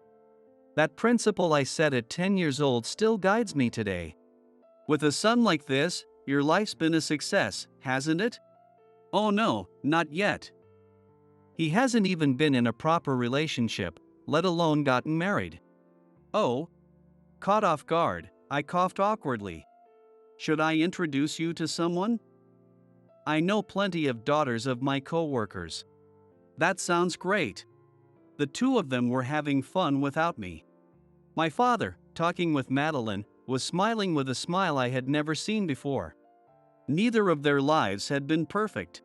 That principle I set at 10 years old still guides me today. With a son like this, your life's been a success, hasn't it? Oh no, not yet. He hasn't even been in a proper relationship, let alone gotten married. Oh. Caught off guard, I coughed awkwardly. Should I introduce you to someone? I know plenty of daughters of my co-workers. That sounds great. The two of them were having fun without me. My father, talking with Madeline, was smiling with a smile I had never seen before. Neither of their lives had been perfect.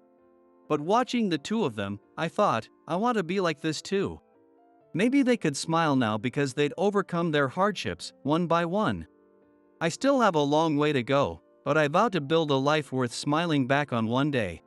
But watching the two of them, I thought, I want to be like this too. Maybe they could smile now because they'd overcome their hardships, one by one. I still have a long way to go, but I vow to build a life worth smiling back on one day.